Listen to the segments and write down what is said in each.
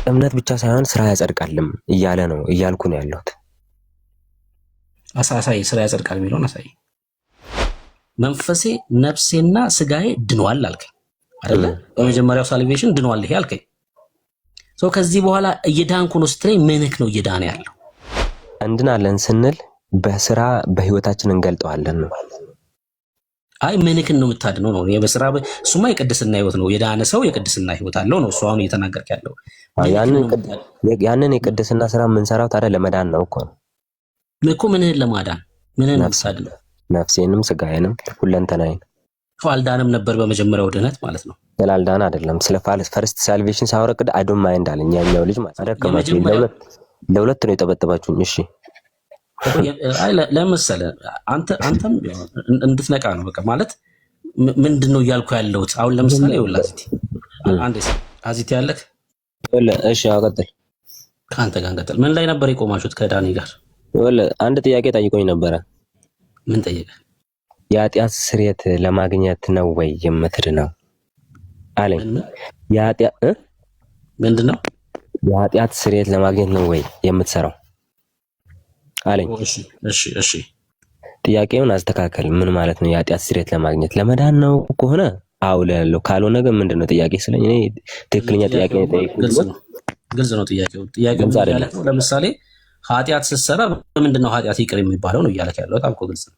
እምነት ብቻ ሳይሆን ስራ ያጸድቃልም እያለ ነው እያልኩ ነው ያለሁት። አሳሳይ ስራ ያጸድቃል የሚለውን አሳይ። መንፈሴ ነፍሴና ስጋዬ ድኗል አልከኝ አይደለ? በመጀመሪያው ሳልቬሽን ድኗል ይሄ አልከኝ። ከዚህ በኋላ እየዳንኩ ነው ስትለኝ ምንክ ነው እየዳነ ያለው? እንድናለን ስንል በስራ በህይወታችን እንገልጠዋለን ነው። አይ ምንክን ነው የምታድነው ነው? በስራ እሱማ የቅድስና ህይወት ነው። የዳነ ሰው የቅድስና ህይወት አለው ነው እሱ አሁን እየተናገርክ ያለው። ያንን የቅድስና ስራ የምንሰራው ታዲያ ለመዳን ነው እኮ ነው እኮ። ምንህን ለማዳን? ምንህን ነው የምታድነው? ነፍሴንም ስጋዬንም ሁለንተናዬን። አልዳንም ነበር በመጀመሪያው ድነት ማለት ነው። ስላልዳን አይደለም፣ ስለ ፈርስት ሳልቬሽን ሳወረቅድ አይ ዶንት ማይንድ አለኝ ያኛው ልጅ ማለት አደከማችሁ። ለሁለት ነው የጠበጠባችሁኝ። እሺ አይ ለምሳሌ አንተም እንድትነቃ ነው በቃ ማለት ምንድነው እያልኩ ያለሁት አሁን ለምሳሌ ይኸውልህ አንዴ አዚት ያለክ እሺ አቀጥል። ካንተ ጋር እንቀጥል። ምን ላይ ነበር የቆማችሁት ከዳኒ ጋር? ይኸውልህ አንድ ጥያቄ ጠይቆኝ ነበረ። ምን ጠየቀ? የኃጢአት ስርየት ለማግኘት ነው ወይ የምትድነው አለኝ። ምንድነው? የኃጢአት ስርየት ለማግኘት ነው ወይ የምትሰራው አለኝ። እሺ ጥያቄውን አስተካከል። ምን ማለት ነው የኃጢአት ስርየት ለማግኘት? ለመዳን ነው ከሆነ አው ለለው፣ ካልሆነ ግን ምንድነው ጥያቄ ስለኝ እኔ ትክክለኛ ጥያቄ ነው ጠይቁኝ። ግልጽ ነው ጥያቄው ማለት ነው። ለምሳሌ ኃጢአት ስትሰራ በምንድነው ኃጢአት ይቅር የሚባለው ነው እያለክ ያለው? በጣም እኮ ግልጽ ነው።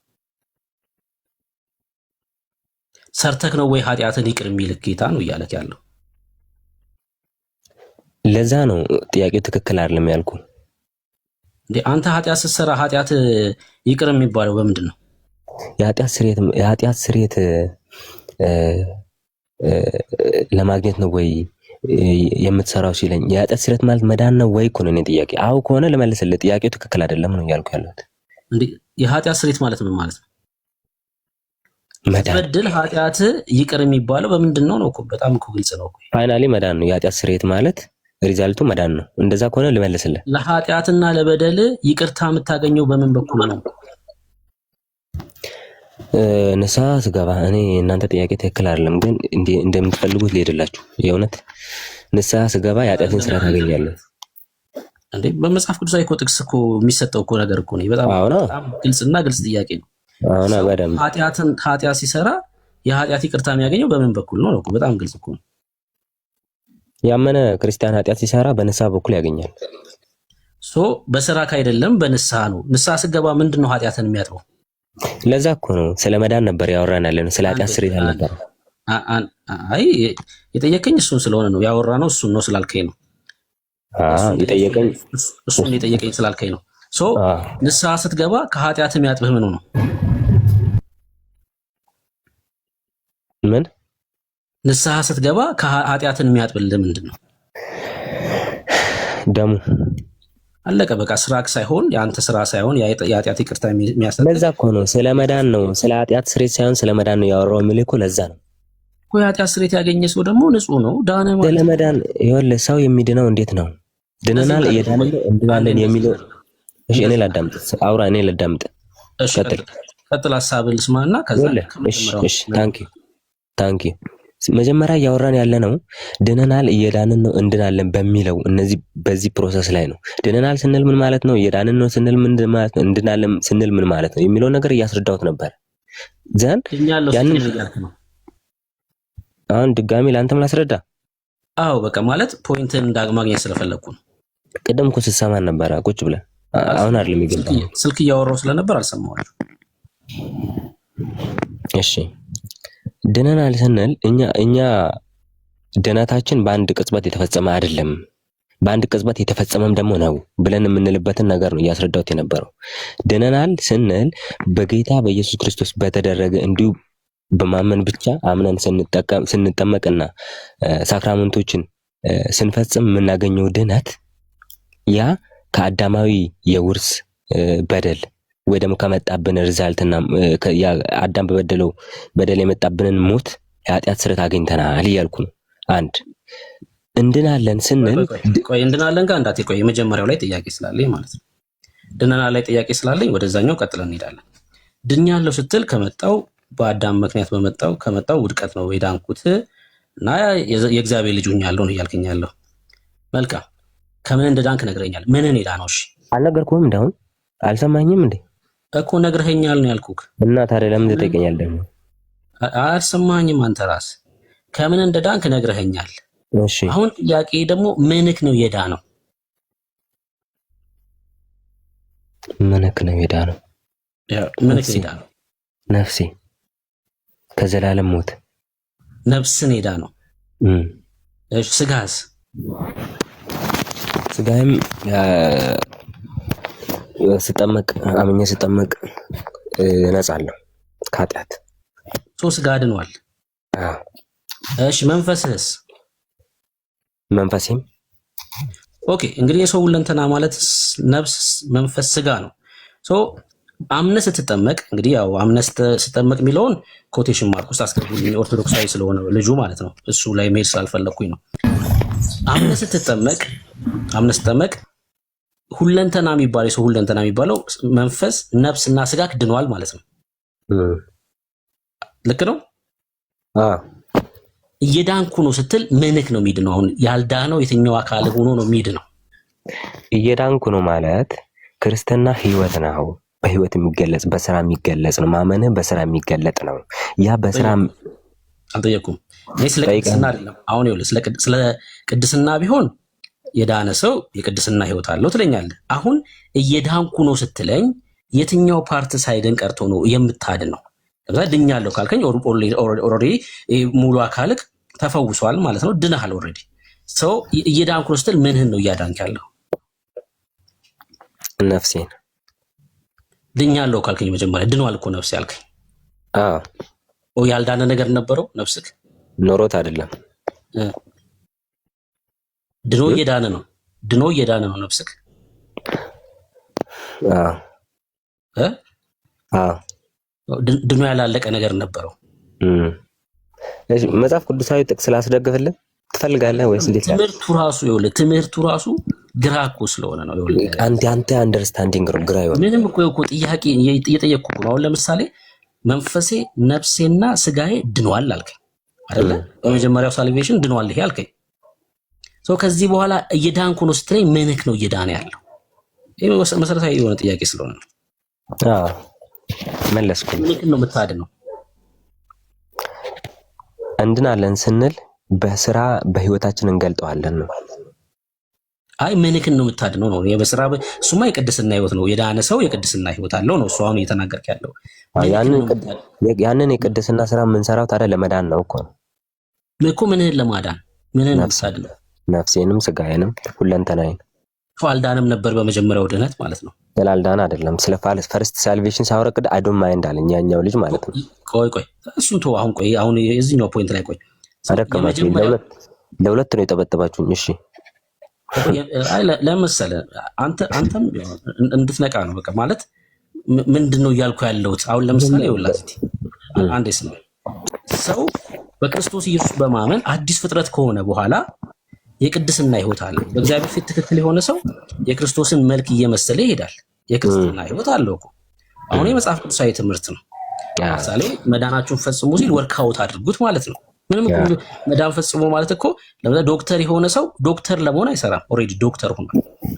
ሰርተክ ነው ወይ ኃጢአትን ይቅር የሚልክ ጌታ ነው እያለክ ያለው? ለዛ ነው ጥያቄው ትክክል አይደለም ያልኩ። እንዴ አንተ ኃጢአት ስትሰራ ኃጢአት ይቅር የሚባለው በምንድን ነው? የኃጢአት ስርየት ለማግኘት ነው ወይ የምትሰራው ሲለኝ የኃጢአት ስርየት ማለት መዳን ነው ወይ እኮ ነው የኔ ጥያቄ። አው ከሆነ ልመልስልህ፣ ጥያቄው ትክክል አይደለም ነው ያልኩ ያለሁት። እንዴ የኃጢአት ስርየት ማለት ምን ማለት ነው? በድል ኃጢአት ይቅር የሚባለው በምንድን ነው እኮ በጣም እኮ ግልጽ ነው እኮ። ፋይናሊ መዳን ነው የኃጢአት ስርየት ማለት ሪዛልቱ መዳን ነው። እንደዛ ከሆነ ልመልስልህ። ለኃጢአትና ለበደል ይቅርታ የምታገኘው በምን በኩል ነው? ንስሐ ስገባ። እኔ እናንተ ጥያቄ ትክክል አይደለም፣ ግን እንደምትፈልጉት ልሄድላችሁ። የእውነት ንስሐ ስገባ የኃጢአትን ስራ ታገኛለህ። እንዴ በመጽሐፍ ቅዱስ እኮ ጥቅስ እኮ የሚሰጠው እኮ ነገር እኮ ነው። በጣም ግልጽና ግልጽ ጥያቄ ነው። አሁን በደምብ ኃጢአት ሲሰራ የኃጢአት ይቅርታ የሚያገኘው በምን በኩል ነው? በጣም ግልጽ እኮ ነው። ያመነ ክርስቲያን ኃጢአት ሲሰራ በንስሐ በኩል ያገኛል። በስራ ካይደለም በንስሐ ነው። ንስሐ ስገባ ምንድነው ኃጢአትን የሚያጥበው? ለዛ እኮ ነው ስለ መዳን ነበር ያወራን ያለነው፣ ስለ ኃጢአት ስርየት አልነበረ። አይ የጠየቀኝ እሱን ስለሆነ ነው ያወራነው፣ እሱን ነው ስላልከኝ ነው። እሱን የጠየቀኝ ስላልከኝ ነው። ንስሐ ስትገባ ከኃጢአት የሚያጥብህ ምኑ ነው? ምን ንስሐ ስትገባ ከኃጢአትን የሚያጥብልህ ምንድን ነው? ደሙ። አለቀ በቃ። ስራክ ሳይሆን የአንተ ስራ ሳይሆን የኃጢአት ይቅርታ የሚያሰጥ። ለዛ እኮ ነው ስለ መዳን ነው፣ ስለ ኃጢአት ስርየት ሳይሆን ስለ መዳን ነው ያወራው የሚልህ እኮ ለዛ ነው። የኃጢአት ስርየት ያገኘ ሰው ደግሞ ንጹህ ነው፣ ዳነ ማለት። ስለ መዳን ይኸውልህ ሰው የሚድነው እንዴት ነው? ድነናል እየዳንን እንድናለን የሚለው። እሺ እኔ ላዳምጥ፣ አውራ እኔ ላዳምጥ። እሺ ቀጥል፣ ሀሳብህን ልስማና ከዛ እሺ ታንኪ መጀመሪያ እያወራን ያለ ነው ድነናል እየዳንን ነው እንድናለን በሚለው እነዚህ በዚህ ፕሮሰስ ላይ ነው። ድነናል ስንል ምን ማለት ነው? እየዳንን ነው ስንል ምን ማለት ነው? እንድናለን ስንል ምን ማለት ነው የሚለው ነገር እያስረዳሁት ነበር። ዘን ያንን አሁን ድጋሚ ለአንተም ላስረዳ። አዎ በቃ ማለት ፖይንትን ማግኘት ስለፈለኩ ነው። ቅድም እኮ ስትሰማን ነበረ ቁጭ ብለን። አሁን አይደለም የሚገባው፣ ስልክ እያወራሁ ስለነበር አልሰማሁም። እሺ ድነናል ስንል እኛ ድነታችን በአንድ ቅጽበት የተፈጸመ አይደለም፣ በአንድ ቅጽበት የተፈጸመም ደግሞ ነው ብለን የምንልበትን ነገር ነው እያስረዳሁት የነበረው። ድነናል ስንል በጌታ በኢየሱስ ክርስቶስ በተደረገ እንዲሁ በማመን ብቻ አምነን ስንጠመቅና ሳክራመንቶችን ስንፈጽም የምናገኘው ድነት ያ ከአዳማዊ የውርስ በደል ወይ ደግሞ ከመጣብን ሪዛልትና አዳም በበደለው በደል የመጣብንን ሞት የኃጢአት ስርየት አግኝተናል እያልኩ ነው። አንድ እንድናለን ስንል እንድናለን ጋር እንዳትቆይ፣ የመጀመሪያው ላይ ጥያቄ ስላለኝ ማለት ነው። ድነናል ላይ ጥያቄ ስላለኝ ወደዛኛው ቀጥለን እንሄዳለን። ድኛለሁ ስትል ከመጣው በአዳም ምክንያት ከመጣው ውድቀት ነው የዳንኩት እና የእግዚአብሔር ልጅ ሆኛለሁ ነው እያልከኝ ያለው። መልካም ከምን እንደዳንክ ነግረኛል። ምንን የዳነው? እሺ አልነገርኩህም? እንደሁን አልሰማኝም እንዴ? እኮ ነግረኸኛል ነው ያልኩህ። እና ታዲያ ለምን ትጠይቀኛለህ ደግሞ? አልሰማኝም። አንተ ራስህ ከምን እንደዳንክ ነግረኸኛል። እሺ አሁን ጥያቄ ደግሞ ምንክ ነው የዳነው? ምንክ ነው የዳነው? ምንክ ነው የዳነው? ነፍሴ ከዘላለም ሞት ነፍስን የዳነው። እሺ ስጋስ? ስጋዬም ስጠመቅ አምኜ ስጠመቅ እነጻለሁ ከኃጢአት። ስጋ ድኗል። እሺ መንፈስህስ? መንፈሴም ኦኬ። እንግዲህ የሰው ሁለንተና ማለት ነፍስ፣ መንፈስ፣ ስጋ ነው። አምነህ ስትጠመቅ እንግዲህ ያው አምነህ ስትጠመቅ የሚለውን ኮቴሽን ማርክ ውስጥ አስገቡልኝ፣ ኦርቶዶክሳዊ ስለሆነ ልጁ ማለት ነው። እሱ ላይ መሄድ ስላልፈለኩኝ ነው። አምነህ ስትጠመቅ ሁለንተና የሚባለው የሰው ሁለንተና የሚባለው መንፈስ፣ ነፍስና ስጋ ድኗል ማለት ነው። ልክ ነው። እየዳንኩ ነው ስትል ምንክ ነው የሚድነው? አሁን ያልዳነው የትኛው አካል ሆኖ ነው የሚድነው? እየዳንኩ ነው ማለት ክርስትና ህይወት ነው። በህይወት የሚገለጽ በስራ የሚገለጽ ነው። ማመንህ በስራ የሚገለጥ ነው። ያ በስራ አልጠየኩም። እኔ ስለ ቅድስና አይደለም። አሁን ይኸውልህ ስለ ቅድስና ቢሆን የዳነ ሰው የቅድስና ህይወት አለው ትለኛለህ። አሁን እየዳንኩ ነው ስትለኝ የትኛው ፓርት ሳይድን ቀርቶ ነው የምታድነው? ለምሳሌ ድኛለሁ ካልከኝ ኦልሬዲ ሙሉ አካልክ ተፈውሷል ማለት ነው። ድነሃል ኦልሬዲ። ሰው እየዳንኩ ነው ስትል ምንህን ነው እያዳንክ ያለው? ነፍሴን። ድኛለሁ ካልከኝ መጀመሪያ ድኗል እኮ ነፍስ ያልከኝ። ያልዳነ ነገር ነበረው ነፍስክ? ኖሮት አይደለም፣ ድኖ እየዳነ ነው ነፍስክ። ድኖ ያላለቀ ነገር ነበረው። መጽሐፍ ቅዱሳዊ ጥቅስ ስላስደግፍልህ ትፈልጋለህ ወይስ እንዴት? ትምህርቱ ራሱ ግራ እኮ ስለሆነ ነው። አንተ አንደርስታንዲንግ ግራ ይሆናል። ምንም እኮ ጥያቄ እየጠየቅኩ ነው። አሁን ለምሳሌ መንፈሴ ነፍሴና ስጋዬ ድኗል አልከኝ አይደለ? በመጀመሪያው ሳልቬሽን ድኗል ይሄ አልከኝ። ከዚህ በኋላ እየዳንኩ ነው ስትለኝ ምንክ ነው እየዳነ ያለው? ይሄ መሰረታዊ የሆነ ጥያቄ ስለሆነ ነው። መለስኩ። ምንክ ነው የምታድነው? እንድናለን ስንል በስራ በህይወታችን እንገልጠዋለን ነው። አይ ምንክን ነው የምታድነው ነው። በስራ እሱማ የቅድስና ህይወት ነው። የዳነ ሰው የቅድስና ህይወት አለው ነው እሱ አሁን እየተናገርክ ያለው። ያንን የቅድስና ስራ የምንሰራው ታዲያ ለመዳን ነው እኮ ምንህን ለማዳን? ምንህን ነው የምታድነው? ነፍሴንም ስጋዬንም ሁለንተናዬን። አልዳንም ነበር በመጀመሪያው ድነት ማለት ነው። ስላልዳን አይደለም፣ ስለ ፈርስት ሳልቬሽን ሳወረቅድ አይ ዶንት ማይንድ አለኝ ያኛው ልጅ ማለት ነው። ቆይ እሱን ተው። አሁን የዚህኛው ፖይንት ላይ ቆይ። አደከማችሁ። ለሁለት ነው የጠበጠባችሁኝ። እሺ ለምሳሌ አንተም እንድትነቃ ነው በቃ ማለት ምንድነው እያልኩ ያለሁት? አሁን ለምሳሌ ይኸውልህ አንዴ ሰው በክርስቶስ ኢየሱስ በማመን አዲስ ፍጥረት ከሆነ በኋላ የቅድስና ህይወት አለ። በእግዚአብሔር ፊት ትክክል የሆነ ሰው የክርስቶስን መልክ እየመሰለ ይሄዳል። የክርስትና ህይወት አለው እኮ። አሁን የመጽሐፍ ቅዱሳዊ ትምህርት ነው። ለምሳሌ መዳናችሁን ፈጽሙ ሲል ወርክአውት አድርጉት ማለት ነው። ምንም እኮ መዳን ፈጽሞ ማለት እኮ ለምሳሌ ዶክተር የሆነ ሰው ዶክተር ለመሆን አይሰራም። ኦልሬዲ ዶክተር ሆኗል።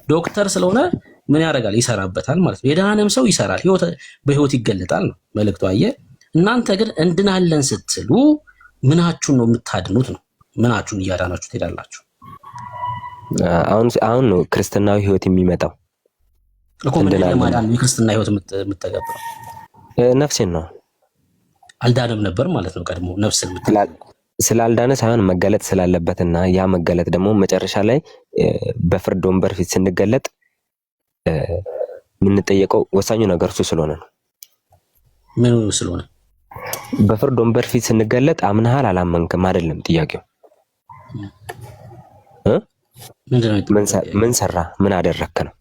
ዶክተር ስለሆነ ምን ያደርጋል? ይሰራበታል ማለት ነው። የዳነም ሰው ይሰራል፣ በህይወት ይገለጣል ነው መልእክቱ። አየህ፣ እናንተ ግን እንድናለን ስትሉ ምናችሁን ነው የምታድኑት ነው? ምናችሁን እያዳናችሁ ትሄዳላችሁ? አሁን ነው ክርስትናዊ ህይወት የሚመጣው እኮ። ምን ለማዳን የክርስትና ህይወት የምትተገብረው? ነፍሴን ነው። አልዳነም ነበር ማለት ነው ቀድሞ ነፍስን ስላልዳነ ሳይሆን መገለጥ ስላለበትና ያ መገለጥ ደግሞ መጨረሻ ላይ በፍርድ ወንበር ፊት ስንገለጥ የምንጠየቀው ወሳኙ ነገር እሱ ስለሆነ ነው። ምን ስለሆነ? በፍርድ ወንበር ፊት ስንገለጥ አምነሃል አላመንክም አይደለም ጥያቄው። ምን ሰራ ምን አደረክ ነው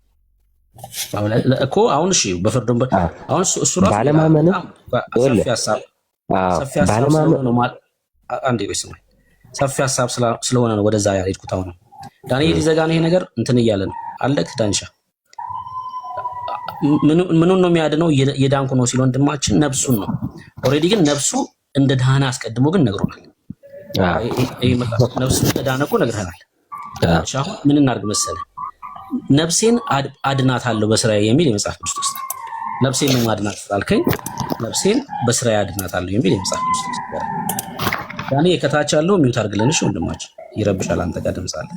እኮ። አሁን እሺ በፍርድ ወንበር አሁን እሱ ራሱ ባለማመን ሰፊ ሀሳብ ስለሆነ ነው ወደዛ ያልሄድኩት። አሁን ዳንኤል ይዘጋን ይሄ ነገር እንትን እያለ ነው አለክ ዳንሻ። ምኑን ነው የሚያድነው? የዳንኩ ነው ሲል ወንድማችን ነፍሱን ነው። ኦልሬዲ ግን ነፍሱ እንደ ዳና አስቀድሞ ግን ነግሮናል። ነፍሱ እንደ ዳነ እኮ ነግረናል። አሁን ምን እናድርግ መሰለህ? ነፍሴን አድናታለሁ በስራዬ የሚል የመጽሐፍ ቅዱስ ጥቅስ ነው። ነፍሴን ነው ማድናት ስላልከኝ ነፍሴን በስራዬ አድናታለሁ የሚል የመጽሐፍ ቅዱስ ጥቅስ ነው። ያኔ ከታች ያለው ሚውት አድርግልን እሺ ወንድማችን፣ ይረብሻል። አንተ ጋር ድምጽ አለ።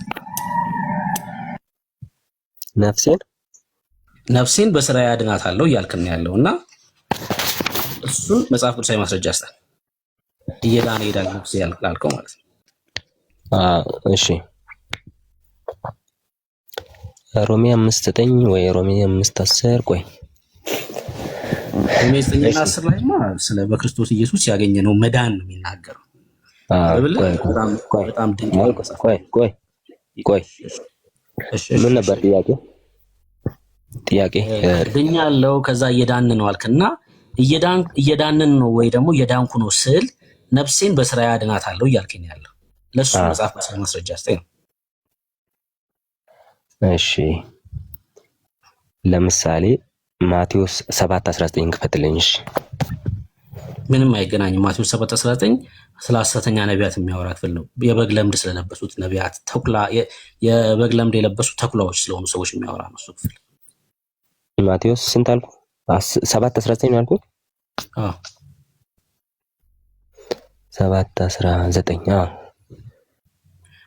ነፍሴን በስራዬ አድናታለሁ እያልክን ያለው እና እሱን መጽሐፍ ቅዱሳዊ ማስረጃ አስጣል። እየዳነ ይሄዳል ነፍሴ ያልከው ማለት ነው። እሺ ሮሜ 5:9 ወይ ሮሜ 5:10 ቆይ ሮሜ 9:10 ላይማ ስለ በክርስቶስ ኢየሱስ ያገኘነው መዳን ነው የሚናገረው። በጣም ድንቅ ቆይ ምን ነበር ጥያቄ ድኛለሁ ከዛ እየዳን ነው አልክና እየዳንን ነው ወይ ደግሞ እየዳንኩ ነው ስል ነፍሴን በስራዬ አድናታለሁ እያልከኝ ያለው ለሱ መጽሐፍ ማስረጃ አስጠኝ ነው። እሺ ለምሳሌ ማቴዎስ 7:19 ክፈትልኝ። እሺ ምንም አይገናኝም። ማቴዎስ 7:19 ስለ ሐሰተኛ ነቢያት የሚያወራ ክፍል ነው። የበግ ለምድ ስለለበሱት ነቢያት የበግ ለምድ የለበሱ ተኩላዎች ስለሆኑ ሰዎች የሚያወራ ነው እሱ ክፍል። ማቴዎስ ስንት አልኩ? 7:19 ነው አልኩ። 7:19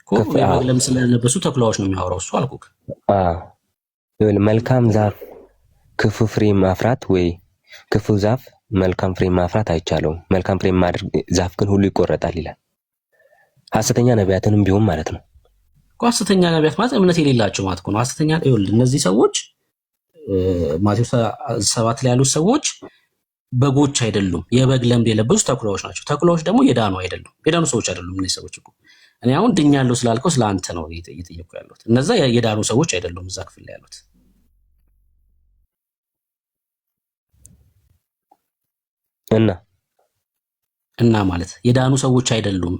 የበግ ለምድ ስለለበሱ ተኩላዎች ነው የሚያወራው እሱ አልኩ። መልካም ዛፍ ክፉ ፍሬ ማፍራት ወይ ክፉ ዛፍ መልካም ፍሬ ማፍራት አይቻለውም። መልካም ፍሬ ማድረግ ዛፍ ግን ሁሉ ይቆረጣል ይላል። ሐሰተኛ ነቢያትንም ቢሆን ማለት ነው። ሐሰተኛ ነቢያት ማለት እምነት የሌላቸው ማለት ነው። ሐሰተኛ እነዚህ ሰዎች ማቴዎስ 7 ላይ ያሉት ሰዎች በጎች አይደሉም፣ የበግ ለምድ የለበሱ ተኩላዎች ናቸው። ተኩላዎች ደግሞ የዳኑ አይደሉም፣ የዳኑ ሰዎች አይደሉም። እነዚህ ሰዎች እኮ እኔ አሁን ድኛለሁ ስላልከው ስለ አንተ ነው እየጠየቁ ያሉት። እነዛ የዳኑ ሰዎች አይደሉም እዛ ክፍል ላይ ያሉት። እና ማለት የዳኑ ሰዎች አይደሉም።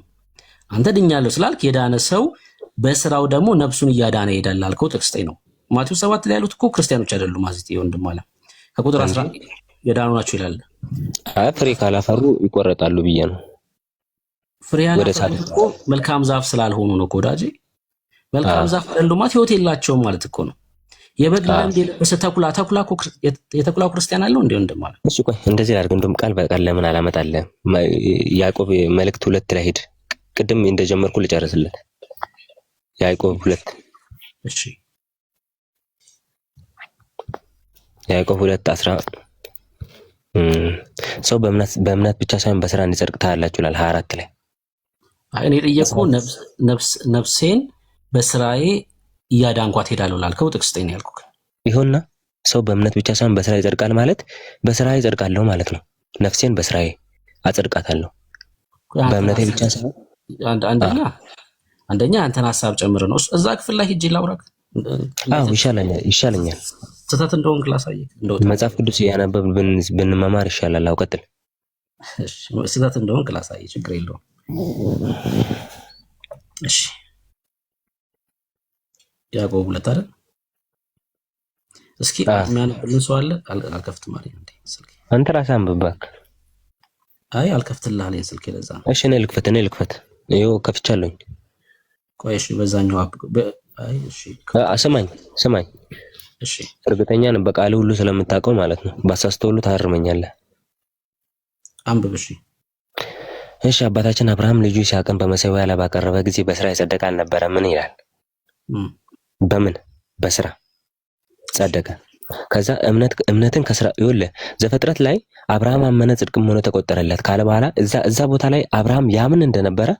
አንተ ድኛለሁ ስላልክ የዳነ ሰው በስራው ደግሞ ነፍሱን እያዳነ ይሄዳል አልከው ጥቅስ ነው። ማቴዎስ 7 ላይ ያሉት እኮ ክርስቲያኖች አይደሉም። አዚት ወንድም አለ ከቁጥር 11 የዳኑ ናቸው ይላል። ፍሬ ካላፈሩ ይቆረጣሉ ብዬ ነው። ፍሬ ያላፈሩ እኮ መልካም ዛፍ ስላልሆኑ ነው ወዳጄ። መልካም ዛፍ አይደሉም ህይወት የላቸውም ማለት እኮ ነው። የበግ ለምድ የለበሰ ተኩላ እኮ የተኩላው ክርስቲያን አለው እንዴ ወንድም አለ። እሺ ቆይ እንደዚህ አድርግ። እንደውም ቃል በቃል ለምን አላመጣልህም? ያዕቆብ መልእክት 2 ላይ ሄድ። ቅድም እንደጀመርኩ ልጨርስለት። ያዕቆብ 2 እሺ ያዕቆብ 2:10 ሰው በእምነት ብቻ ሳይሆን በስራ እንዲጸድቅ ታያላችሁ ይላል 24 ላይ። እኔ ጠየቅኩህ ነፍሴን በስራዬ እያዳንኳት ሄዳለሁ ላልከው ጥቅስ ነው ያልኩህ። ይሁንና ሰው በእምነት ብቻ ሳይሆን በስራ ይጸድቃል ማለት በስራዬ እጸድቃለሁ ማለት ነው። ነፍሴን በስራዬ አጸድቃታለሁ በእምነቴ ብቻ ሳይሆን አንደኛ አንተን ሐሳብ ጨምር ነው እዛ ክፍል ላይ ሂጅ ላውራክ። ይሻለኛል ስህተት እንደሆንክ ላሳየህ። መጽሐፍ ቅዱስ ያነበብን ብንመማር ይሻላል። አውቀጥል እሺ ስህተት እንደሆንክ ላሳየህ፣ ችግር የለውም። እሺ ያዕቆብ 2 አይደል? እስኪ የሚያነብልን ሰው አለ? አልከፍትም አለኝ እንዴ ስልኬ። አንተ ራስህ አንብባክ። አይ አልከፍትልህ አለኝ ስልኬ ለዛ ነው። እሺ እኔ ልክፈት። ይኸው ከፍቻለሁኝ። ቆይ እሺ በዛኛው አይ እሺ ስማኝ እሺ እርግጠኛ ነኝ በቃል ሁሉ ስለምታውቀው ማለት ነው። ባሳስተውሉ ታርመኛለህ። አንብብ። እሺ አባታችን አብርሃም ልጁ ይስሐቅን በመሠዊያ ላይ ባቀረበ ጊዜ በስራ የጸደቀ አልነበረ። ምን ይላል? በምን በስራ ጸደቀ። ከዛ እምነትን ከስራ ይኸውልህ ዘፍጥረት ላይ አብርሃም አመነ ጽድቅም ሆኖ ተቆጠረለት ካለ በኋላ እዛ ቦታ ላይ አብርሃም ያምን እንደነበረ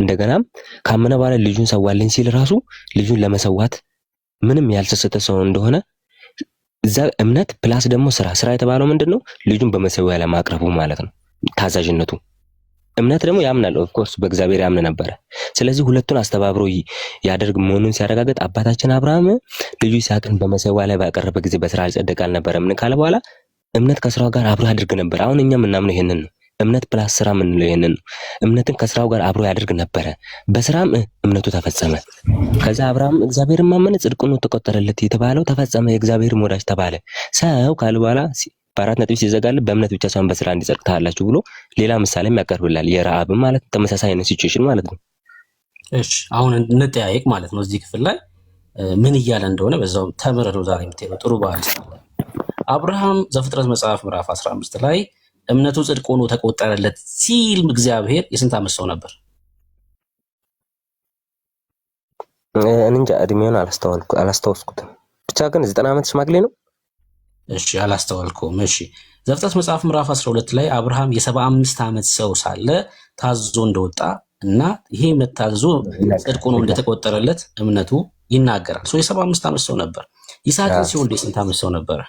እንደገናም ካመነ በኋላ ልጁን ሰዋልኝ ሲል ራሱ ልጁን ለመሰዋት ምንም ያልተሰጠ ሰው እንደሆነ እዛ እምነት ፕላስ ደግሞ ስራ የተባለው ምንድነው? ልጁን በመሰዊያ ላይ ማቅረቡ ማለት ነው። ታዛዥነቱ እምነት ደግሞ ያምናል። ኦፍ ኮርስ በእግዚአብሔር ያምን ነበረ። ስለዚህ ሁለቱን አስተባብሮ ያደርግ መሆኑን ሲያረጋግጥ አባታችን አብርሃም ልጁ ይስሐቅን በመሰዊያ ላይ ባቀረበ ጊዜ በስራ አልጸደቀ አልነበረም ካለ በኋላ እምነት ከስራው ጋር አብሮ ያደርግ ነበር። አሁን እኛ ምናምነው ይሄንን ነው። እምነት ፕላስ ስራ ምንለው ይሄንን ነው። እምነትን ከስራው ጋር አብሮ ያደርግ ነበረ፣ በስራም እምነቱ ተፈጸመ። ከዛ አብርሃም እግዚአብሔርን ማመነ ጽድቅ ሆኖ ተቆጠረለት የተባለው ተፈጸመ፣ የእግዚአብሔር ወዳጅ ተባለ። ሰው ካለ በኋላ በአራት ነጥብ ሲዘጋል በእምነት ብቻ ሳይሆን በስራ እንዲጸድቅ ታያላችሁ ብሎ ሌላ ምሳሌም ያቀርብላል። የረዓብ ማለት ተመሳሳይ አይነት ሲቹዌሽን ማለት ነው። እሺ አሁን እንጠያየቅ ማለት ነው። እዚህ ክፍል ላይ ምን እያለ እንደሆነ በዛው ተምረህ ነው ዛሬ የምትሄደው። ጥሩ ባህል ስላለ አብርሃም ዘፍጥረት መጽሐፍ ምዕራፍ 15 ላይ እምነቱ ጽድቅ ሆኖ ተቆጠረለት ሲል እግዚአብሔር የስንት ዓመት ሰው ነበር? እንጃ እድሜውን አላስታወስኩትም። ብቻ ግን 90 ዓመት ሽማግሌ ነው። እሺ አላስተዋልኩም። እሺ ዘፍጥረት መጽሐፍ ምዕራፍ 12 ላይ አብርሃም የ75 ዓመት ሰው ሳለ ታዞ እንደወጣ እና ይሄ መታዘዙ ጽድቅ ሆኖ እንደተቆጠረለት እምነቱ ይናገራል። የ75 ዓመት ሰው ነበር። ይስሐቅን ሲወልድ የስንት ዓመት ሰው ነበረ?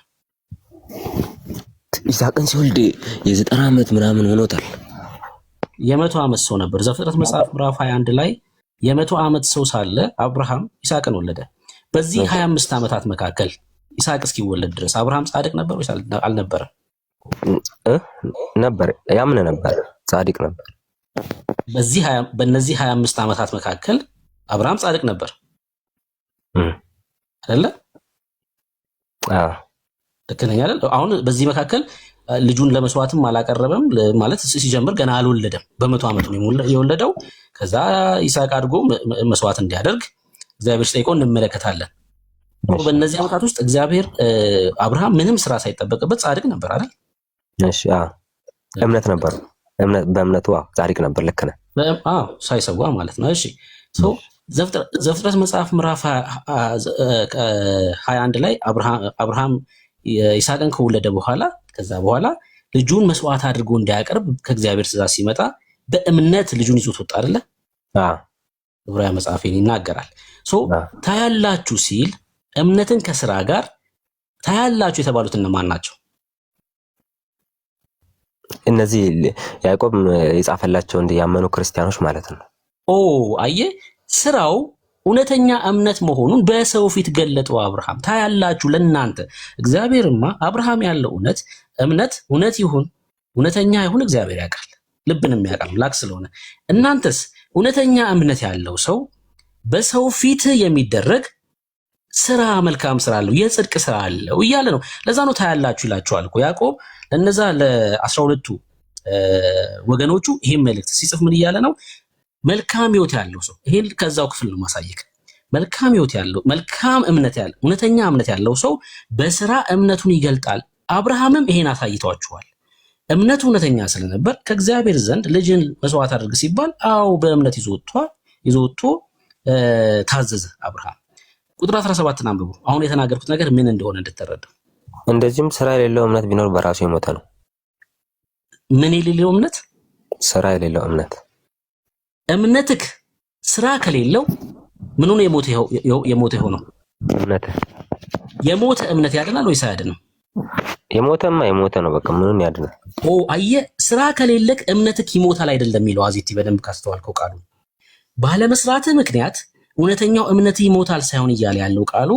ይስሐቅን ሲወልድ የ90 ዓመት ምናምን ሆኖታል። የ100 ዓመት ሰው ነበር። ዘፍጥረት መጽሐፍ ምዕራፍ 21 ላይ የ100 ዓመት ሰው ሳለ አብርሃም ይስሐቅን ወለደ። በዚህ 25 ዓመታት መካከል ይስሐቅ እስኪወለድ ድረስ አብርሃም ጻድቅ ነበር ወይስ አልነበረም? ነበር፣ ያምን ነበር፣ ጻድቅ ነበር። በእነዚህ 25 ዓመታት መካከል አብርሃም ጻድቅ ነበር አይደለ? ልክ ነኝ አይደል? አሁን በዚህ መካከል ልጁን ለመስዋዕትም አላቀረበም ማለት ሲጀምር ገና አልወለደም። በ100 ዓመቱ ነው የወለደው። ከዛ ይስሐቅ አድጎ መስዋዕት እንዲያደርግ እግዚአብሔር ሲጠይቀው እንመለከታለን። በእነዚህ ዓመታት ውስጥ እግዚአብሔር አብርሃም ምንም ስራ ሳይጠበቅበት ጻድቅ ነበር አይደል? እሺ እምነት ነበር። በእምነቱ ጻድቅ ነበር። ልክ ነህ። ሳይሰዋ ማለት ነው። እሺ ዘፍጥረት መጽሐፍ ምዕራፍ 21 ላይ አብርሃም ይስሐቅን ከወለደ በኋላ ከዛ በኋላ ልጁን መስዋዕት አድርጎ እንዲያቀርብ ከእግዚአብሔር ትእዛዝ ሲመጣ በእምነት ልጁን ይዞት ወጣ አይደለ? ዕብራውያን መጽሐፍ ይናገራል። ታያላችሁ ሲል እምነትን ከስራ ጋር ታያላችሁ የተባሉት እነማን ናቸው? እነዚህ ያዕቆብ የጻፈላቸው ያመኑ ክርስቲያኖች ማለት ነው። አየህ፣ ስራው እውነተኛ እምነት መሆኑን በሰው ፊት ገለጠው። አብርሃም ታያላችሁ ለእናንተ እግዚአብሔርማ አብርሃም ያለው እምነት እውነት ይሁን እውነተኛ ይሁን እግዚአብሔር ያውቃል፣ ልብንም ያውቃል አምላክ ስለሆነ። እናንተስ እውነተኛ እምነት ያለው ሰው በሰው ፊት የሚደረግ ስራ መልካም ስራ አለው፣ የጽድቅ ስራ አለው እያለ ነው። ለዛ ነው ታያላችሁ ይላቸዋል እኮ ያዕቆብ ለነዛ ለ12ቱ ወገኖቹ ይሄን መልእክት ሲጽፍ ምን እያለ ነው? መልካም ህይወት ያለው ሰው ይሄን ከዛው ክፍል ነው ማሳየክ። መልካም ህይወት ያለው መልካም እምነት ያለው እውነተኛ እምነት ያለው ሰው በስራ እምነቱን ይገልጣል። አብርሃምም ይሄን አሳይቷቸዋል። እምነቱ እውነተኛ ስለነበር ከእግዚአብሔር ዘንድ ልጅን መስዋዕት አድርግ ሲባል በእምነት ይዞ ወጥቶ ታዘዘ አብርሃም። ቁጥር 17 አንብቡ። አሁን የተናገርኩት ነገር ምን እንደሆነ እንድትረዳው። እንደዚህም ስራ የሌለው እምነት ቢኖር በራሱ የሞተ ነው። ምን የሌለው እምነት? ስራ የሌለው እምነት። እምነትክ ስራ ከሌለው ምኑ ነው የሞተ የሆነው? እምነት። የሞተ እምነት ያድናል ወይስ አያድንም? የሞተማ የሞተ ነው። በቃ ምኑን ያድናል? አየህ፣ ስራ ከሌለክ እምነትክ ይሞታል አይደለም የሚለው አዚቲ በደንብ ካስተዋልከው ቃሉ ባለመስራትህ ምክንያት እውነተኛው እምነት ይሞታል ሳይሆን እያለ ያለው ቃሉ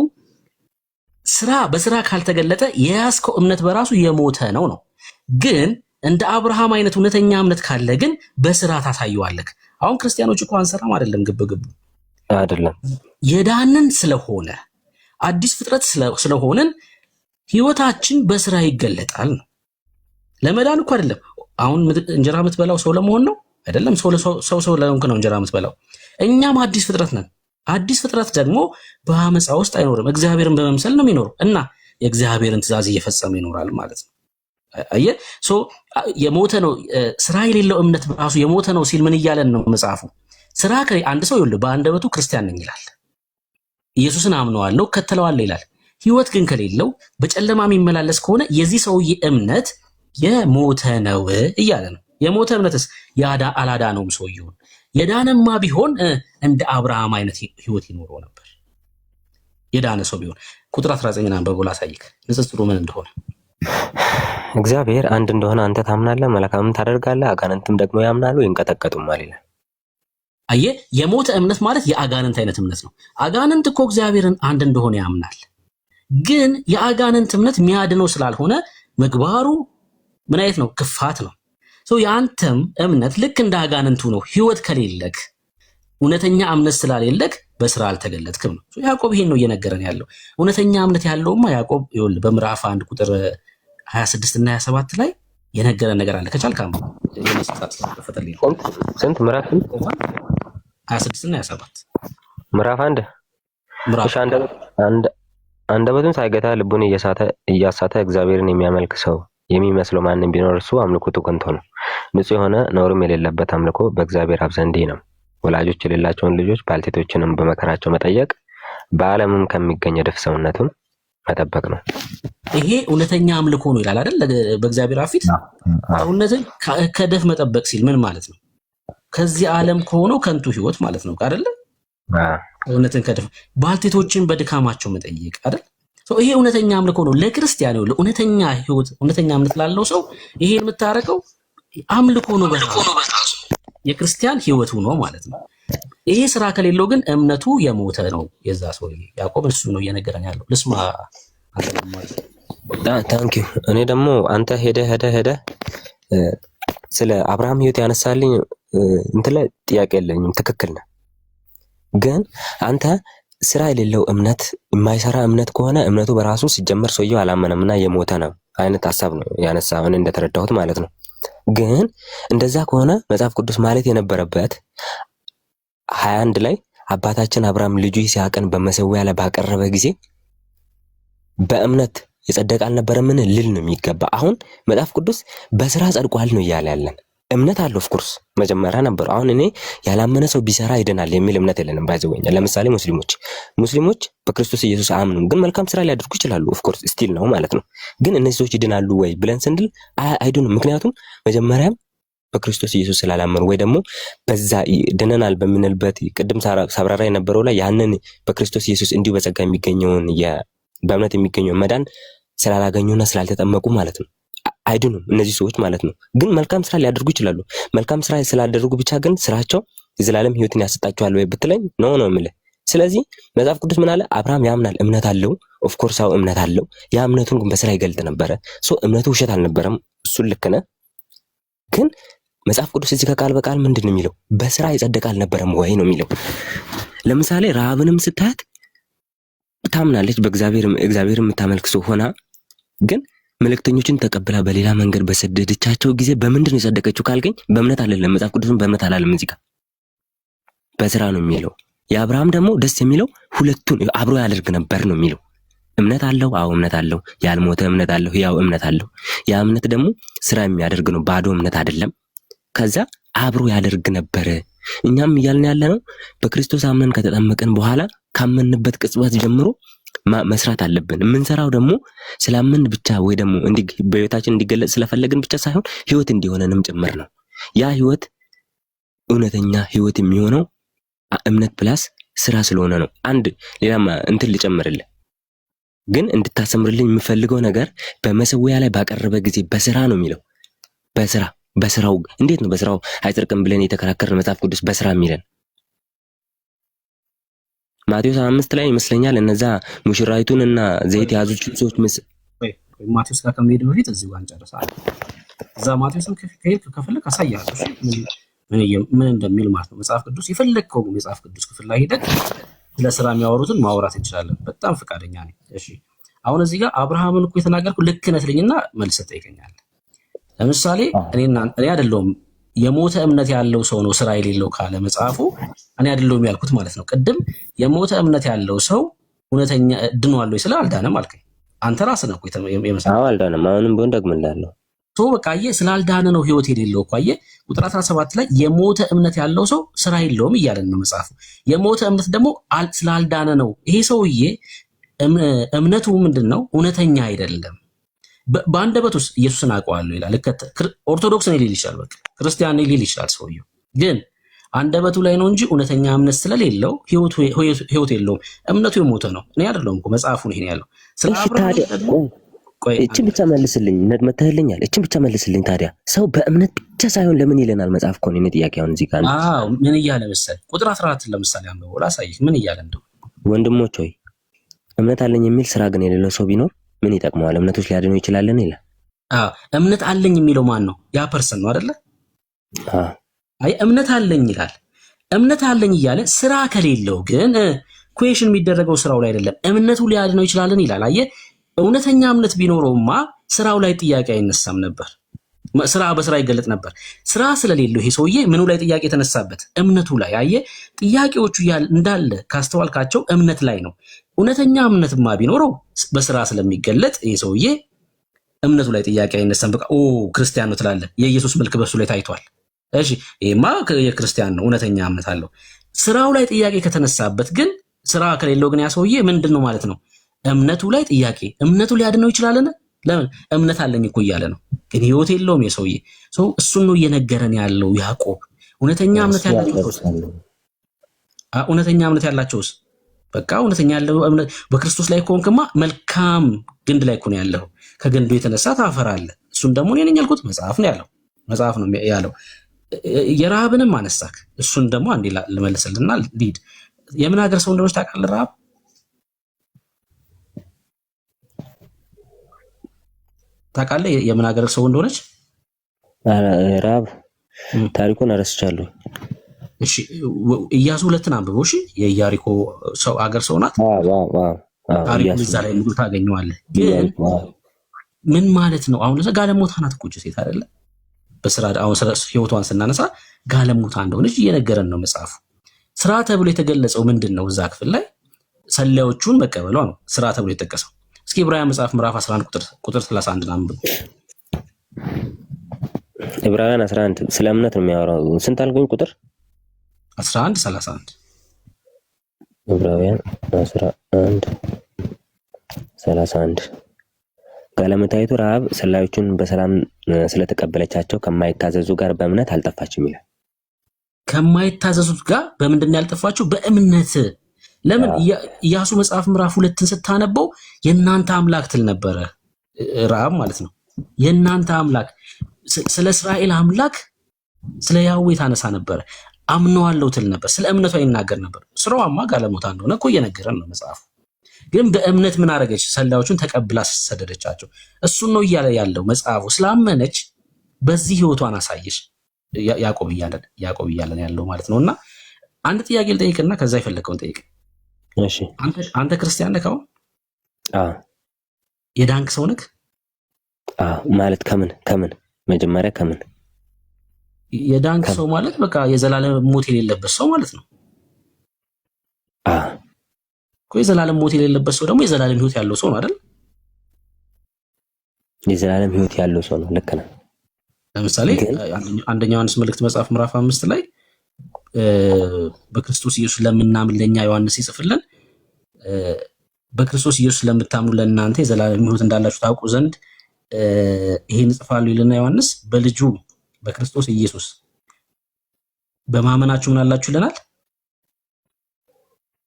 ስራ በስራ ካልተገለጠ የያዝከው እምነት በራሱ የሞተ ነው። ግን እንደ አብርሃም አይነት እውነተኛ እምነት ካለ ግን በስራ ታሳየዋለህ። አሁን ክርስቲያኖች እኮ አንሰራም አይደለም፣ ግብግቡ አይደለም። የዳንን ስለሆነ አዲስ ፍጥረት ስለሆነን ህይወታችን በስራ ይገለጣል ነው። ለመዳን እኮ አይደለም። አሁን እንጀራ የምትበላው ሰው ለመሆን ነው አይደለም። ሰው ለሆንክ ነው እንጀራ የምትበላው። እኛም አዲስ ፍጥረት ነን። አዲስ ፍጥረት ደግሞ በአመፃ ውስጥ አይኖርም፣ እግዚአብሔርን በመምሰል ነው የሚኖረው እና የእግዚአብሔርን ትእዛዝ እየፈጸመ ይኖራል ማለት ነው። አየህ፣ የሞተ ነው ስራ የሌለው እምነት ራሱ የሞተ ነው ሲል ምን እያለን ነው መጽሐፉ? ስራ አንድ ሰው ይኸውልህ በአንደበቱ ክርስቲያን ነኝ ይላል፣ ኢየሱስን አምነዋለሁ እከተለዋለሁ ይላል። ህይወት ግን ከሌለው በጨለማ የሚመላለስ ከሆነ የዚህ ሰውዬ እምነት የሞተ ነው እያለ ነው። የሞተ እምነትስ አላዳነውም ሰውየውን። የዳነማ ቢሆን እንደ አብርሃም አይነት ህይወት ይኖረው ነበር። የዳነ ሰው ቢሆን ቁጥር 19 አንብቦ ላሳይክ ንጽጽሩ ምን እንደሆነ። እግዚአብሔር አንድ እንደሆነ አንተ ታምናለህ፣ መልካምን ታደርጋለህ፣ አጋንንትም ደግሞ ያምናሉ ይንቀጠቀጡማል ይላል። አየህ፣ የሞተ እምነት ማለት የአጋንንት አይነት እምነት ነው። አጋንንት እኮ እግዚአብሔርን አንድ እንደሆነ ያምናል። ግን የአጋንንት እምነት የሚያድነው ስላልሆነ ምግባሩ ምን አይነት ነው? ክፋት ነው። የአንተም እምነት ልክ እንደ አጋንንቱ ነው። ህይወት ከሌለክ እውነተኛ እምነት ስላሌለክ በስራ አልተገለጥክም ነው። ያዕቆብ ይሄን ነው እየነገረን ያለው። እውነተኛ እምነት ያለውማ ያዕቆብ ይኸውልህ በምዕራፍ 1 ቁጥር 26 እና 27 ላይ የነገረን ነገር አለ። ከቻልካም ስንት ምዕራፍ 26 እና 27 ምዕራፍ 1 ምዕራፍ አንደበቱን ሳይገታ ልቡን እያሳተ እግዚአብሔርን የሚያመልክ ሰው የሚመስለው ማንም ቢኖር እርሱ አምልኮቱ ከንቱ ነው። ንጹሕ የሆነ ነውርም የሌለበት አምልኮ በእግዚአብሔር አብ ዘንድ ነው። ወላጆች የሌላቸውን ልጆች ባልቴቶችንም በመከራቸው መጠየቅ፣ በዓለምም ከሚገኝ እድፍ ሰውነቱን መጠበቅ ነው። ይሄ እውነተኛ አምልኮ ነው ይላል አይደል? በእግዚአብሔር አብ ፊት ሰውነትን ከእድፍ መጠበቅ ሲል ምን ማለት ነው? ከዚህ ዓለም ከሆነው ከንቱ ህይወት ማለት ነው አይደል? እውነትን ከድፍ ባልቴቶችን በድካማቸው መጠየቅ አይደል? ይሄ እውነተኛ አምልኮ ነው ለክርስቲያን ነው። ለእውነተኛ ህይወት እውነተኛ እምነት ላለው ሰው ይሄ የምታረቀው አምልኮ ነው። በራሱ የክርስቲያን ህይወቱ ነው ማለት ነው። ይሄ ስራ ከሌለው ግን እምነቱ የሞተ ነው። የዛ ሰው ያዕቆብ እሱ ነው እየነገረን ያለው። ልስማ ታንክ ዩ። እኔ ደግሞ አንተ ሄደ ስለ አብርሃም ህይወት ያነሳልኝ እንትን ላይ ጥያቄ የለኝም። ትክክል ነህ። ግን አንተ ስራ የሌለው እምነት የማይሰራ እምነት ከሆነ እምነቱ በራሱ ሲጀመር ሰውየው አላመነምና የሞተ ነው አይነት ሐሳብ ነው ያነሳው እኔ እንደተረዳሁት ማለት ነው። ግን እንደዛ ከሆነ መጽሐፍ ቅዱስ ማለት የነበረበት 21 ላይ አባታችን አብርሃም ልጁ ይስሐቅን በመሰዊያ ላይ ባቀረበ ጊዜ በእምነት የጸደቀ አልነበረምን ልል ነው የሚገባ። አሁን መጽሐፍ ቅዱስ በስራ ጸድቋል ነው እያለ ያለን። እምነት አለው ኦፍ ኮርስ መጀመሪያ ነበር። አሁን እኔ ያላመነ ሰው ቢሰራ ይድናል የሚል እምነት የለንም። ባይዘወኛ ለምሳሌ ሙስሊሞች በክርስቶስ ኢየሱስ አያምኑም፣ ግን መልካም ስራ ሊያደርጉ ይችላሉ። ኦፍ ኮርስ ስቲል ነው ማለት ነው። ግን እነዚህ ሰዎች ይድናሉ ወይ ብለን ስንል አይዱንም። ምክንያቱም መጀመሪያም በክርስቶስ ኢየሱስ ስላላመኑ ወይ ደግሞ በዛ ድነናል በምንልበት ቅድም ሳብራራ የነበረው ላይ ያንን በክርስቶስ ኢየሱስ እንዲሁ በጸጋ የሚገኘውን በእምነት የሚገኘውን መዳን ስላላገኙና ስላልተጠመቁ ማለት ነው አይድኑም እነዚህ ሰዎች ማለት ነው። ግን መልካም ስራ ሊያደርጉ ይችላሉ። መልካም ስራ ስላደረጉ ብቻ ግን ስራቸው የዘላለም ህይወትን ያሰጣቸዋል ወይ ብትለኝ ነው የምልህ። ስለዚህ መጽሐፍ ቅዱስ ምን አለ? አብርሃም ያምናል፣ እምነት አለው። ኦፍ ኮርስ አው እምነት አለው። ያ እምነቱን ግን በስራ ይገልጥ ነበረ። እምነቱ ውሸት አልነበረም። እሱን ልክ ነህ። ግን መጽሐፍ ቅዱስ እዚህ ከቃል በቃል ምንድን ነው የሚለው? በስራ የጸደቀ አልነበረም ወይ ነው የሚለው። ለምሳሌ ረሃብንም ስታያት ታምናለች፣ በእግዚአብሔር የምታመልክ ሰው ሆና ግን መልእክተኞችን ተቀብላ በሌላ መንገድ በሰደደቻቸው ጊዜ በምንድን ነው የጸደቀችው ካልገኝ በእምነት አይደለም። መጽሐፍ ቅዱስን በእምነት አላለም፣ እዚህ ጋር በስራ ነው የሚለው። የአብርሃም ደግሞ ደስ የሚለው ሁለቱን አብሮ ያደርግ ነበር ነው የሚለው። እምነት አለው፣ አዎ እምነት አለው። ያልሞተ እምነት አለው፣ ያው እምነት አለው። ያ እምነት ደግሞ ስራ የሚያደርግ ነው፣ ባዶ እምነት አይደለም። ከዛ አብሮ ያደርግ ነበር። እኛም እያልን ያለ ነው በክርስቶስ አምነን ከተጠመቅን በኋላ ካመንበት ቅጽበት ጀምሮ መስራት አለብን። የምንሰራው ደግሞ ስላምን ብቻ ወይ ደግሞ በህይወታችን እንዲገለጽ ስለፈለግን ብቻ ሳይሆን ህይወት እንዲሆነንም ጭምር ነው። ያ ህይወት እውነተኛ ህይወት የሚሆነው እምነት ፕላስ ስራ ስለሆነ ነው። አንድ ሌላም እንትን ልጨምርልህ ግን እንድታሰምርልኝ የምፈልገው ነገር በመሰዊያ ላይ ባቀረበ ጊዜ በስራ ነው የሚለው። በስራው እንዴት ነው በስራው አይጸድቅም ብለን የተከራከርን መጽሐፍ ቅዱስ በስራ የሚለን? ማቴዎስ 5 ላይ ይመስለኛል እነዛ ሙሽራይቱንና ዘይት የያዙት ሰዎች ማቴዎስ ጋር ከመሄድ በፊት እዚህ ጋር እንጨርሳለን። እዛ ማቴዎስን ከፈለክ አሳያለሁ ምን እንደሚል ማለት ነው። መጽሐፍ ቅዱስ የፈለግከው መጽሐፍ ቅዱስ ክፍል ላይ ሄደህ ስለ ስራ የሚያወሩትን ማውራት እንችላለን። በጣም ፈቃደኛ ነኝ። እሺ አሁን እዚህ ጋር አብርሃምን እኮ የተናገርኩ ልክ ነህ ትለኝና መልስ ትጠይቀኛለህ። ለምሳሌ እኔ አይደለሁም የሞተ እምነት ያለው ሰው ነው ስራ የሌለው ካለ መጽሐፉ እኔ አይደለሁም ያልኩት ማለት ነው። ቅድም የሞተ እምነት ያለው ሰው እውነተኛ ድኗል ወይ ስለ አልዳነም አልከኝ። አንተ ራስህ ነው የመሰለህ። አዎ አልዳነም። አሁንም ቢሆን ደግምልሃለሁ። በቃ ስላልዳነ ነው ህይወት የሌለው እኮ ቁጥር 17 ላይ የሞተ እምነት ያለው ሰው ስራ የለውም እያለን ነው መጽሐፉ። የሞተ እምነት ደግሞ ስላልዳነ ነው። ይሄ ሰውዬ እምነቱ ምንድነው? እውነተኛ አይደለም። በአንደበት ውስጥ ኢየሱስን አውቀዋለሁ ይላል። ኦርቶዶክስ ነው ሊል ይችላል፣ በቃ ክርስቲያን ነው ሊል ይችላል። ሰውየው ግን አንደበቱ ላይ ነው እንጂ እውነተኛ እምነት ስለሌለው ህይወት የለውም። እምነቱ የሞተ ነው። እኔ አይደለሁም እኮ መጽሐፉ ነው ይሄን ያለው። እቺን ብቻ መልስልኝ፣ መተህልኛል። እቺን ብቻ መልስልኝ። ታዲያ ሰው በእምነት ብቻ ሳይሆን ለምን ይለናል መጽሐፍ እኮ ነው የኔ ጥያቄ። አሁን እዚህ ጋር ምን እያለ መሰለህ? ቁጥር 14 ለምሳሌ አንብበው ላሳይህ ምን እያለ እንደው። ወንድሞች ሆይ እምነት አለኝ የሚል ስራ ግን የሌለው ሰው ቢኖር ምን ይጠቅመዋል? እምነቶች ሊያድነው ይችላልን? ይላል። እምነት አለኝ የሚለው ማን ነው? ያ ፐርሰን ነው አይደለ? አይ እምነት አለኝ ይላል። እምነት አለኝ እያለ ስራ ከሌለው ግን ኩዌሽን የሚደረገው ስራው ላይ አይደለም። እምነቱ ሊያድነው ይችላልን ይላል። አየህ፣ እውነተኛ እምነት ቢኖረውማ ስራው ላይ ጥያቄ አይነሳም ነበር። ስራ በስራ ይገለጥ ነበር። ስራ ስለሌለው ይሄ ሰውዬ ምኑ ላይ ጥያቄ የተነሳበት? እምነቱ ላይ። አየህ ጥያቄዎቹ እንዳለ ካስተዋልካቸው እምነት ላይ ነው። እውነተኛ እምነትማ ቢኖረው በስራ ስለሚገለጥ ይሄ ሰውዬ እምነቱ ላይ ጥያቄ አይነሳም። በቃ ክርስቲያን ነው ትላለህ። የኢየሱስ መልክ በሱ ላይ ታይቷል። እሺ ይሄማ የክርስቲያን ነው፣ እውነተኛ እምነት አለው። ስራው ላይ ጥያቄ ከተነሳበት ግን ስራ ከሌለው ግን ያ ሰውዬ ምንድን ነው ማለት ነው? እምነቱ ላይ ጥያቄ። እምነቱ ሊያድነው ይችላልን? ለምን? እምነት አለኝ እኮ እያለ ነው፣ ግን ህይወት የለውም የሰውዬ። እሱን ነው እየነገረን ያለው ያዕቆብ። እውነተኛ እምነት ያላቸውስ በቃ እውነተኛ ያለው እምነት በክርስቶስ ላይ ከሆንክማ መልካም ግንድ ላይ እኮ ነው ያለው። ከግንዱ የተነሳ ታፈራለህ። እሱን ደግሞ እኔ ነኝ ያልኩት መጽሐፍ ነው ያለው፣ መጽሐፍ ነው ያለው። የረሃብንም አነሳክ። እሱን ደግሞ አንዴ ልመልስልና ሊድ የምን ሀገር ሰው እንደሆነች ታውቃለህ? ረሃብ ታውቃለህ? የምን ሀገር ሰው እንደሆነች? ረሃብ ታሪኩን አረስቻለሁ። እሺ ኢያሱ 2ን አንብበው። እሺ የኢያሪኮ ሰው ሀገር ሰው ናት። ታሪኩን እዛ ላይ ሙሉ ታገኘዋለህ። ግን ምን ማለት ነው? አሁን ጋለሞታ ናት እኮ ሴት አይደለ? በስራ አሁን ህይወቷን ስናነሳ ጋለሞታ እንደሆነች እየነገረን ነው መጽሐፉ። ስራ ተብሎ የተገለጸው ምንድን ነው? እዛ ክፍል ላይ ሰላዮቹን መቀበሏ ነው ስራ ተብሎ የተጠቀሰው። እስኪ ዕብራውያን መጽሐፍ ምዕራፍ 11 ቁጥር 31 አንብቡ። ዕብራውያን 11 ስለ እምነት ነው የሚያወራው። ስንት አልኩኝ? ቁጥር 11 31 ዕብራውያን 11 31 ጋለሞታይቱ ረሃብ ሰላዮቹን በሰላም ስለተቀበለቻቸው ከማይታዘዙ ጋር በእምነት አልጠፋችም ይላል። ከማይታዘዙት ጋር በምንድን ያልጠፋችሁ? በእምነት። ለምን? ኢያሱ መጽሐፍ ምዕራፍ 2ን ስታነበው የእናንተ አምላክ ትል ነበረ። ረሃብ ማለት ነው የእናንተ አምላክ። ስለ እስራኤል አምላክ ስለ ያዌ ታነሳ ነበረ። አምነዋለሁ ትል ነበር። ስለ እምነቷ ይናገር ነበር። ስራዋማ ጋለሞታ እንደሆነ እኮ እየነገረን ነው መጽሐፉ። ግን በእምነት ምን አደረገች? ሰላዮቹን ተቀብላ ሰደደቻቸው። እሱን ነው እያለ ያለው መጽሐፉ። ስላመነች በዚህ ህይወቷን አሳየች። ያዕቆብ እያለን ያለው ማለት ነውና አንድ ጥያቄ ልጠይቅና ከዛ የፈለከውን ጠይቅ። እሺ አንተ ክርስቲያን ነህ? አሁን የዳንክ ሰው ነህ? ማለት ከምን መጀመሪያ ከምን የዳንክ ሰው ማለት በቃ የዘላለም ሞት የሌለበት ሰው ማለት ነው። የዘላለም ሞት የሌለበት ሰው ደግሞ የዘላለም ህይወት ያለው ሰው ነው አይደል? የዘላለም ህይወት ያለው ሰው ነው። ልክ ነህ። ለምሳሌ አንደኛ ዮሐንስ መልእክት መጽሐፍ ምዕራፍ 5 ላይ በክርስቶስ ኢየሱስ ለምናምን ለኛ ዮሐንስ ይጽፍልን በክርስቶስ ኢየሱስ ለምታምኑ ለእናንተ የዘላለም ህይወት እንዳላችሁ ታውቁ ዘንድ ይሄን ጽፋለሁ ይልና ዮሐንስ በልጁ በክርስቶስ ኢየሱስ በማመናችሁ ምን አላችሁ ይለናል?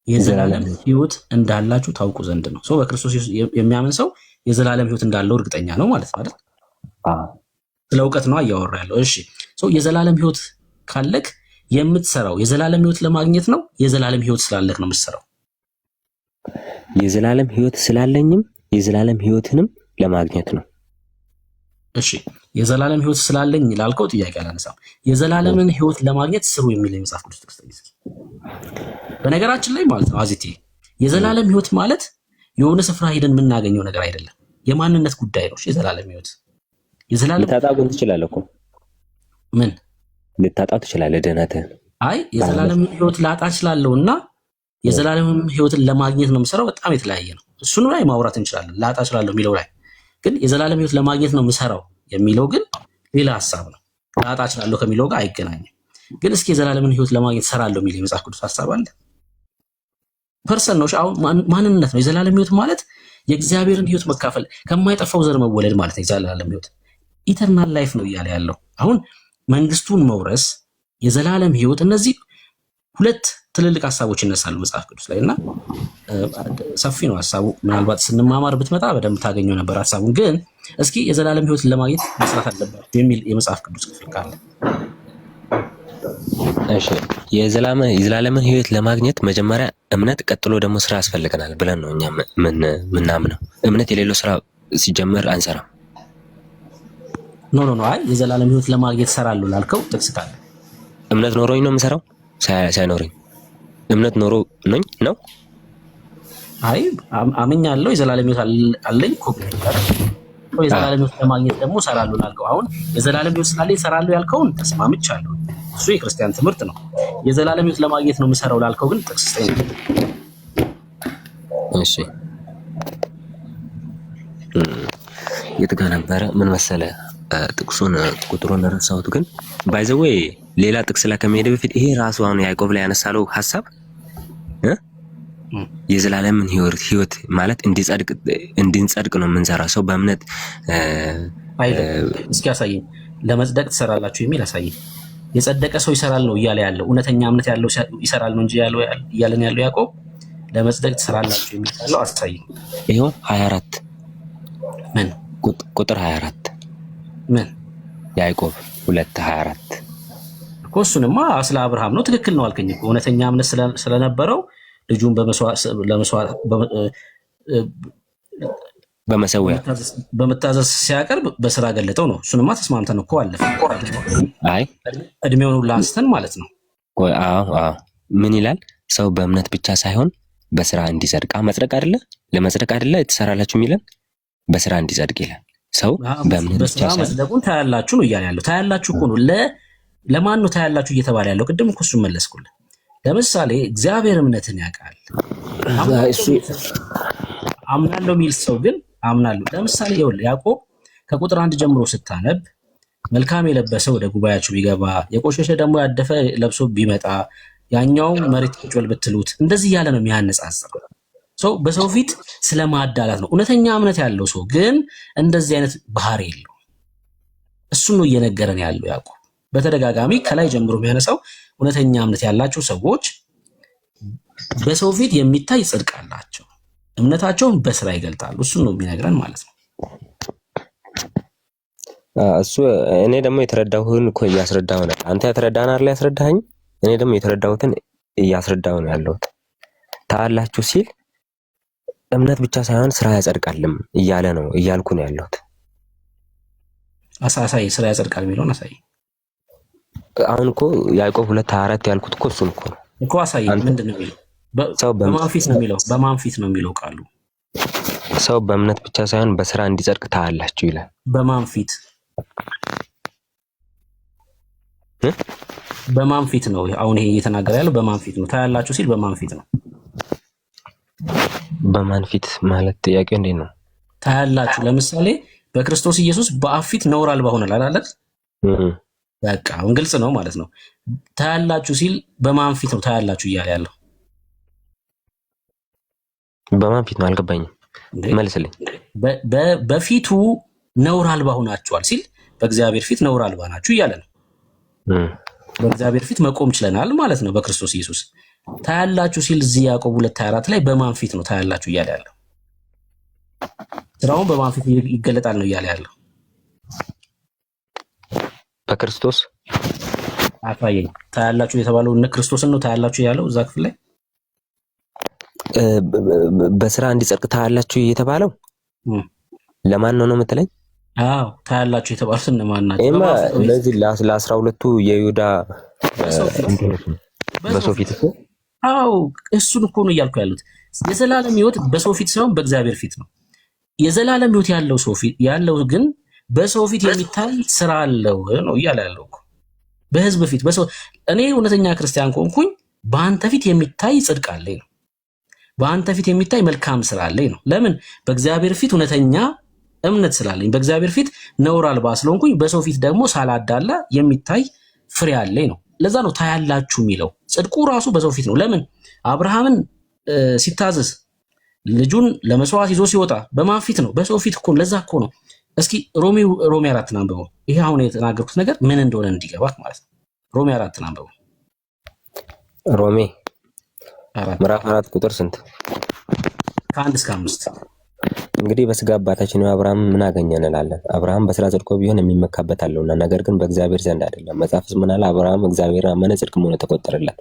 የዘላለም ህይወት እንዳላችሁ ታውቁ ዘንድ ነው። ሰው በክርስቶስ ኢየሱስ የሚያምን ሰው የዘላለም ህይወት እንዳለው እርግጠኛ ነው ማለት ነው አይደል? ስለ እውቀት ነው እያወራ ያለው። እሺ ሰው የዘላለም ህይወት ካለክ የምትሰራው የዘላለም ህይወት ለማግኘት ነው? የዘላለም ህይወት ስላለክ ነው የምትሰራው? የዘላለም ህይወት ስላለኝም የዘላለም ህይወትንም ለማግኘት ነው። እሺ የዘላለም ህይወት ስላለኝ ላልከው ጥያቄ አላነሳም። የዘላለምን ህይወት ለማግኘት ስሩ የሚል የመጽሐፍ ቅዱስ ጥቅስ ነው። በነገራችን ላይ ማለት ነው አዚቲ የዘላለም ህይወት ማለት የሆነ ስፍራ ሄደን የምናገኘው ነገር አይደለም። የማንነት ጉዳይ ነው። የዘላለም ህይወት የዘላለም ልታጣው ትችላለህ እኮ ምን ልታጣው ትችላለህ? ድህነትህን። አይ የዘላለም ህይወት ላጣ እችላለሁና የዘላለም ህይወትን ለማግኘት ነው የምሰራው። በጣም የተለያየ ነው። እሱን ላይ ማውራት እንችላለን። ላጣ እችላለሁ የሚለው ላይ ግን የዘላለም ህይወት ለማግኘት ነው የምሰራው የሚለው ግን ሌላ ሐሳብ ነው። ላጣ እችላለሁ ከሚለው ጋር አይገናኝም። ግን እስኪ የዘላለምን ህይወት ለማግኘት እሰራለሁ የሚል የመጽሐፍ ቅዱስ ሐሳብ አለ። ፐርሰን ነው። አሁን ማንነት ነው። የዘላለም ህይወት ማለት የእግዚአብሔርን ህይወት መካፈል፣ ከማይጠፋው ዘር መወለድ ማለት ነው። የዘላለም ህይወት ኢተርናል ላይፍ ነው እያለ ያለው አሁን መንግስቱን መውረስ፣ የዘላለም ህይወት፣ እነዚህ ሁለት ትልልቅ ሐሳቦች ይነሳሉ መጽሐፍ ቅዱስ ላይ እና ሰፊ ነው ሐሳቡ። ምናልባት ስንማማር ብትመጣ በደንብ ታገኘው ነበር ሐሳቡን። ግን እስኪ የዘላለም ህይወትን ለማግኘት መስራት አለባችሁ የሚል የመጽሐፍ ቅዱስ ክፍል ካለ እሺ የዘላለምን ህይወት ለማግኘት መጀመሪያ እምነት፣ ቀጥሎ ደግሞ ስራ ያስፈልገናል ብለን ነው እኛ ምናምነው። እምነት የሌለው ስራ ሲጀመር አንሰራም። ኖ አይ የዘላለም ህይወት ለማግኘት እሰራለሁ ላልከው ጥቅስ ካለ እምነት ኖሮኝ ነው የምሰራው ሳይኖረኝ እምነት ኖሮ ነኝ ነው? አይ አመኛለሁ የዘላለም ህይወት አለኝ እኮ የዘላለም ሕይወት ለማግኘት ደግሞ እሰራለሁ ላልከው አሁን የዘላለም ሕይወት ስላለኝ እሰራለሁ ያልከውን ተስማምቻለሁ። እሱ የክርስቲያን ትምህርት ነው። የዘላለም ሕይወት ለማግኘት ነው የምሰራው ላልከው ግን ጥቅስ ስጠኝ። እሺ የት ጋር ነበረ? ምን መሰለ ጥቅሱን ቁጥሩን ረሳሁት፣ ግን ባይ ዘ ዌይ ሌላ ጥቅስ ላይ ከመሄድ በፊት ይሄ ራሱ አሁን ያዕቆብ ላይ ያነሳለው ሐሳብ የዘላለምን ሕይወት ማለት እንድንጸድቅ ነው የምንሰራው። ሰው በእምነት እስኪ ያሳየኝ። ለመጽደቅ ትሰራላችሁ የሚል ያሳየኝ። የጸደቀ ሰው ይሰራል ነው እያለ ያለው። እውነተኛ እምነት ያለው ይሰራል ነው እንጂ እያለን ያለው ያዕቆብ ለመጽደቅ ትሰራላችሁ የሚል ያለው አሳየኝ። ይኸው 24 ምን ቁጥር 24 ምን ያዕቆብ 2:24 እኮ እሱንማ ስለ አብርሃም ነው። ትክክል ነው አልከኝ እኮ እውነተኛ እምነት ስለነበረው ልጁን በመታዘዝ ሲያቀርብ በስራ ገለጠው ነው። እሱንማ ተስማምተን እኮ አለፈ። አይ እድሜውን ሁሉ አንስተን ማለት ነው። ምን ይላል? ሰው በእምነት ብቻ ሳይሆን በስራ እንዲጸድቅ። መጽደቅ አይደለ ለመጽደቅ አይደለ ትሰራላችሁ የሚለን በስራ እንዲጸድቅ ይላል። ሰው በእምነት ብቻ ሳይሆን መጽደቁን ታያላችሁ ነው እያለ ያለው። ታያላችሁ እኮ ነው። ለማን ነው ታያላችሁ እየተባለ ያለው? ቅድም እኮ እሱን መለስኩልህ። ለምሳሌ እግዚአብሔር እምነትን ያውቃል። አምናለሁ የሚል ሰው ግን አምናለሁ። ለምሳሌ ይኸውልህ ያዕቆብ ከቁጥር 1 ጀምሮ ስታነብ መልካም የለበሰ ወደ ጉባኤያችሁ ቢገባ የቆሸሸ ደግሞ ያደፈ ለብሶ ቢመጣ ያኛው መሬት ቁጭ በል ብትሉት እንደዚህ እያለ ነው የሚያነጻጽረው። ሰው በሰው ፊት ስለማዳላት ነው። እውነተኛ እምነት ያለው ሰው ግን እንደዚህ አይነት ባህሪ የለው። እሱን ነው እየነገረን ያለው ያዕቆብ በተደጋጋሚ ከላይ ጀምሮ የሚያነሳው። እውነተኛ እምነት ያላቸው ሰዎች በሰው ፊት የሚታይ ጽድቅ አላቸው፣ እምነታቸውን በስራ ይገልጣሉ። እሱን ነው የሚነግረን ማለት ነው። እሱ እኔ ደግሞ የተረዳሁትን እኮ እያስረዳሁ ነው። አንተ የተረዳህን አይደል ያስረዳኸኝ? እኔ ደግሞ የተረዳሁትን እያስረዳሁ ነው ያለሁት። ታላችሁ ሲል እምነት ብቻ ሳይሆን ስራ ያጸድቃልም እያለ ነው እያልኩ ነው ያለሁት። አሳሳይ ስራ ያጸድቃል የሚለውን አሳይ። አሁን እኮ ያዕቆብ 2:24 ያልኩት እኮ እሱን እኮ ነው እኮ አሳይ። ምንድን ነው የሚለው? በማን ፊት ነው የሚለው? በማን ፊት ነው የሚለው ቃሉ? ሰው በእምነት ብቻ ሳይሆን በስራ እንዲጸድቅ ታያላችሁ ይላል። በማን ፊት? በማን ፊት ነው አሁን ይሄ እየተናገረ ያለው? በማን ፊት ነው ታያላችሁ ሲል በማን ፊት ነው? በማን ፊት ማለት ጥያቄው እንዴት ነው? ታያላችሁ ለምሳሌ በክርስቶስ ኢየሱስ በአብ ፊት ነውር አልባ ሆነናል አይደል? በቃ አሁን ግልጽ ነው ማለት ነው። ታያላችሁ ሲል በማን ፊት ነው ታያላችሁ እያለ ያለው? በማን ፊት ነው አልገባኝም፣ መልስልኝ። በፊቱ ነውር አልባ ሆናችኋል ሲል በእግዚአብሔር ፊት ነውር አልባ ናችሁ እያለ ነው። በእግዚአብሔር ፊት መቆም ችለናል ማለት ነው በክርስቶስ ኢየሱስ። ታያላችሁ ሲል እዚህ ያዕቆብ 2:24 ላይ በማን ፊት ነው ታያላችሁ እያለ ያለው? ስራውን በማን ፊት ይገለጣል ነው እያለ ያለው? በክርስቶስ አፋየኝ። ታያላችሁ የተባለው እነ ክርስቶስን ነው ታያላችሁ ያለው እዛ ክፍል ላይ። በስራ እንዲጸድቅ ታያላችሁ የተባለው ለማን ነው የምትለኝ? አዎ ታያላችሁ የተባሉት እነማን ናቸው? እነዚህ ለ12ቱ የይሁዳ በሰው ፊት እኮ። አዎ እሱን እኮ ነው እያልኩ ያሉት። የዘላለም ሕይወት በሰው ፊት ሳይሆን በእግዚአብሔር ፊት ነው። የዘላለም ሕይወት ያለው ሰው ፊት ያለው ግን በሰው ፊት የሚታይ ስራ አለው ነው እያለ ያለው እኮ። በህዝብ ፊት በሰው እኔ እውነተኛ ክርስቲያን ከሆንኩኝ በአንተ ፊት የሚታይ ጽድቅ አለኝ ነው። በአንተ ፊት የሚታይ መልካም ስራ አለኝ ነው። ለምን? በእግዚአብሔር ፊት እውነተኛ እምነት ስላለኝ፣ በእግዚአብሔር ፊት ነውር አልባ ስለሆንኩኝ፣ በሰው ፊት ደግሞ ሳላዳላ የሚታይ ፍሬ አለኝ ነው። ለዛ ነው ታያላችሁ የሚለው። ጽድቁ ራሱ በሰው ፊት ነው። ለምን? አብርሃምን ሲታዘዝ ልጁን ለመስዋዕት ይዞ ሲወጣ በማን ፊት ነው? በሰው ፊት እኮ። ለዛ እኮ ነው። እስኪ ሮሜ 4 አንብበው። ይሄ አሁን የተናገርኩት ነገር ምን እንደሆነ እንዲገባት ማለት ነው። ሮሜ 4 አንብበው። ሮሜ ምዕራፍ 4 ቁጥር ስንት? ከ1 እስከ 5። እንግዲህ በስጋ አባታችን አብርሃም ምን አገኘ እንላለን? አብርሃም በስራ ጽድቆ ቢሆን የሚመካበት አለውና፣ ነገር ግን በእግዚአብሔር ዘንድ አይደለም። መጽሐፍስ ምን አለ? አብርሃም እግዚአብሔርን አመነ፣ ጽድቅም ሆነ ተቆጠረለት።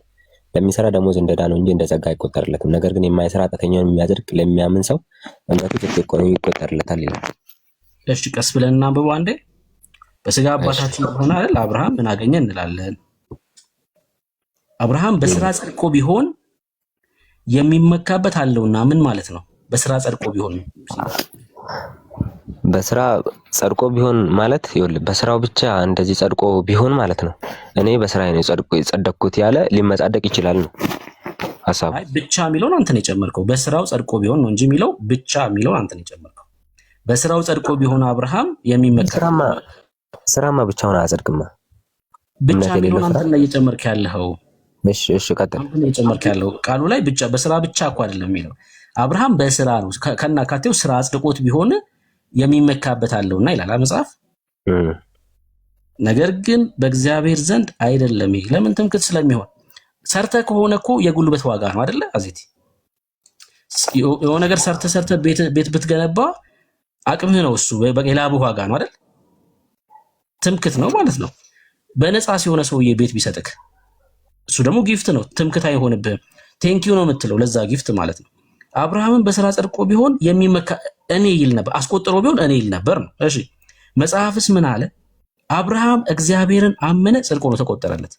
ለሚሰራ ደሞዝ እንደ ዕዳ ነው እንጂ እንደ ጸጋ አይቆጠርለትም። ነገር ግን የማይሰራ ኃጢአተኛውን የሚያጸድቅ ለሚያምን ሰው እምነቱ ጽድቅ ሆኖ ይቆጠርለታል ይላል። እሺ ቀስ ብለን እናንብበው አንዴ። በስጋ አባታችን ሆነ አይደል? አብርሃም ምን አገኘ እንላለን? አብርሃም በስራ ጸድቆ ቢሆን የሚመካበት አለውና ምን ማለት ነው? በስራ ጸድቆ ቢሆን በስራ ጸድቆ ቢሆን ማለት ይኸውልህ፣ በስራው ብቻ እንደዚህ ጸድቆ ቢሆን ማለት ነው እኔ በስራዬ ነው የጸደቅኩት ያለ ሊመጻደቅ ይችላል ነው ሐሳቡ። አይ ብቻ የሚለውን አንተ ነው የጨመርከው። በስራው ጸድቆ ቢሆን ነው እንጂ የሚለው ብቻ የሚለውን አንተ ነው የጨመርከው። በስራው ጸድቆ ቢሆን አብርሃም የሚመካ ስራማ ብቻውን አያጸድቅማ። ብቻ የሚለውን አንተ ነው እየጨመርክ ያለኸው። እሺ ቀጥል። አንተ ነው እየጨመርክ ያለው ቃሉ ላይ ብቻ በስራ ብቻ እኮ አይደለም የሚለው። አብርሃም በስራ ነው ከናካቴው ስራ አጽድቆት ቢሆን የሚመካበት አለውና ይላል መጽሐፍ። ነገር ግን በእግዚአብሔር ዘንድ አይደለም። ይሄ ለምን ትምክህት ስለሚሆን ሰርተ ከሆነ እኮ የጉልበት ዋጋ ነው አይደለ? አዜቲ የሆነ ነገር ሰርተ ቤት ብትገነባ አቅምህ ነው እሱ፣ የላብህ ዋጋ ነው አይደል? ትምክህት ነው ማለት ነው። በነፃ ሲሆነ ሰውዬ ቤት ቢሰጥክ እሱ ደግሞ ጊፍት ነው፣ ትምክህት አይሆንብህም። ቴንኪው ነው የምትለው ለዛ ጊፍት ማለት ነው። አብርሃምን በስራ ጸድቆ ቢሆን የሚመካ እኔ ይል ነበር፣ አስቆጥሮ ቢሆን እኔ ይል ነበር ነው። እሺ መጽሐፍስ ምን አለ? አብርሃም እግዚአብሔርን አመነ፣ ጽድቅ ሆኖ ተቆጠረለት።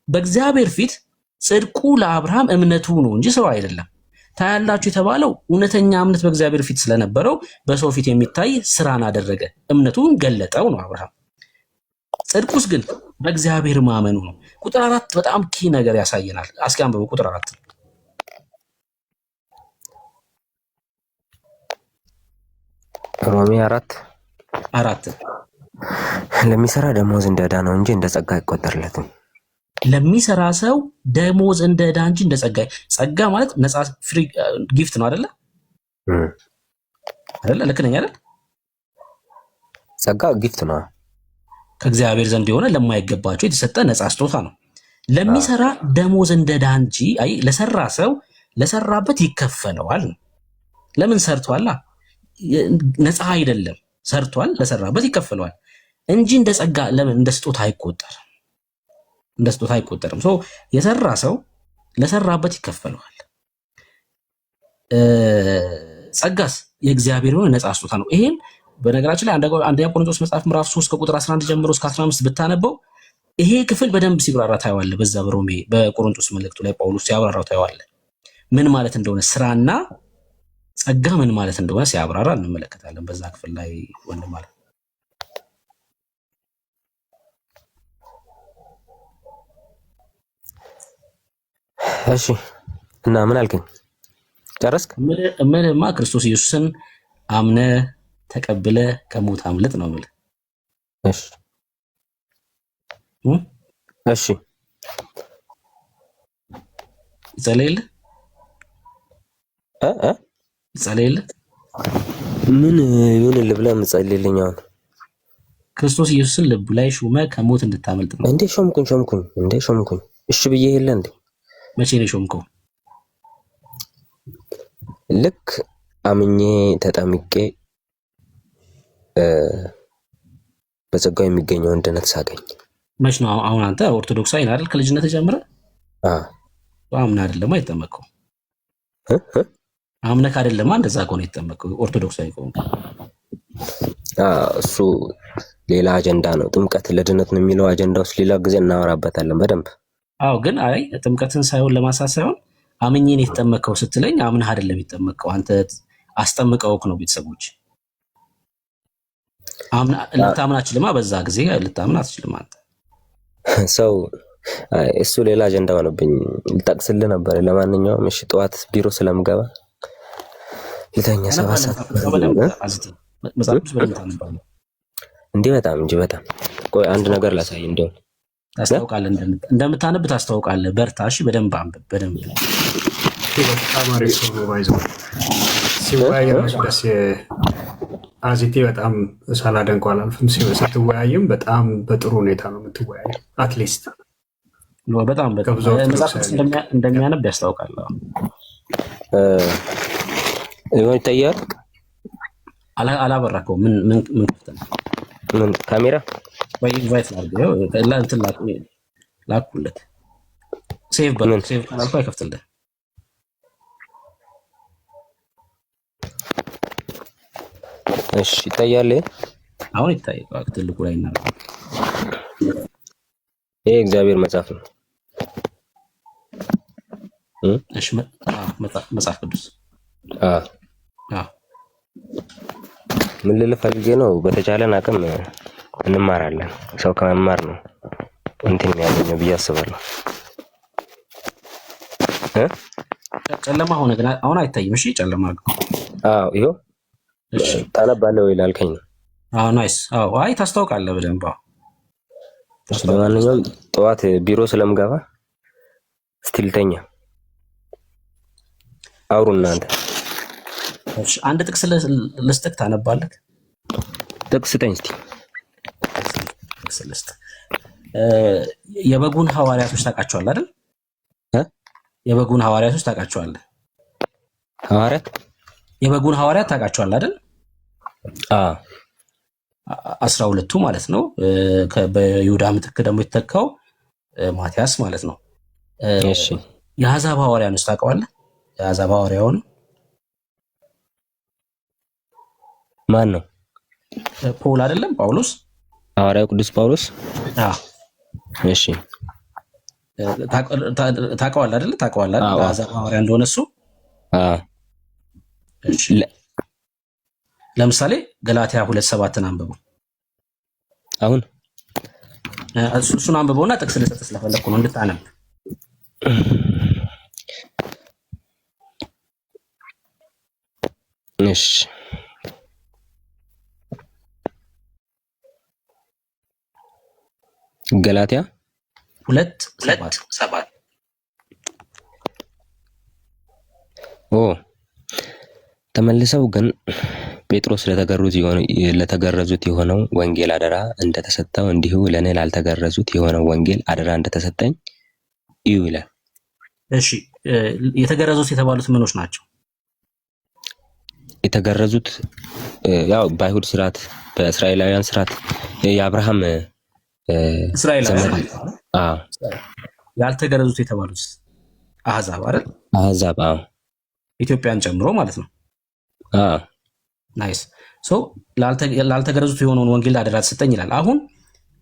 በእግዚአብሔር ፊት ጽድቁ ለአብርሃም እምነቱ ነው እንጂ ሰው አይደለም። ታያላችሁ የተባለው እውነተኛ እምነት በእግዚአብሔር ፊት ስለነበረው በሰው ፊት የሚታይ ስራን አደረገ፣ እምነቱን ገለጠው ነው አብርሃም። ጽድቁስ ግን በእግዚአብሔር ማመኑ ነው። ቁጥር 4 በጣም ኪ ነገር ያሳየናል። እስኪ አንብበው ቁጥር 4 ሮሜ 4 ለሚሰራ ደሞዝ እንደ ዕዳ ነው እንጂ እንደ ጸጋ አይቆጠርለትም። ለሚሰራ ሰው ደሞዝ እንደ ዕዳ እንጂ እንደ ጸጋ። ጸጋ ማለት ነፃ ፍሪ ጊፍት ነው አይደለ? ልክ ነኝ አይደል? ጸጋ ጊፍት ነው፣ ከእግዚአብሔር ዘንድ የሆነ ለማይገባቸው የተሰጠ ነፃ ስጦታ ነው። ለሚሰራ ደሞዝ እንደ ዕዳ እንጂ ለሰራ ሰው ለሰራበት ይከፈለዋል። ለምን ሰርቷላ? ነፃ አይደለም፣ ሰርቷል፣ ለሰራበት ይከፈለዋል እንጂ እንደ ጸጋ ለምን እንደ ስጦታ አይቆጠርም? እንደ ስጦታ አይቆጠርም። የሰራ ሰው ለሰራበት ይከፈለዋል። ጸጋስ የእግዚአብሔር የሆነ ነፃ ስጦታ ነው። ይሄን በነገራችን ላይ አንደኛ ቆሮንቶስ መጽሐፍ ምዕራፍ 3 ከቁጥር 11 ጀምሮ እስከ 15 ብታነበው ይሄ ክፍል በደንብ ሲብራራ ታየዋለህ። በዛ በቆሮንቶስ መልእክቱ ላይ ጳውሎስ ሲያብራራው ታየዋለህ። ምን ማለት እንደሆነ ስራና ጸጋ ምን ማለት እንደሆነ ሲያብራራ እንመለከታለን በዛ ክፍል ላይ ወንድም ማለት። እሺ እና ምን አልከኝ? ጨረስክ? ምንማ ክርስቶስ ኢየሱስን አምነ ተቀብለ ከሞት አምልጥ ነው ማለት። እሺ ይጸለይል ይጸለይል ምን ይሁን ልብላ ምጸልይልኝ? አሁን ክርስቶስ ኢየሱስን ልብ ላይ ሹመ ከሞት እንድታመልጥ ነው። እንዴ ሾምኩኝ። እሺ ብዬ የለ እንዴ? መቼ ነው ሾምከው? ልክ አምኜ ተጠምቄ በጸጋው የሚገኘውን ድነት ሳገኝ። መች ነው? አሁን አንተ ኦርቶዶክሳዊ አይደል? ከልጅነት ጀምረህ አምና አይደለም አይተመከው? አምነህ አይደለም እንደዛ ከሆነ የተጠመቀው ኦርቶዶክሳዊ ከሆነ እሱ ሌላ አጀንዳ ነው። ጥምቀት ለድነት ነው የሚለው አጀንዳ ውስጥ ሌላ ጊዜ እናወራበታለን በደንብ። ግን ጥምቀትን ሳይሆን ለማሳት ሳይሆን አምኜን የተጠመቀው ስትለኝ አምነህ አይደለም የተጠመቀው አንተ አስጠምቀውክ ነው። ቤተሰቦች ልታምን አትችልማ። በዛ ጊዜ ልታምን አትችልም አንተ ሰው። እሱ ሌላ አጀንዳ ሆነብኝ። ልጠቅስልህ ነበር። ለማንኛውም እሺ፣ ጠዋት ቢሮ ስለምገባ ልተኛ 7 ሰዓት እንዴ። በጣም እንጂ በጣም ቆይ፣ አንድ ነገር ላሳይ። እንደው ታስታውቃለህ፣ እንደምታነብ ታስታውቃለህ። በርታ እሺ፣ በደንብ አንብብ። በደንብ ተማሪ ሰው ነው ባይዘው ሲወያይ ራሱ ደስ አዚቴ በጣም ሳላደንቀው አላልፍም። ስትወያይም በጣም በጥሩ ሁኔታ ነው የምትወያየው። አትሊስት በጣም መጽሐፍ እንደሚያነብ ያስታውቃል። ይሁን ይታያል። አላበራከው ምን ክፍት ነው? ምን ካሜራ ወይ ኢንቫይት አድርገው እንትን ላኩለት። ሴቭ ካልኩ አይከፍትልህ። እሺ ይታያል። አሁን ይታያል። ትልቁ ላይ እና ይሄ እግዚአብሔር መጽሐፍ ነው። እሺ መጽሐፍ ቅዱስ ምን ልል ፈልጌ ነው፣ በተቻለን አቅም እንማራለን። ሰው ከመማር ነው እንትን የሚያገኘው ብዬ አስባለሁ። ጨለማ ሆነ ግን አሁን አይታይም። እሺ ጨለማ አድርገው። አዎ ይኸው። እሺ ታነባለህ ወይ ላልከኝ ነው። አዎ ናይስ። አዎ አይ ታስታውቃለህ በደንብ። አዎ ለማንኛውም ጠዋት ቢሮ ስለምገባ ስቲል ተኛ። አውሩ እናንተ። እሺ አንድ ጥቅስ ልስጥህ፣ ታነባለህ? ጥቅስ ስጠኝ እስቲ። ጥቅስ ልስጥህ። የበጉን ሐዋርያቶች ታውቃቸዋለህ አይደል? የበጉን ሐዋርያቶች ታውቃቸዋለህ? ሐዋርያት የበጉን ሐዋርያት ታውቃቸዋለህ አይደል? 12ቱ ማለት ነው። በይሁዳ ምትክ ደግሞ የተተካው ማቲያስ ማለት ነው። እሺ የአሕዛብ ሐዋርያን ታውቀዋለህ? የአሕዛብ ሐዋርያውን ማን ነው? ፖል አይደለም? ጳውሎስ፣ ሐዋርያው ቅዱስ ጳውሎስ። እሺ ታውቀዋለህ አይደል? ታውቀዋለህ አይደል? የአሕዛብ ሐዋርያ እንደሆነ እሱ። እሺ ለምሳሌ ገላትያ 2:7 አንብቡ። አሁን እሱን አንብበውና ጥቅስ ልሰጥህ ስለፈለኩ ነው እንድታነብ። እሺ ገላትያ 2:7 ተመልሰው ግን ጴጥሮስ ለተገረዙት የሆነው ወንጌል አደራ እንደተሰጠው እንዲሁ ለእኔ ላልተገረዙት የሆነው ወንጌል አደራ እንደተሰጠኝ እዩ ይላል። እሺ የተገረዙት የተባሉት ምኖች ናቸው? የተገረዙት ያው በአይሁድ ስርዓት፣ በእስራኤላውያን ስርዓት የአብርሃም እስራኤላውያን። ያልተገረዙት የተባሉት አሕዛብ አይደል? አሕዛብ ኢትዮጵያን ጨምሮ ማለት ነው። ናይስ። ሶ ላልተገረዙት የሆነውን ወንጌል አደራ ተሰጠኝ ይላል። አሁን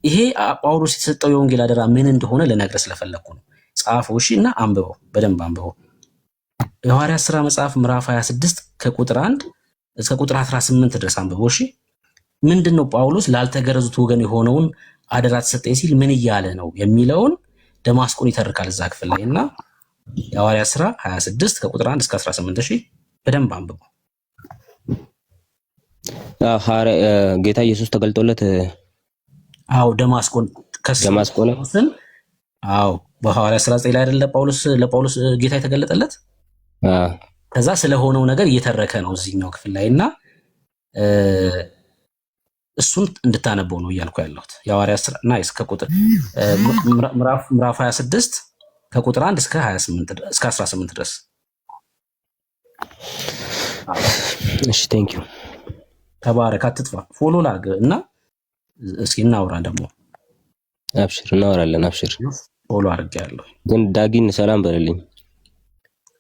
ይሄ ጳውሎስ የተሰጠው የወንጌል አደራ ምን እንደሆነ ልነግርህ ስለፈለኩ ነው። ጻፈው እሺ፣ እና አንብበው፣ በደንብ አንብበው። የሐዋርያት ሥራ መጽሐፍ ምዕራፍ 26 ከቁጥር 1 እስከ ቁጥር 18 ድረስ አንብበው እሺ። ምንድነው ጳውሎስ ላልተገረዙት ወገን የሆነውን አደራ ተሰጠኝ ሲል ምን እያለ ነው የሚለውን ደማስቆን ይተርካል እዛ ክፍል ላይ። እና የሐዋርያት ሥራ 26 ከቁጥር 1 እስከ 18 እሺ፣ በደንብ አንብበው። ጌታ ኢየሱስ ተገልጦለት ደማስቆን ከስን በሐዋርያት ሥራ 9 ላይ አይደለ ለጳውሎስ ጌታ የተገለጠለት። ከዛ ስለሆነው ነገር እየተረከ ነው እዚህኛው ክፍል ላይ እና እሱን እንድታነበው ነው እያልኩ ያለሁት። የሐዋርያት ሥራ ናይስ ከቁጥር ምዕራፍ 26 ከቁጥር 1 እስከ 28 እስከ 18 ድረስ። እሺ ቴንክ ዩ። ተባረክ፣ አትጥፋ። ፎሎ ላድርግ እና እስኪ እናውራ ደግሞ። አብሽር፣ እናወራለን። አብሽር። ፎሎ አድርጌያለሁ። ግን ዳጊን ሰላም በልልኝ።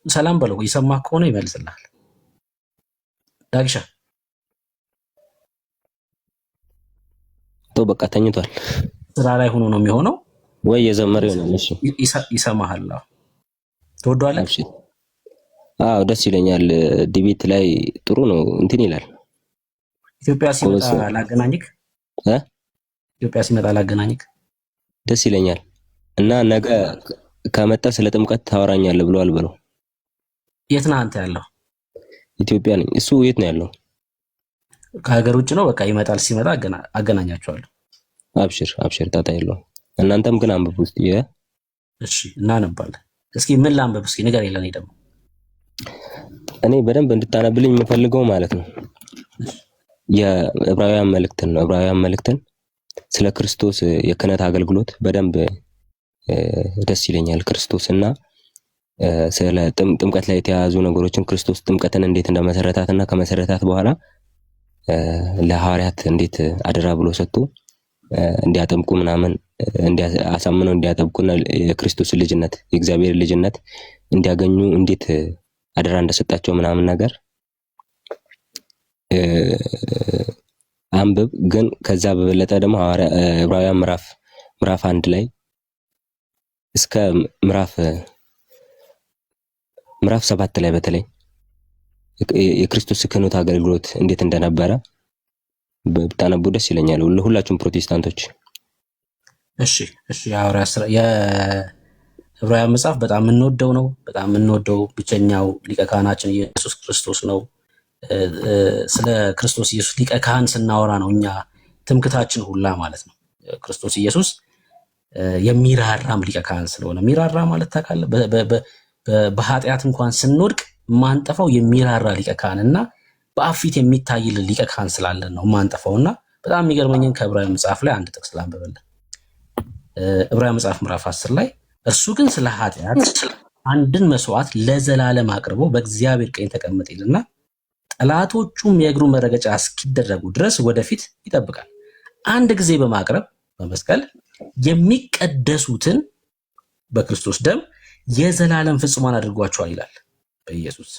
ሰላም በለው፣ ይሰማህ ከሆነ ይመልስልሃል። ዳጊሻ በቃ ተኝቷል። ስራ ላይ ሆኖ ነው የሚሆነው ወይ የዘመረ ይሆናል። እሺ ይሰማሃል። ትወደዋለህ? አብሽር። ደስ ይለኛል። ዲቤት ላይ ጥሩ ነው እንትን ይላል። ኢትዮጵያ ሲመጣ ላገናኝክ ደስ ይለኛል። እና ነገ ከመጣ ስለ ጥምቀት ታወራኛለህ ብለዋል በለው። የት ነህ አንተ ያለው? ኢትዮጵያ ነኝ። እሱ የት ነው ያለው? ከሀገር ውጭ ነው። በቃ ይመጣል። ሲመጣ አገናኛቸዋለሁ። አብሽር፣ ጣጣ የለውም። እናንተም ግን አንብቡ እስቲ። እሺ እናነባለን። እስኪ ምን ላንብብ? እስኪ ንገር። የለኔ ደግሞ እኔ በደንብ እንድታነብልኝ የምፈልገው ማለት ነው የዕብራውያን መልእክትን ነው። ዕብራውያን መልእክትን ስለ ክርስቶስ የክህነት አገልግሎት በደንብ ደስ ይለኛል። ክርስቶስና ስለ ጥምቀት ላይ የተያያዙ ነገሮችን ክርስቶስ ጥምቀትን እንዴት እንደመሰረታትና ከመሰረታት በኋላ ለሐዋርያት እንዴት አደራ ብሎ ሰጥቶ እንዲያጠምቁ ምናምን አሳምነው እንዲያጠምቁና የክርስቶስ ልጅነት የእግዚአብሔር ልጅነት እንዲያገኙ እንዴት አደራ እንደሰጣቸው ምናምን ነገር አንብብ። ግን ከዛ በበለጠ ደግሞ ዕብራውያን ምዕራፍ 1 ላይ እስከ ምዕራፍ 7 ላይ በተለይ የክርስቶስ ክህነት አገልግሎት እንዴት እንደነበረ ብታነቡ ደስ ይለኛል ሁላችሁም ፕሮቴስታንቶች። እሺ የዕብራውያን መጽሐፍ በጣም የምንወደው ነው። በጣም የምንወደው ብቸኛው ሊቀ ካህናችን ኢየሱስ ክርስቶስ ነው። ስለ ክርስቶስ ኢየሱስ ሊቀ ካህን ስናወራ ነው እኛ ትምክታችን ሁላ ማለት ነው። ክርስቶስ ኢየሱስ የሚራራም ሊቀ ካህን ስለሆነ የሚራራ ማለት ታውቃለህ፣ በኃጢአት እንኳን ስንወድቅ ማንጠፋው የሚራራ ሊቀ ካህን እና በአብ ፊት የሚታይልን ሊቀ ካህን ስላለን ነው ማንጠፋው። እና በጣም የሚገርመኝን ከዕብራውያን መጽሐፍ ላይ አንድ ጥቅስ ላንብብልህ። ዕብራውያን መጽሐፍ ምዕራፍ 10 ላይ እርሱ ግን ስለ ኃጢአት አንድን መስዋዕት ለዘላለም አቅርቦ በእግዚአብሔር ቀኝ ተቀመጠ ይልና ጠላቶቹም የእግሩ መረገጫ እስኪደረጉ ድረስ ወደፊት ይጠብቃል። አንድ ጊዜ በማቅረብ በመስቀል የሚቀደሱትን በክርስቶስ ደም የዘላለም ፍጹማን አድርጓቸዋል ይላል። በኢየሱስ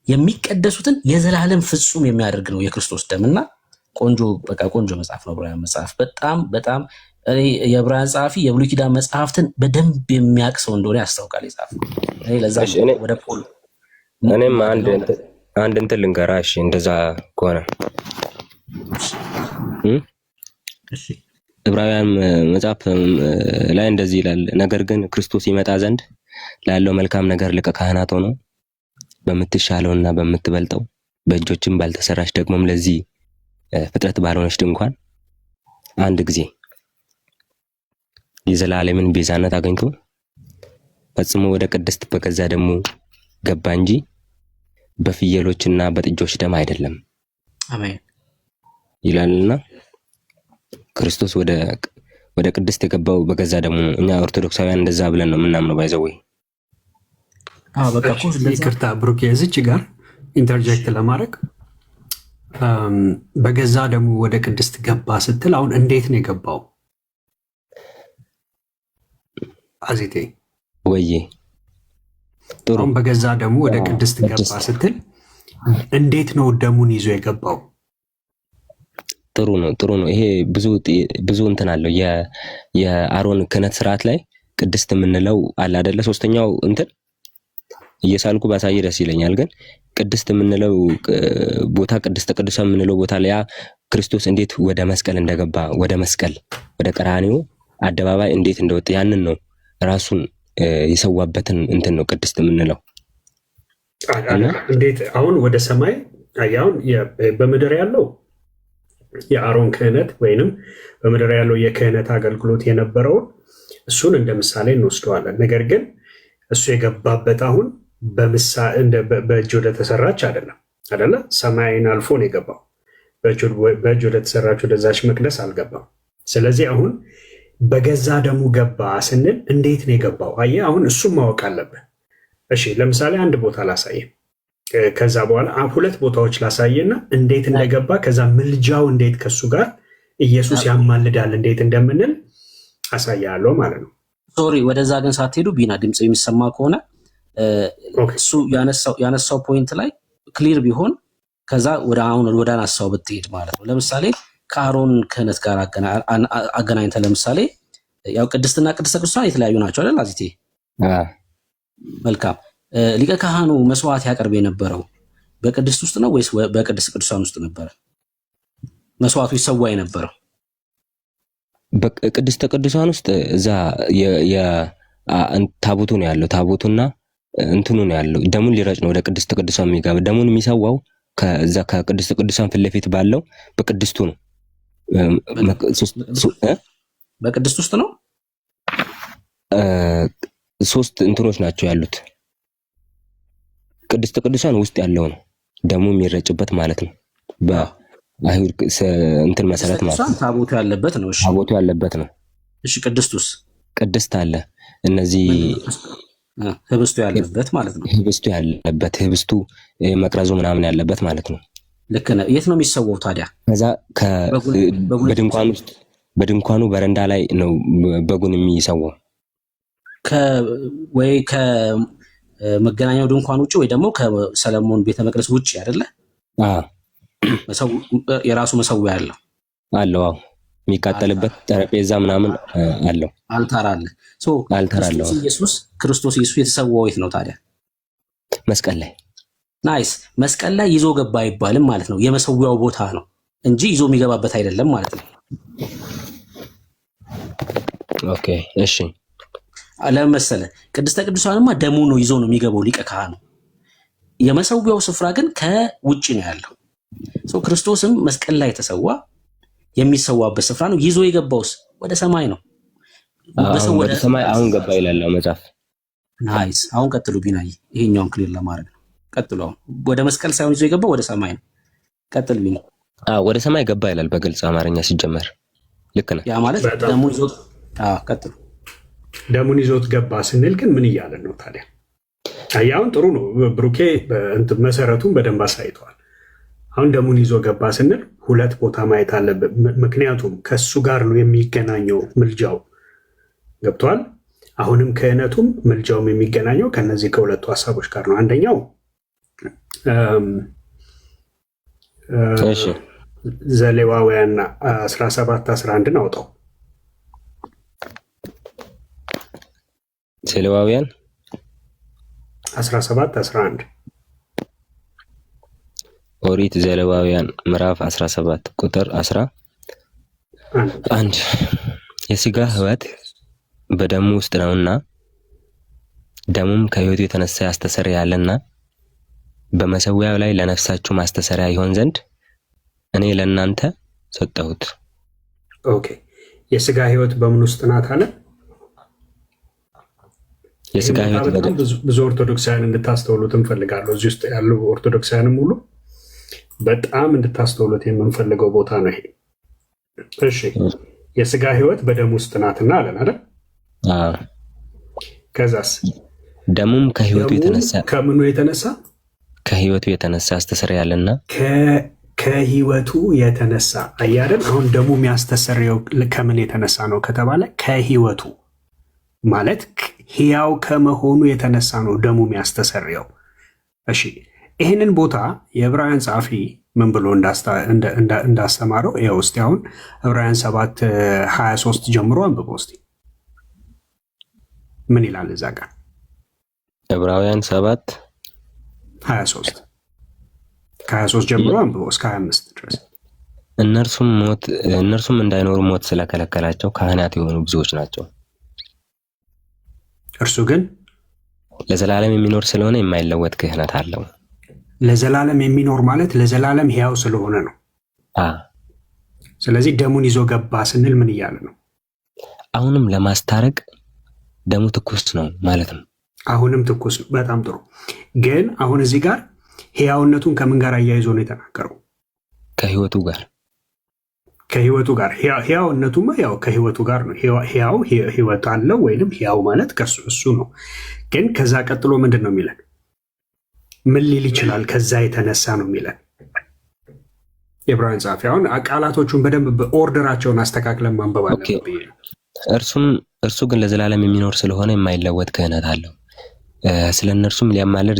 የሚቀደሱትን የዘላለም ፍጹም የሚያደርግ ነው የክርስቶስ ደምና ቆንጆ መጽሐፍ ነው ዕብራውያን መጽሐፍ። በጣም እኔ የዕብራውያን ጸሐፊ የብሉይ ኪዳን መጽሐፍትን በደንብ የሚያውቅ ሰው እንደሆነ ያስታውቃል የጻፈው። እኔ ለዛ ወደ ፖል እኔም አንድ እንትን ልንገራ። እሺ እንደዛ ከሆነ እሺ ዕብራውያን መጽሐፍ ላይ እንደዚህ ይላል፣ ነገር ግን ክርስቶስ ይመጣ ዘንድ ላለው መልካም ነገር ሊቀ ካህናት ሆኖ በምትሻለውና በምትበልጠው በእጆችም ባልተሰራች ደግሞም ለዚህ ፍጥረት ባልሆነች ድንኳን አንድ ጊዜ የዘላለምን ቤዛነት አገኝቶ ፈጽሞ ወደ ቅድስት በገዛ ደሙ ገባ እንጂ በፍየሎችና በጥጆች ደም አይደለም። አሜን ይላልና ክርስቶስ ወደ ቅድስት የገባው በገዛ ደሙ ነው። እኛ ኦርቶዶክሳውያን እንደዛ ብለን ነው የምናምነው። ባይዘው ይቅርታ ብሩክ፣ የዚች ጋር ኢንተርጀክት ለማድረግ በገዛ ደሙ ወደ ቅድስት ገባ ስትል አሁን እንዴት ነው የገባው? አዚቴ ወዬ ጥሩ። አሁን በገዛ ደሙ ወደ ቅድስት ገባ ስትል እንዴት ነው ደሙን ይዞ የገባው? ጥሩ ነው። ይሄ ብዙ እንትን አለው። የአሮን ክህነት ስርዓት ላይ ቅድስት የምንለው አለ አይደለ? ሶስተኛው እንትን እየሳልኩ ባሳይ ደስ ይለኛል። ግን ቅድስት የምንለው ቦታ ቅድስተ ቅዱሳን የምንለው ቦታ ላይ ክርስቶስ እንዴት ወደ መስቀል እንደገባ ወደ ቀራንዮ አደባባይ እንዴት እንደወጣ ያንን ነው ራሱን የሰዋበትን እንትን ነው ቅድስት የምንለው። እንዴት አሁን ወደ ሰማይ አሁን በምድር ያለው የአሮን ክህነት ወይንም በምድር ያለው የክህነት አገልግሎት የነበረውን እሱን እንደ ምሳሌ እንወስደዋለን። ነገር ግን እሱ የገባበት አሁን በእጅ ወደ ተሰራች አይደለ? ሰማይን አልፎ ነው የገባው። በእጅ ወደ ተሰራች ወደዛች መቅደስ አልገባም። ስለዚህ አሁን በገዛ ደሙ ገባ ስንል እንዴት ነው የገባው? አየህ፣ አሁን እሱም ማወቅ አለብን። እሺ ለምሳሌ አንድ ቦታ ላሳየ፣ ከዛ በኋላ ሁለት ቦታዎች ላሳየና እንዴት እንደገባ ከዛ ምልጃው እንዴት ከሱ ጋር ኢየሱስ ያማልዳል እንዴት እንደምንል አሳያለሁ ማለት ነው። ሶሪ ወደዛ ግን ሳትሄዱ ቢና ድምጽ የሚሰማ ከሆነ እሱ ያነሳው ፖይንት ላይ ክሊር ቢሆን ከዛ ወደ አነሳው ብትሄድ ማለት ነው። ለምሳሌ ከአሮን ክህነት ጋር አገናኝተ ለምሳሌ ያው ቅድስትና ቅድስተ ቅዱሳን የተለያዩ ናቸው አይደል? አዚቴ መልካም። ሊቀ ካህኑ መስዋዕት ያቀርብ የነበረው በቅድስት ውስጥ ነው ወይስ በቅድስት ቅዱሳን ውስጥ ነበረ መስዋዕቱ ይሰዋ የነበረው? በቅድስተ ቅዱሳን ውስጥ እዛ ታቦቱ ነው ያለው። ታቦቱና እንትኑ ነው ያለው። ደሙን ሊረጭ ነው ወደ ቅድስተ ቅዱሳን የሚገባ። ደሙን የሚሰዋው ከዛ ከቅድስተ ቅዱሳን ፊት ለፊት ባለው በቅድስቱ ነው። በቅድስት ውስጥ ነው። ሶስት እንትኖች ናቸው ያሉት። ቅድስተ ቅዱሳን ውስጥ ያለው ነው ደሙ የሚረጭበት ማለት ነው። በአይሁድ እንትን መሰረት ማለት ነው። ታቦቱ ያለበት ነው። እሺ ታቦቱ ያለበት ነው። እሺ ቅድስቱስ? ቅድስት አለ። እነዚህ ህብስቱ ያለበት ማለት ነው። ህብስቱ ያለበት ህብስቱ መቅረዙ ምናምን ያለበት ማለት ነው። ልክ ነው። የት ነው የሚሰዋው ታዲያ? ከዛ በድንኳን ውስጥ በድንኳኑ በረንዳ ላይ ነው በጉን የሚሰዋው። ወይ ከመገናኛው ድንኳን ውጭ ወይ ደግሞ ከሰለሞን ቤተ መቅደስ ውጭ አይደለ? የራሱ መሰዊያ አለው። አዎ የሚቃጠልበት ጠረጴዛ ምናምን አለው። አልታር አለ። ክርስቶስ ኢየሱስ የተሰዋው የት ነው ታዲያ? መስቀል ላይ። ናይስ። መስቀል ላይ ይዞ ገባ አይባልም ማለት ነው። የመሰዊያው ቦታ ነው እንጂ ይዞ የሚገባበት አይደለም ማለት ነው። ኦኬ እሺ። ለምን መሰለህ? ቅድስተ ቅዱሳንማ ደሙ ነው ይዞ ነው የሚገባው ሊቀ ካህኑ። የመሰዊያው ስፍራ ግን ከውጭ ነው ያለው። ክርስቶስም መስቀል ላይ ተሰዋ፣ የሚሰዋበት ስፍራ ነው። ይዞ የገባውስ ወደ ሰማይ ነው። ወደ ሰማይ አሁን ገባ ይላል መጽሐፍ። ናይስ። አሁን ቀጥሉ ቢናይ፣ ይሄኛውን ክሊር ለማድረግ ነው። ቀጥሉ። አሁን ወደ መስቀል ሳይሆን ይዞ የገባው ወደ ሰማይ ነው። ቀጥል ቢና። ወደ ሰማይ ገባ ይላል በግልጽ አማርኛ ሲጀመር። ልክ ነህ። ያ ማለት ደሙን ይዞ ቀጥሉ። ደሙን ይዞት ገባ ስንል ግን ምን እያለን ነው ታዲያ? አሁን ጥሩ ነው ብሩኬ መሰረቱን በደንብ አሳይተዋል። አሁን ደሙን ይዞ ገባ ስንል ሁለት ቦታ ማየት አለብን። ምክንያቱም ከሱ ጋር ነው የሚገናኘው ምልጃው። ገብቷል? አሁንም ክህነቱም ምልጃውም የሚገናኘው ከነዚህ ከሁለቱ ሀሳቦች ጋር ነው። አንደኛው ዘሌዋውያን 17:11 አውጣው። ዘሌዋውያን 17:11 ኦሪት ዘሌዋውያን ምዕራፍ 17 ቁጥር 11 የሥጋ ሕይወት በደሙ ውስጥ ነውና ደሙም ከሕይወቱ የተነሳ ያስተሰርያልና በመሠዊያው ላይ ለነፍሳችሁ ማስተሰሪያ ይሆን ዘንድ እኔ ለእናንተ ሰጠሁት። ኦኬ። የሥጋ ሕይወት በምን ውስጥ ናት አለ? የሥጋ ሕይወት በጣም ብዙ ኦርቶዶክሳውያን እንድታስተውሉት እንፈልጋለሁ። እዚህ ውስጥ ያሉ ኦርቶዶክሳውያንም ሁሉ በጣም እንድታስተውሉት የምንፈልገው ቦታ ነው ይሄ። እሺ፣ የሥጋ ሕይወት በደም ውስጥ ናትና አለን አይደል? ከዛስ ደሙም ከሕይወቱ የተነሳ ከምኑ የተነሳ? ከሕይወቱ የተነሳ ያስተሰርያልና ከሕይወቱ የተነሳ አያደን። አሁን ደሙ የሚያስተሰርየው ከምን የተነሳ ነው ከተባለ ከሕይወቱ ማለት ሕያው ከመሆኑ የተነሳ ነው ደሙ የሚያስተሰርየው። እሺ፣ ይህንን ቦታ የዕብራውያን ጸሐፊ ምን ብሎ እንዳስተማረው ይኸው እስቲ አሁን ዕብራውያን 7:23 ጀምሮ አንብበው እስቲ ምን ይላል እዛ ጋር? ዕብራውያን 7:23 ከ23 ጀምሮ አንብበው እስከ 25 ድረስ። እነርሱም እንዳይኖሩ ሞት ስለከለከላቸው ካህናት የሆኑ ብዙዎች ናቸው። እርሱ ግን ለዘላለም የሚኖር ስለሆነ የማይለወጥ ክህነት አለው። ለዘላለም የሚኖር ማለት ለዘላለም ሕያው ስለሆነ ነው። ስለዚህ ደሙን ይዞ ገባ ስንል ምን እያለ ነው? አሁንም ለማስታረቅ ደሙ ትኩስ ነው ማለት ነው። አሁንም ትኩስ ነው። በጣም ጥሩ። ግን አሁን እዚህ ጋር ሕያውነቱን ከምን ጋር አያይዞ ነው የተናገረው? ከሕይወቱ ጋር። ከሕይወቱ ጋር ሕያውነቱማ ያው ከሕይወቱ ጋር ነው። ሕያው ሕይወት አለው ወይንም ሕያው ማለት ከሱ እሱ ነው። ግን ከዛ ቀጥሎ ምንድን ነው የሚለን? ምን ሊል ይችላል? ከዛ የተነሳ ነው የሚለን የዕብራውያን ጸሐፊ። አሁን ቃላቶቹን በደንብ በኦርደራቸውን አስተካክለን ማንበብ አለብን። እርሱ ግን ለዘላለም የሚኖር ስለሆነ የማይለወጥ ክህነት አለው። ስለ እነርሱም ሊያማልድ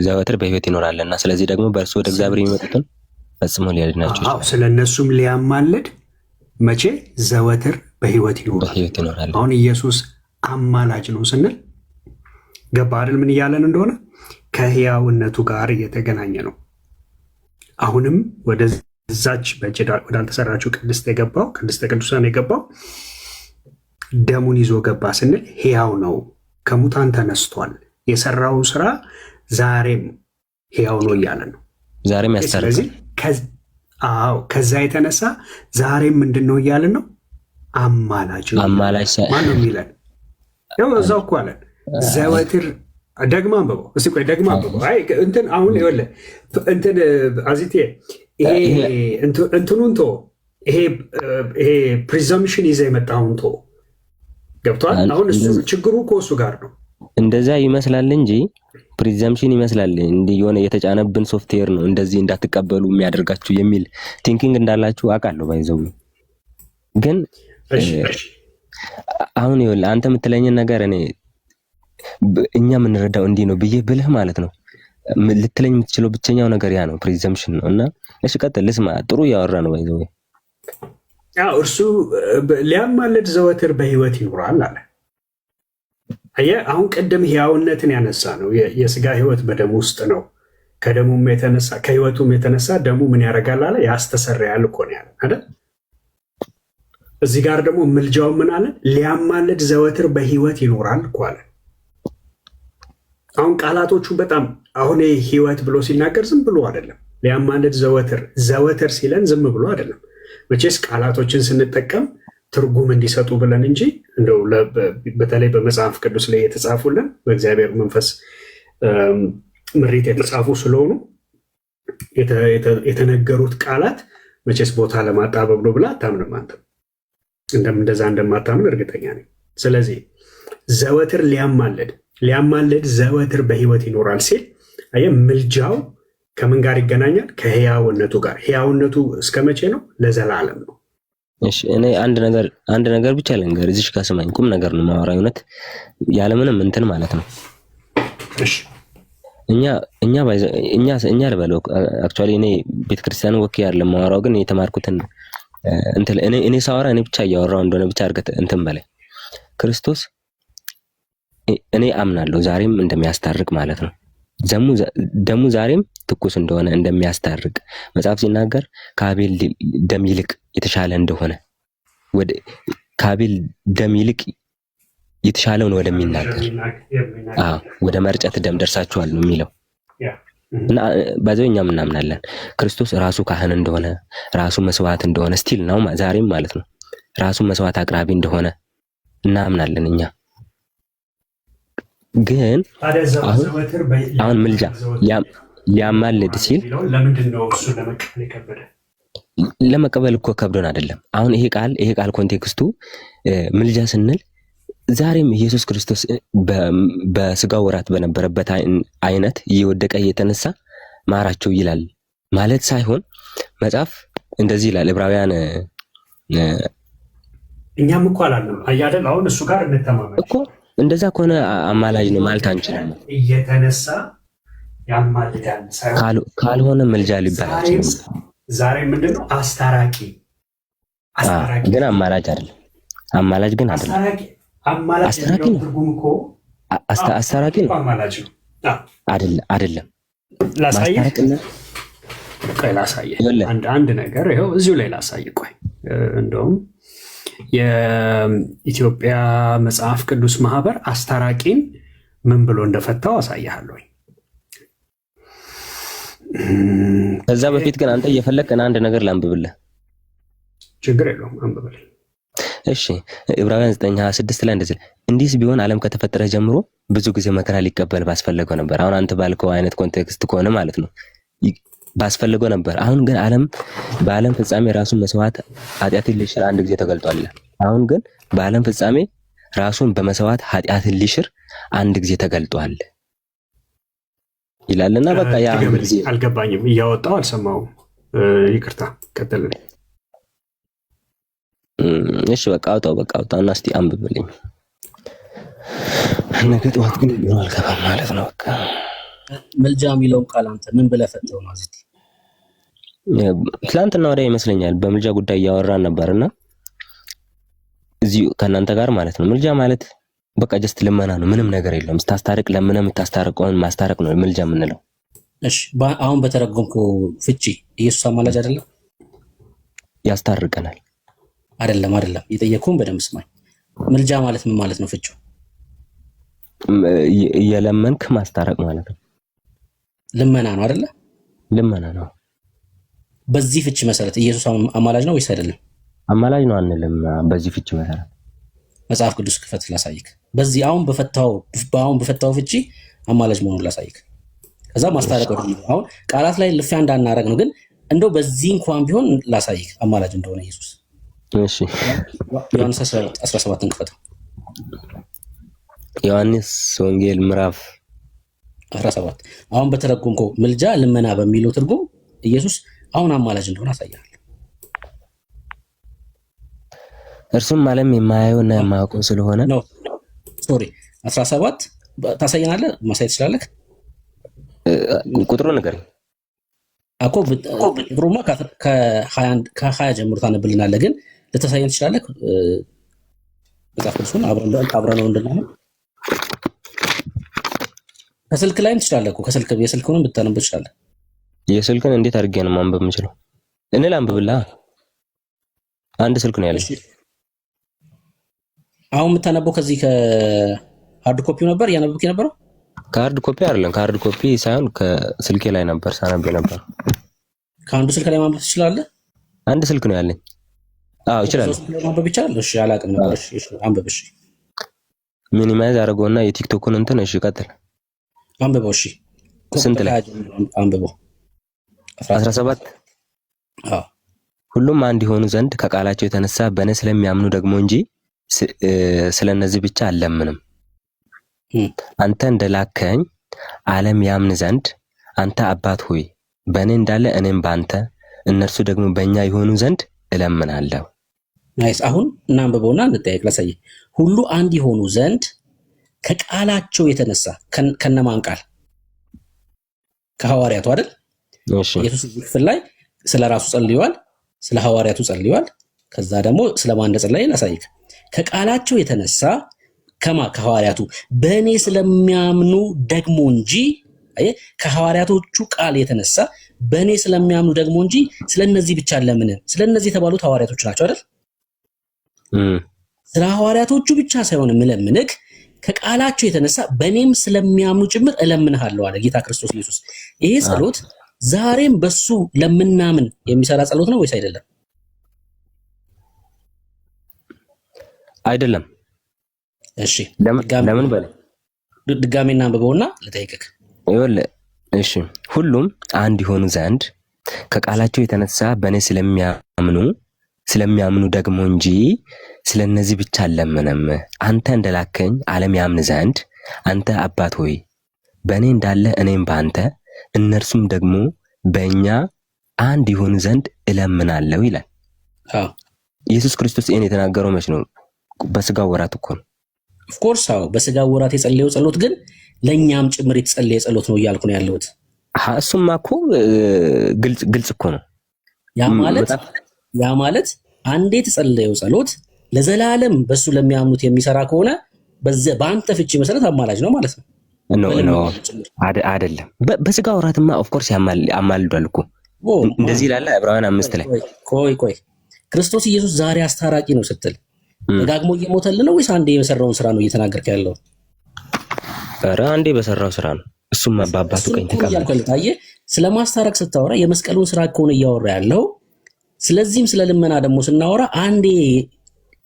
ዘወትር በሕይወት ይኖራልና፣ ስለዚህ ደግሞ በእርሱ ወደ እግዚአብሔር የሚመጡትን ፈጽሞ ሊያድናቸው ይችላል። ስለ እነሱም ሊያማልድ መቼ? ዘወትር በሕይወት ይኖራል። አሁን ኢየሱስ አማላጅ ነው ስንል ገባ አይደል? ምን እያለን እንደሆነ ከሕያውነቱ ጋር እየተገናኘ ነው። አሁንም ወደዛች በእጅ ወዳልተሰራችው ቅድስተ ቅዱሳን የገባው ደሙን ይዞ ገባ ስንል ሕያው ነው፣ ከሙታን ተነስቷል፣ የሰራው ስራ ዛሬም ሕያው ነው እያለ ነው። ዛሬም ያስተርፋል። ስለዚህ ከዛ የተነሳ ዛሬም ምንድን ነው እያለን ነው? አማላጅ ነው። ማን ነው የሚለን? ያው እዛው እኮ አለን ዘወትር። ደግማ አንብበው እስቲ፣ ቆይ ደግማ አንብበው። አይ እንትን አሁን ይኸውልህ እንትን አዚቴ ይሄ እንትኑን ቶ ይሄ ፕሪዘምፕሽን ይዘህ የመጣውን ቶ ገብቷል። አሁን እሱ ችግሩ እኮ እሱ ጋር ነው። እንደዛ ይመስላል እንጂ ፕሪዘምፕሽን ይመስላል እንዲህ የሆነ የተጫነብን ሶፍትዌር ነው እንደዚህ እንዳትቀበሉ የሚያደርጋችሁ የሚል ቲንኪንግ እንዳላችሁ አውቃለሁ። ባይዘው ግን አሁን ይኸውልህ አንተ የምትለኝን ነገር እኔ እኛ የምንረዳው እንዲህ ነው ብዬ ብልህ ማለት ነው ልትለኝ የምትችለው ብቸኛው ነገር ያ ነው፣ ፕሪዘምፕሽን ነው። እና እሺ ቀጥል፣ ልስማ። ጥሩ እያወራ ነው ባይዘው። እርሱ ሊያማልድ ዘወትር በሕይወት ይኖራል አለ። አየህ፣ አሁን ቅድም ሕያውነትን ያነሳ ነው። የሥጋ ሕይወት በደም ውስጥ ነው ከደሙም የተነሳ ከህይወቱም የተነሳ ደሙ ምን ያደርጋል አለ? ያስተሰርያል እኮ ነው ያለ አይደል? እዚህ ጋር ደግሞ ምልጃው ምን አለ? ሊያማልድ ዘወትር በህይወት ይኖራል እኮ አለ። አሁን ቃላቶቹ በጣም አሁን ህይወት ብሎ ሲናገር ዝም ብሎ አይደለም። ሊያማልድ ዘወትር ሲለን ዝም ብሎ አይደለም። መቼስ ቃላቶችን ስንጠቀም ትርጉም እንዲሰጡ ብለን እንጂ እንደው በተለይ በመጽሐፍ ቅዱስ ላይ የተጻፉልን በእግዚአብሔር መንፈስ ምሪት የተጻፉ ስለሆኑ የተነገሩት ቃላት መቼስ ቦታ ለማጣበብ ነው ብላ አታምንም አንተ። እንደዛ እንደማታምን እርግጠኛ ነኝ። ስለዚህ ዘወትር ሊያማልድ ዘወትር በህይወት ይኖራል ሲል አየህ፣ ምልጃው ከምን ጋር ይገናኛል? ከህያውነቱ ጋር። ህያውነቱ እስከ መቼ ነው? ለዘላለም ነው። እሺ እኔ አንድ ነገር ብቻ ልንገር፣ እዚህ ጋር ስማኝ፣ ቁም ነገር ነው የማወራው፣ እውነት ያለምንም እንትን ማለት ነው። እሺ እኛ ልበለው አክቹአሊ እኔ ቤተክርስቲያን ወክ ያለ ማወራው፣ ግን የተማርኩትን እንትን እኔ ሳወራ እኔ ብቻ እያወራው እንደሆነ ብቻ አድርገህ እንትን በላይ ክርስቶስ እኔ አምናለሁ ዛሬም እንደሚያስታርቅ ማለት ነው። ደሙ ዛሬም ትኩስ እንደሆነ እንደሚያስታርቅ መጽሐፍ ሲናገር ከአቤል ደም ይልቅ የተሻለ እንደሆነ ከአቤል ደም ይልቅ የተሻለውን ወደሚናገር ወደ መርጨት ደም ደርሳችኋል ነው የሚለው። እና በዛው እኛም እናምናለን ክርስቶስ ራሱ ካህን እንደሆነ ራሱ መስዋዕት እንደሆነ ስቲል ነው ዛሬም ማለት ነው። ራሱ መስዋዕት አቅራቢ እንደሆነ እናምናለን እኛ። ግን አሁን ምልጃ ሊያማልድ ሲል ለመቀበል እኮ ከብዶን አይደለም። አሁን ይሄ ቃል ኮንቴክስቱ ምልጃ ስንል ዛሬም ኢየሱስ ክርስቶስ በስጋው ወራት በነበረበት አይነት እየወደቀ እየተነሳ ማራቸው ይላል ማለት ሳይሆን መጽሐፍ እንደዚህ ይላል። ዕብራውያን እኛም እኮ አላለም አያደል? አሁን እሱ ጋር እንተማመን እኮ እንደዛ ከሆነ አማላጅ ነው ማለት አንችልም። እየተነሳ ያማልዳል ሳይሆን ካልሆነ ምልጃ ሊባል አይችልም። ዛሬ ምንድነው? አስታራቂ ግን አማላጅ አይደለም። አማላጅ ግን አይደለም። አስታራቂ ነው። አስታራቂ ነው። አማላጅ ነው አይደለም። ላሳየህ። ቆይ ላሳየህ አንድ ነገር ይኸው እዚሁ ላይ ላሳየህ። ቆይ እንደውም የኢትዮጵያ መጽሐፍ ቅዱስ ማህበር አስታራቂን ምን ብሎ እንደፈታው አሳያለሁ። ከዛ በፊት ግን አንተ እየፈለክ አንድ ነገር ላንብብልህ። ችግር የለውም አንብብልህ። እሺ ዕብራውያን 9:26 ላይ እንደዚህ እንዲህስ ቢሆን ዓለም ከተፈጠረ ጀምሮ ብዙ ጊዜ መከራ ሊቀበል ባስፈለገው ነበር። አሁን አንተ ባልከው አይነት ኮንቴክስት ከሆነ ማለት ነው ባስፈለገው ነበር። አሁን ግን በዓለም ፍጻሜ ራሱን መስዋዕት ኃጢአትን ሊሽር አንድ ጊዜ ተገልጧል። አሁን ግን በዓለም ፍጻሜ ራሱን በመስዋዕት ኃጢአትን ሊሽር አንድ ጊዜ ተገልጧል ይላልና በቃ ያ ጊዜ አልገባኝም። እያወጣው አልሰማውም። ይቅርታ ቀጥል። እሺ በቃ አውጣውና እስቲ አንብብልኝ። ነገ ጠዋት ግን ቢሮ አልገባም ማለት ነው። በቃ ምልጃ የሚለውን ቃል አንተ ምን ብለህ ፈተው ነው? እዚህ ትላንትና ወዲያ ይመስለኛል በምልጃ ጉዳይ እያወራን ነበርና እዚህ ከእናንተ ጋር ማለት ነው። ምልጃ ማለት በቃ ጀስት ልመና ነው፣ ምንም ነገር የለም። ስታስታርቅ ለምን የምታስታርቀውን ማስታረቅ ነው ምልጃ የምንለው። እሺ አሁን በተረጎምኩ ፍቺ ኢየሱስ አማላጅ አይደለም? ያስታርቀናል። አይደለም የጠየቅኩህን በደንብ ስማኝ። ምልጃ ማለት ምን ማለት ነው? ፍቺው እየለመንክ ማስታረቅ ማለት ነው። ልመና ነው አይደለ? ልመና ነው። በዚህ ፍቺ መሰረት ኢየሱስ አማላጅ ነው ወይስ አይደለም? አማላጅ ነው አንልም። በዚህ ፍቺ መሰረት መጽሐፍ ቅዱስ ክፈት ላሳይክ። በዚህ አሁን በፈታው ፍቺ አማላጅ መሆኑን ላሳይክ። ከዛ ማስታረቅ ነው። አሁን ቃላት ላይ ልፊያ እንዳናረግ ነው፣ ግን እንደው በዚህ እንኳን ቢሆን ላሳይክ አማላጅ እንደሆነ ኢየሱስ። እሺ ዮሐንስ 17 ክፈተው። ዮሐንስ ወንጌል ምዕራፍ 17 አሁን በተረጎምከው ምልጃ ልመና በሚለው ትርጉም ኢየሱስ አሁን አማላጅ እንደሆነ አሳያለሁ። እርሱም ዓለም የማያየውና የማያውቀው ስለሆነ ነው። ሶሪ 17 ታሳየናለህ? ማሳየት ትችላለህ? ቁጥሩ ነገር አኮ ቁጥሩማ ከ20 ጀምሮ ታነብልናለህ፣ ግን ልታሳየን ትችላለህ? መጽሐፍ ቅዱስን አብረን ነው እንድናነብ ከስልክ ላይም ትችላለህ እኮ ከስልክ የስልክውንም ብታነብ ትችላለህ። የስልክን እንዴት አድርጌ ነው ማንበብ የምችለው? እኔ ላንብብላ። አንድ ስልክ ነው ያለኝ። አሁን የምታነበው ከዚህ ከሃርድ ኮፒው ነበር እያነበብክ የነበረው? ከሃርድ ኮፒ አይደለም፣ ከሃርድ ኮፒ ሳይሆን ከስልኬ ላይ ነበር ሳነብ ነበር። ከአንዱ ስልክ ላይ ማንበብ ትችላለህ? አንድ ስልክ ነው ያለኝ። አዎ እችላለሁ። ማንበብ ይቻላል? እሺ አላውቅም ነበር። እሺ አንብብ። እሺ ሚኒማይዝ አድርገውና የቲክቶኩን እንትን እሺ ቀጥል። አንብበው። እሺ ስንት ላይ አንብበው? 17 ሁሉም አንድ የሆኑ ዘንድ ከቃላቸው የተነሳ በእኔ ስለሚያምኑ ደግሞ እንጂ ስለነዚህ ብቻ አልለምንም። አንተ እንደላከኝ ዓለም ያምን ዘንድ አንተ አባት ሆይ በእኔ እንዳለ እኔም በአንተ እነርሱ ደግሞ በእኛ የሆኑ ዘንድ እለምናለሁ። ናይስ። አሁን እናንብበውና እንጠያየቅ። ላሳይ። ሁሉ አንድ የሆኑ ዘንድ ከቃላቸው የተነሳ ከነማን ቃል? ከሐዋርያቱ አይደል? እሺ ኢየሱስ ክፍል ላይ ስለ ራሱ ጸልዩዋል፣ ስለ ሐዋርያቱ ጸልዩዋል። ከዛ ደግሞ ስለማን እንደጸለየ ላሳይክ። ከቃላቸው የተነሳ ከሐዋርያቱ በእኔ ስለሚያምኑ ደግሞ እንጂ ከሐዋርያቶቹ ቃል የተነሳ በእኔ ስለሚያምኑ ደግሞ እንጂ ስለነዚህ ብቻ ለምን? ስለነዚህ የተባሉት ሐዋርያቶች ናቸው አይደል? ስለ ሐዋርያቶቹ ብቻ ሳይሆን ምለምንክ ከቃላቸው የተነሳ በእኔም ስለሚያምኑ ጭምር እለምንሃለሁ አለ ጌታ ክርስቶስ ኢየሱስ። ይሄ ጸሎት ዛሬም በሱ ለምናምን የሚሰራ ጸሎት ነው ወይስ አይደለም? አይደለም። እሺ ለምን በለ ድጋሜ እናንብበውና ልጠይቅክ። ይኸውልህ እሺ ሁሉም አንድ የሆኑ ዘንድ ከቃላቸው የተነሳ በእኔ ስለሚያምኑ ደግሞ እንጂ ስለነዚህ ብቻ አልለምንም። አንተ እንደላከኝ ዓለም ያምን ዘንድ አንተ አባት ሆይ በእኔ እንዳለ እኔም በአንተ እነርሱም ደግሞ በእኛ አንድ የሆኑ ዘንድ እለምናለሁ ይላል። ኢየሱስ ክርስቶስ ይህን የተናገረው መች ነው? በስጋው ወራት እኮ ነው። ኦፍኮርስ አዎ፣ በስጋው ወራት የጸለየው ጸሎት ግን ለእኛም ጭምር የተጸለየ ጸሎት ነው እያልኩ ነው ያለሁት። እሱማ እኮ ግልጽ እኮ ነው። ያ ማለት አንዴ የተጸለየው ጸሎት ለዘላለም በሱ ለሚያምኑት የሚሰራ ከሆነ በአንተ ፍቺ መሰረት አማላጅ ነው ማለት ነው። ኖ አይደለም። በስጋ ወራትማ ኦፍኮርስ ያማልዷል እኮ እንደዚህ ይላል ዕብራውያን 5 ላይ። ቆይ ክርስቶስ ኢየሱስ ዛሬ አስታራቂ ነው ስትል ደጋግሞ እየሞተልን ነው ወይስ አንዴ የሰራውን ስራ ነው እየተናገርክ ያለው? ኧረ አንዴ በሰራው ስራ ነው። እሱም አባባቱ ቀኝ ተቀበለ። ታየ። ስለማስታረቅ ስታወራ የመስቀሉን ስራ ከሆነ እያወራ ያለው። ስለዚህም ስለ ልመና ደግሞ ስናወራ አንዴ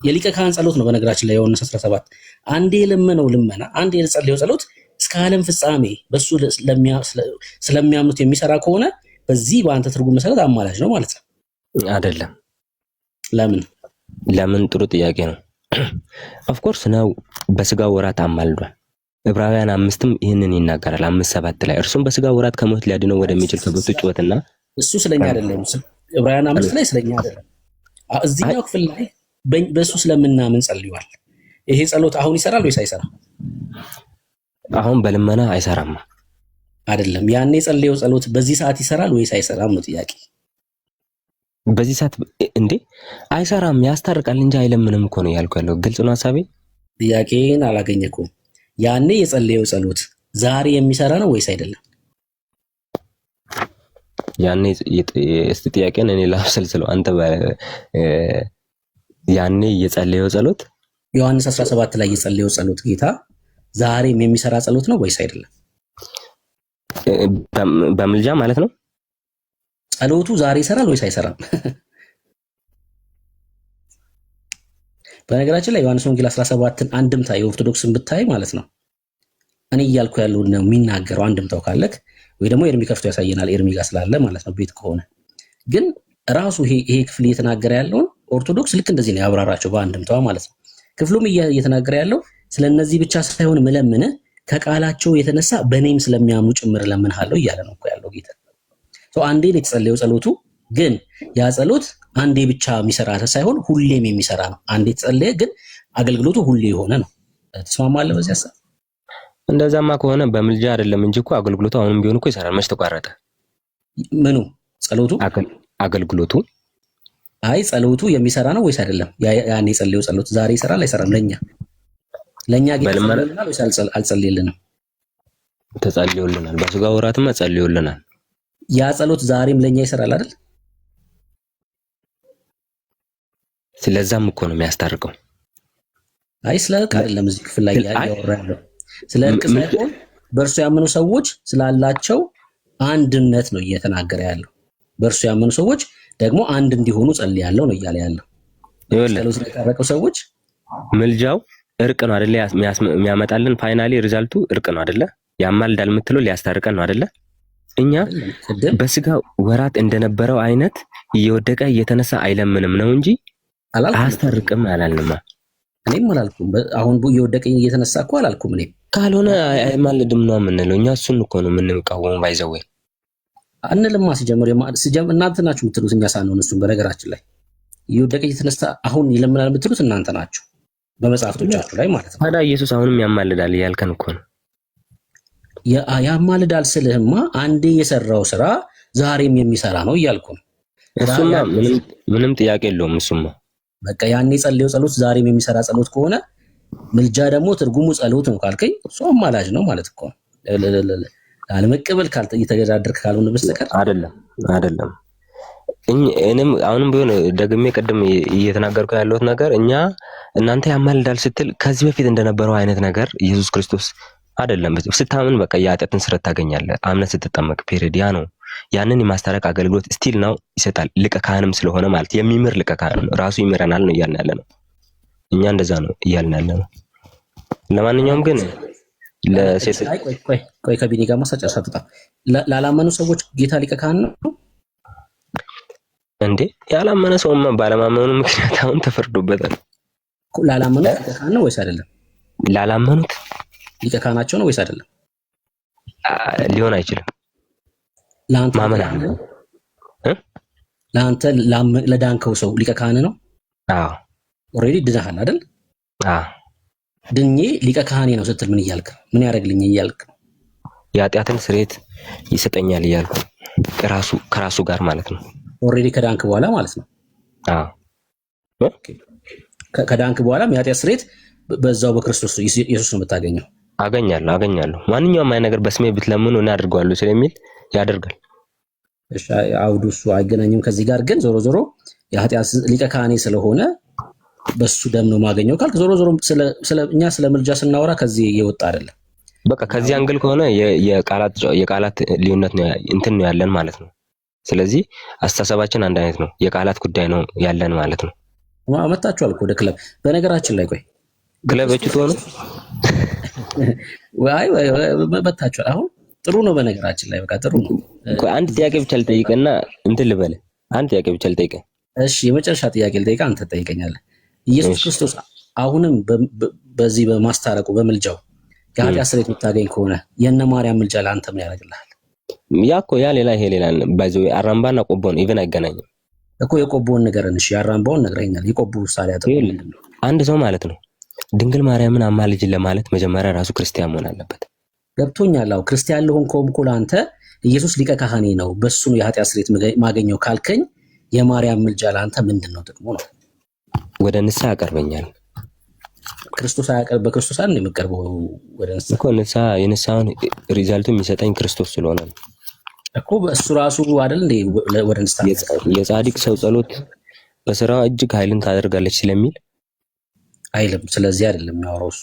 የሊቀ ካህን ጸሎት ነው። በነገራችን ላይ ዮሐንስ 17 አንዴ የለመነው ልመና፣ አንዴ የጸለየው ጸሎት እስከ ዓለም ፍጻሜ በሱ ስለሚያምኑት የሚሰራ ከሆነ በዚህ በአንተ ትርጉም መሰረት አማላጅ ነው ማለት ነው። አይደለም። ለምን? ጥሩ ጥያቄ ነው። ኦፍኮርስ ነው። በስጋው ወራት አማልዷል። ዕብራውያን 5ም ይህንን ይናገራል። 5:7 ላይ እርሱም በስጋው ወራት ከሞት ሊያድነው ወደሚችል ከብርቱ ጩኸትና እሱ ስለኛ አይደለም። ዕብራውያን 5 ላይ ስለኛ አይደለም። እዚህኛው ክፍል ላይ በሱ ስለምናምን ጸልዩዋል። ይሄ ጸሎት አሁን ይሰራል ወይስ አይሰራም? አሁን በልመና አይሰራም አይደለም። ያኔ ጸለየው ጸሎት በዚህ ሰዓት ይሰራል ወይስ አይሰራም ነው ጥያቄ። በዚህ ሰዓት እንዴ አይሰራም፣ ያስታርቃል እንጂ አይለምንም እኮ ነው ያልኩ ያለው። ግልጽ ነው ሐሳቤ። ጥያቄን አላገኘኩም። ያኔ የጸለየው ጸሎት ዛሬ የሚሰራ ነው ወይስ አይደለም? ያኔ እስቲ ጥያቄን እኔ ላብሰልስለው። አንተ ያኔ የጸለየው ጸሎት ዮሐንስ 17 ላይ የጸለየው ጸሎት ጌታ ዛሬም የሚሰራ ጸሎት ነው ወይስ አይደለም? በምልጃ ማለት ነው። ጸሎቱ ዛሬ ይሰራል ወይስ አይሰራም? በነገራችን ላይ ዮሐንስ ወንጌል 17ን አንድምታ የኦርቶዶክስን ብታይ ማለት ነው እኔ እያልኩ ያለው ነው የሚናገረው። አንድምታው ካለክ ወይ ደግሞ ኤርሚ ከፍቶ ያሳየናል። ኤርሚ ጋር ስላለ ማለት ነው ቤት ከሆነ ግን ራሱ ይሄ ክፍል እየተናገረ ያለውን ኦርቶዶክስ ልክ እንደዚህ ነው ያብራራቸው በአንድምታዋ ማለት ነው። ክፍሉም እየተናገረ ያለው ስለነዚህ ብቻ ሳይሆን መለምነ ከቃላቸው የተነሳ በእኔም ስለሚያምኑ ጭምር እለምንሃለሁ እያለ ነው እኮ ያለው ጌታ። አንዴ ነው የተጸለየው ጸሎቱ፣ ግን ያ ጸሎት አንዴ ብቻ የሚሰራ ሳይሆን ሁሌም የሚሰራ ነው። አንዴ የተጸለየ ግን አገልግሎቱ ሁሌ የሆነ ነው። ተስማማለህ በዚህ ሐሳብ? እንደዛማ ከሆነ በምልጃ አይደለም እንጂ እኮ አገልግሎቱ አሁንም ቢሆን እኮ ይሰራል። መች ተቋረጠ? ምኑ ጸሎቱ? አገልግሎቱ። አይ ጸሎቱ የሚሰራ ነው ወይስ አይደለም? ያኔ የጸለየው ጸሎት ዛሬ ይሰራል አይሰራም? ለኛ ጌታ አልጸልይልንም። ተጸልዮልናል። በስጋ ወራትም ጸልዮልናል። ያ ጸሎት ዛሬም ለኛ ይሰራል አይደል? ስለዛም እኮ ነው የሚያስታርቀው። አይ ስለ እርቅ አይደለም እዚህ ክፍል ላይ ያወራ ያለው ስለ እርቅ ሳይሆን በእርሱ ያመኑ ሰዎች ስላላቸው አንድነት ነው እየተናገረ ያለው። በእርሱ ያመኑ ሰዎች ደግሞ አንድ እንዲሆኑ ጸልያለሁ ነው እያለ ያለው። ጸሎት ስለቀረቀው ሰዎች ምልጃው እርቅ ነው አይደለ? የሚያመጣልን ፋይናሊ ሪዛልቱ እርቅ ነው አይደለ? ያማልዳል የምትለው ሊያስታርቀን ነው አይደለ? እኛ በስጋ ወራት እንደነበረው አይነት እየወደቀ እየተነሳ አይለምንም ነው እንጂ አያስታርቅም አላልንማ። እኔም አላልኩም። አሁን እየወደቀ እየተነሳ እኮ አላልኩም። እኔም ካልሆነ አይማልድም ነው የምንለው። እኛ እሱን እኮ ነው የምንቃወመው። ባይዘው አንልማ። ሲጀምር እናንተ ናችሁ የምትሉት፣ እኛ ሳንሆን እሱን። በነገራችን ላይ እየወደቀ እየተነሳ አሁን ይለምናል የምትሉት እናንተ ናችሁ በመጽሐፍቶቻችሁ ላይ ማለት ነው። ታዲያ ኢየሱስ አሁንም ያማልዳል እያልከን እኮ ነው። ያማልዳል ስልህማ አንዴ የሰራው ስራ ዛሬም የሚሰራ ነው እያልኩ ነው። እሱማ ምንም ጥያቄ የለውም። እሱማ በቃ ያኔ ጸልዮ ጸሎት ዛሬም የሚሰራ ጸሎት ከሆነ ምልጃ ደግሞ ትርጉሙ ጸሎት ነው ካልከኝ እሱ አማላጅ ነው ማለት እኮ ነው። አለመቀበል እየተገዳደርክ ካልሆነ በስተቀር አይደለም። እኔም አሁንም ቢሆን ደግሜ ቅድም እየተናገርኩ ያለሁት ነገር እናንተ ያማልዳል ስትል ከዚህ በፊት እንደነበረው አይነት ነገር ኢየሱስ ክርስቶስ አይደለም። ስታምን በቃ የኃጢአትን ስርየት ታገኛለህ። አምነህ ስትጠመቅ ፔሬድ ያ ነው። ያንን የማስታረቅ አገልግሎት ስቲል ነው ይሰጣል። ሊቀ ካህንም ስለሆነ ማለት የሚምር ሊቀ ካህን ነው። ራሱ ይምረናል ነው እያልን ያለ ነው። እኛ እንደዛ ነው እያልን ያለ ነው። ለማንኛውም ግን ለሴት ቆይ ከቢኒ ጋር ማሳጨር ሳትጣ ላላመኑ ሰዎች ጌታ ሊቀ ካህን ነው እንዴ? ያላመነ ሰውማ ባለማመኑ ምክንያት አሁን ተፈርዶበታል። ላላመኑት ሊቀ ካህን ነው ወይስ አይደለም? ላላመኑት ሊቀ ካህናቸው ነው ወይስ አይደለም? ሊሆን አይችልም። ለአንተ ለዳንከው ሰው ሊቀ ካህን ነው። አዎ ኦልሬዲ ድነሃል አይደል? አዎ ድኜ ሊቀ ካህኔ ነው ስትል ምን እያልክ ምን ያደርግልኝ እያልክ የኃጢአትን ስርየት ይሰጠኛል እያልኩ ከራሱ ጋር ማለት ነው። ኦልሬዲ ከዳንክ በኋላ ማለት ነው። አዎ ከዳንክ በኋላ የኃጢአት ስርየት በዛው በክርስቶስ ኢየሱስ ነው የምታገኘው። አገኛለሁ። ማንኛውም አይነት ነገር በስሜ ብትለምኑ እኔ አድርገዋለሁ ስለሚል ያደርጋል። እሺ አውዱ እሱ አይገናኝም ከዚህ ጋር። ግን ዞሮ የኃጢአት ሊቀ ካህኔ ስለሆነ በሱ ደም ነው ማገኘው ካልክ ዞሮ እኛ ስለ ምልጃ ስናወራ ከዚህ የወጣ አይደለም። በቃ ከዚህ አንግል ከሆነ የቃላት ልዩነት ነው እንትን ነው ያለን ማለት ነው። ስለዚህ አስተሳሰባችን አንድ አይነት ነው። የቃላት ጉዳይ ነው ያለን ማለት ነው። መጣችኋል እኮ ወደ ክለብ። በነገራችን ላይ ቆይ ክለቦቹ ተሆነ ወይ መጣችኋል። አሁን ጥሩ ነው። በነገራችን ላይ በቃ ጥሩ ነው። አንድ ጥያቄ ብቻ ልጠይቅና እንትን ልበል። አንድ ጥያቄ ብቻ ልጠይቅ። እሺ የመጨረሻ ጥያቄ ልጠይቅ፣ አንተ ትጠይቀኛለህ። ኢየሱስ ክርስቶስ አሁንም በዚህ በማስታረቁ በምልጃው የኃጢአት ስርየት የምታገኝ ከሆነ የእነ ማርያም ምልጃ ለአንተ ምን ያደርግልሃል? ያ ሌላ ይሄ ሌላ ባይዘው አራምባና ቆቦን ኢቭን አይገናኝም እኮ። የቆቦን ንገረን እሺ። ያራምባውን ነግረኛል። የቆቦ ምሳሌ አጥቶ ምንድነው? አንድ ሰው ማለት ነው ድንግል ማርያምን አማልጅን ለማለት መጀመሪያ ራሱ ክርስቲያን መሆን አለበት። ገብቶኛል። አዎ ክርስቲያን ለሆንከውም እኮ ለአንተ ኢየሱስ ሊቀ ካህኔ ነው በሱ ነው የኃጢአት ስርየት ማገኘው ካልከኝ የማርያም ምልጃ ለአንተ ምንድነው ጥቅሙ ነው? ወደ ንስሐ ያቀርበኛል። በክርስቶስ አይደል የምቀርበው ወደ ንስሐ እኮ የንስሐውን ሪዛልቱ የሚሰጠኝ ክርስቶስ ስለሆነ ነው እኮ። በእሱ ራሱ አይደል እንዴ ወደ ንስሐ የጻድቅ ሰው ጸሎት በስራዋ እጅግ ኃይልን ታደርጋለች ስለሚል አይልም። ስለዚህ አይደለም የሚያወራው እሱ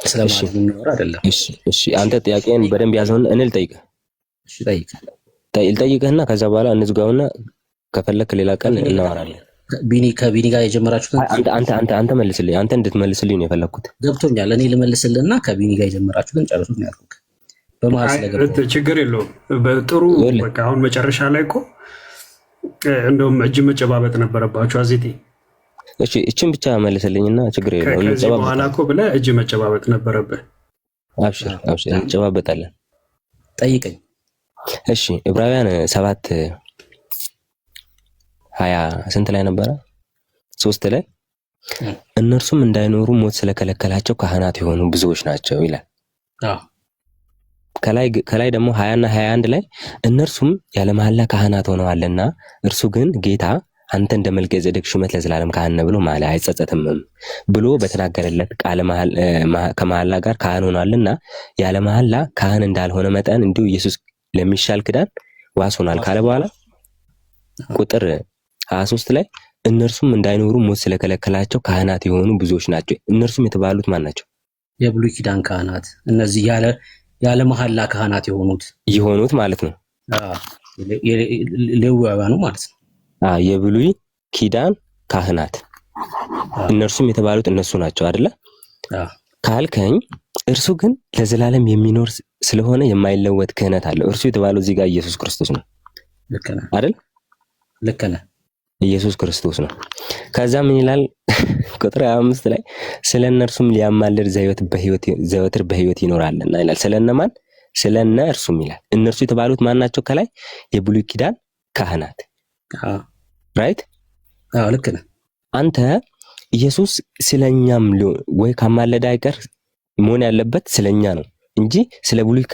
ስለማለት የሚያወራ አይደለም። እሺ አንተ ጥያቄን በደንብ ያዘውን እኔ ልጠይቅህ። እሺ ልጠይቅህና ከዛ በኋላ እንዝጋውና ከፈለክ ሌላ ቀን እናወራለን። ከቢኒ ጋር የጀመራችሁትን አንተ መልስልኝ። አንተ እንድትመልስልኝ ነው የፈለኩት። ገብቶኛል። እኔ ልመልስልህና ከቢኒ ጋር የጀመራችሁትን ጨርሱት ነው ያልኩት። በመሀል ስለገባሁ ችግር የለውም። በጥሩ በቃ አሁን መጨረሻ ላይ እኮ እንደውም እጅ መጨባበጥ ነበረባችሁ አዜቴ። እሺ እቺን ብቻ መልስልኝና ችግር የለውም። ከዚህ በኋላ እኮ ብለህ እጅ መጨባበጥ ነበረብህ። አብሽር እንጨባበጣለን። ጠይቀኝ። እሺ ዕብራውያን 7:20 ስንት ላይ ነበረ? 3 ላይ እነርሱም እንዳይኖሩ ሞት ስለከለከላቸው ካህናት የሆኑ ብዙዎች ናቸው ይላል። ከላይ ደግሞ 20 እና 21 ላይ እነርሱም ያለ መሐላ ካህናት ሆነዋልና እርሱ ግን ጌታ አንተ እንደ መልከጼዴቅ ሹመት ለዘላለም ካህን ነህ ብሎ ማለ አይጸጸትም ብሎ በተናገረለት ቃለ ከመሐላ ጋር ካህን ሆኗልና ያለ መሐላ ካህን እንዳልሆነ መጠን እንዲሁ ኢየሱስ ለሚሻል ኪዳን ዋስ ሆኗል ካለ በኋላ ቁጥር 23 ላይ እነርሱም እንዳይኖሩ ሞት ስለከለከላቸው ካህናት የሆኑ ብዙዎች ናቸው። እነርሱም የተባሉት ማን ናቸው? የብሉይ ኪዳን ካህናት፣ እነዚህ ያለ መሐላ ካህናት የሆኑት ማለት ነው። ሌዋውያኑ ማለት ነው። የብሉይ ኪዳን ካህናት እነርሱም የተባሉት እነሱ ናቸው አይደለ ካልከኝ፣ እርሱ ግን ለዘላለም የሚኖር ስለሆነ የማይለወጥ ክህነት አለው። እርሱ የተባለው እዚህ ጋር ኢየሱስ ክርስቶስ ነው አይደል? ልክ ነህ። ኢየሱስ ክርስቶስ ነው። ከዛ ምን ይላል ቁጥር 25 ላይ ስለ እነርሱም ሊያማልድ ዘወትር በሕይወት ይኖራልና ይላል። ስለነማን? ስለነ እርሱም ይላል። እነርሱ የተባሉት ማን ናቸው? ከላይ የብሉይ ኪዳን ካህናት ራይት? ልክ ነህ አንተ። ኢየሱስ ስለኛም ወይ ካማለደ አይቀር መሆን ያለበት ስለኛ ነው እንጂ ስለ ብሉይ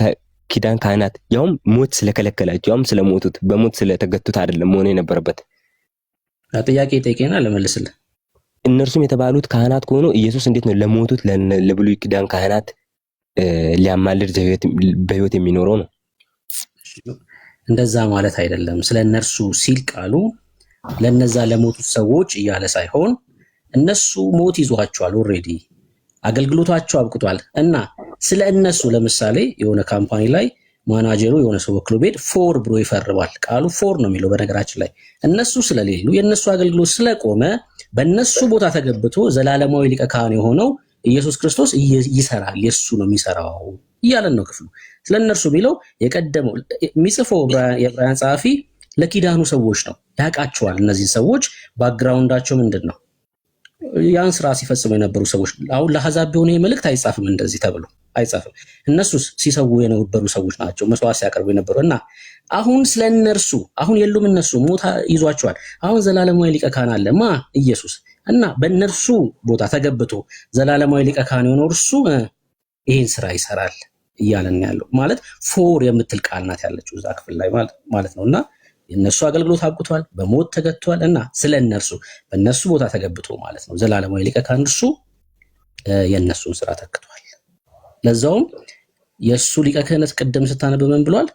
ኪዳን ካህናት ያውም ሞት ስለከለከላቸው ያውም ስለሞቱት በሞት ስለተገቱት አይደለም መሆን የነበረበት። ጥያቄ ጠይቄና ለመልስልህ። እነርሱም የተባሉት ካህናት ከሆኑ ኢየሱስ እንዴት ነው ለሞቱት ለብሉይ ኪዳን ካህናት ሊያማልድ በሕይወት የሚኖረው ነው? እንደዛ ማለት አይደለም። ስለ እነርሱ ሲል ቃሉ ለነዛ ለሞቱት ሰዎች እያለ ሳይሆን እነሱ ሞት ይዟቸዋል፣ ኦልሬዲ አገልግሎታቸው አብቅቷል እና ስለ እነሱ ለምሳሌ የሆነ ካምፓኒ ላይ ማናጀሩ የሆነ ሰው ወክሎ ቤት ፎር ብሎ ይፈርማል። ቃሉ ፎር ነው የሚለው በነገራችን ላይ። እነሱ ስለሌሉ የነሱ አገልግሎት ስለቆመ በእነሱ ቦታ ተገብቶ ዘላለማዊ ሊቀ ካህን የሆነው ኢየሱስ ክርስቶስ ይሰራል። የሱ ነው የሚሰራው እያለን ነው ክፍሉ። ስለ እነርሱ ቢለው የቀደመው የሚጽፈው የዕብራውያን ጸሐፊ ለኪዳኑ ሰዎች ነው፣ ያውቃቸዋል። እነዚህ ሰዎች ባክግራውንዳቸው ምንድን ነው? ያን ስራ ሲፈጽሙ የነበሩ ሰዎች። አሁን ለአሕዛብ ቢሆን መልእክት አይጻፍም፣ እንደዚህ ተብሎ አይጻፍም። እነሱስ ሲሰዉ የነበሩ ሰዎች ናቸው፣ መስዋዕት ሲያቀርቡ የነበሩ እና አሁን ስለ እነርሱ አሁን የሉም፣ እነሱ ሞታ ይዟቸዋል። አሁን ዘላለማዊ ሊቀ ካህን አለ ማ ኢየሱስ እና በእነርሱ ቦታ ተገብቶ ዘላለማዊ ሊቀ ካህን የሆነው እርሱ ይህን ስራ ይሰራል እያለን ያለው ማለት ፎር የምትል ቃል ናት ያለችው እዛ ክፍል ላይ ማለት ነው። እና የእነሱ አገልግሎት አብቅቷል፣ በሞት ተገቷል እና ስለ እነርሱ በእነሱ ቦታ ተገብቶ ማለት ነው ዘላለማዊ ሊቀ ካህን እርሱ የእነሱን ስራ ተክቷል። ለዛውም የእሱ ሊቀ ክህነት ቅድም ስታነብ ምን ብሏል?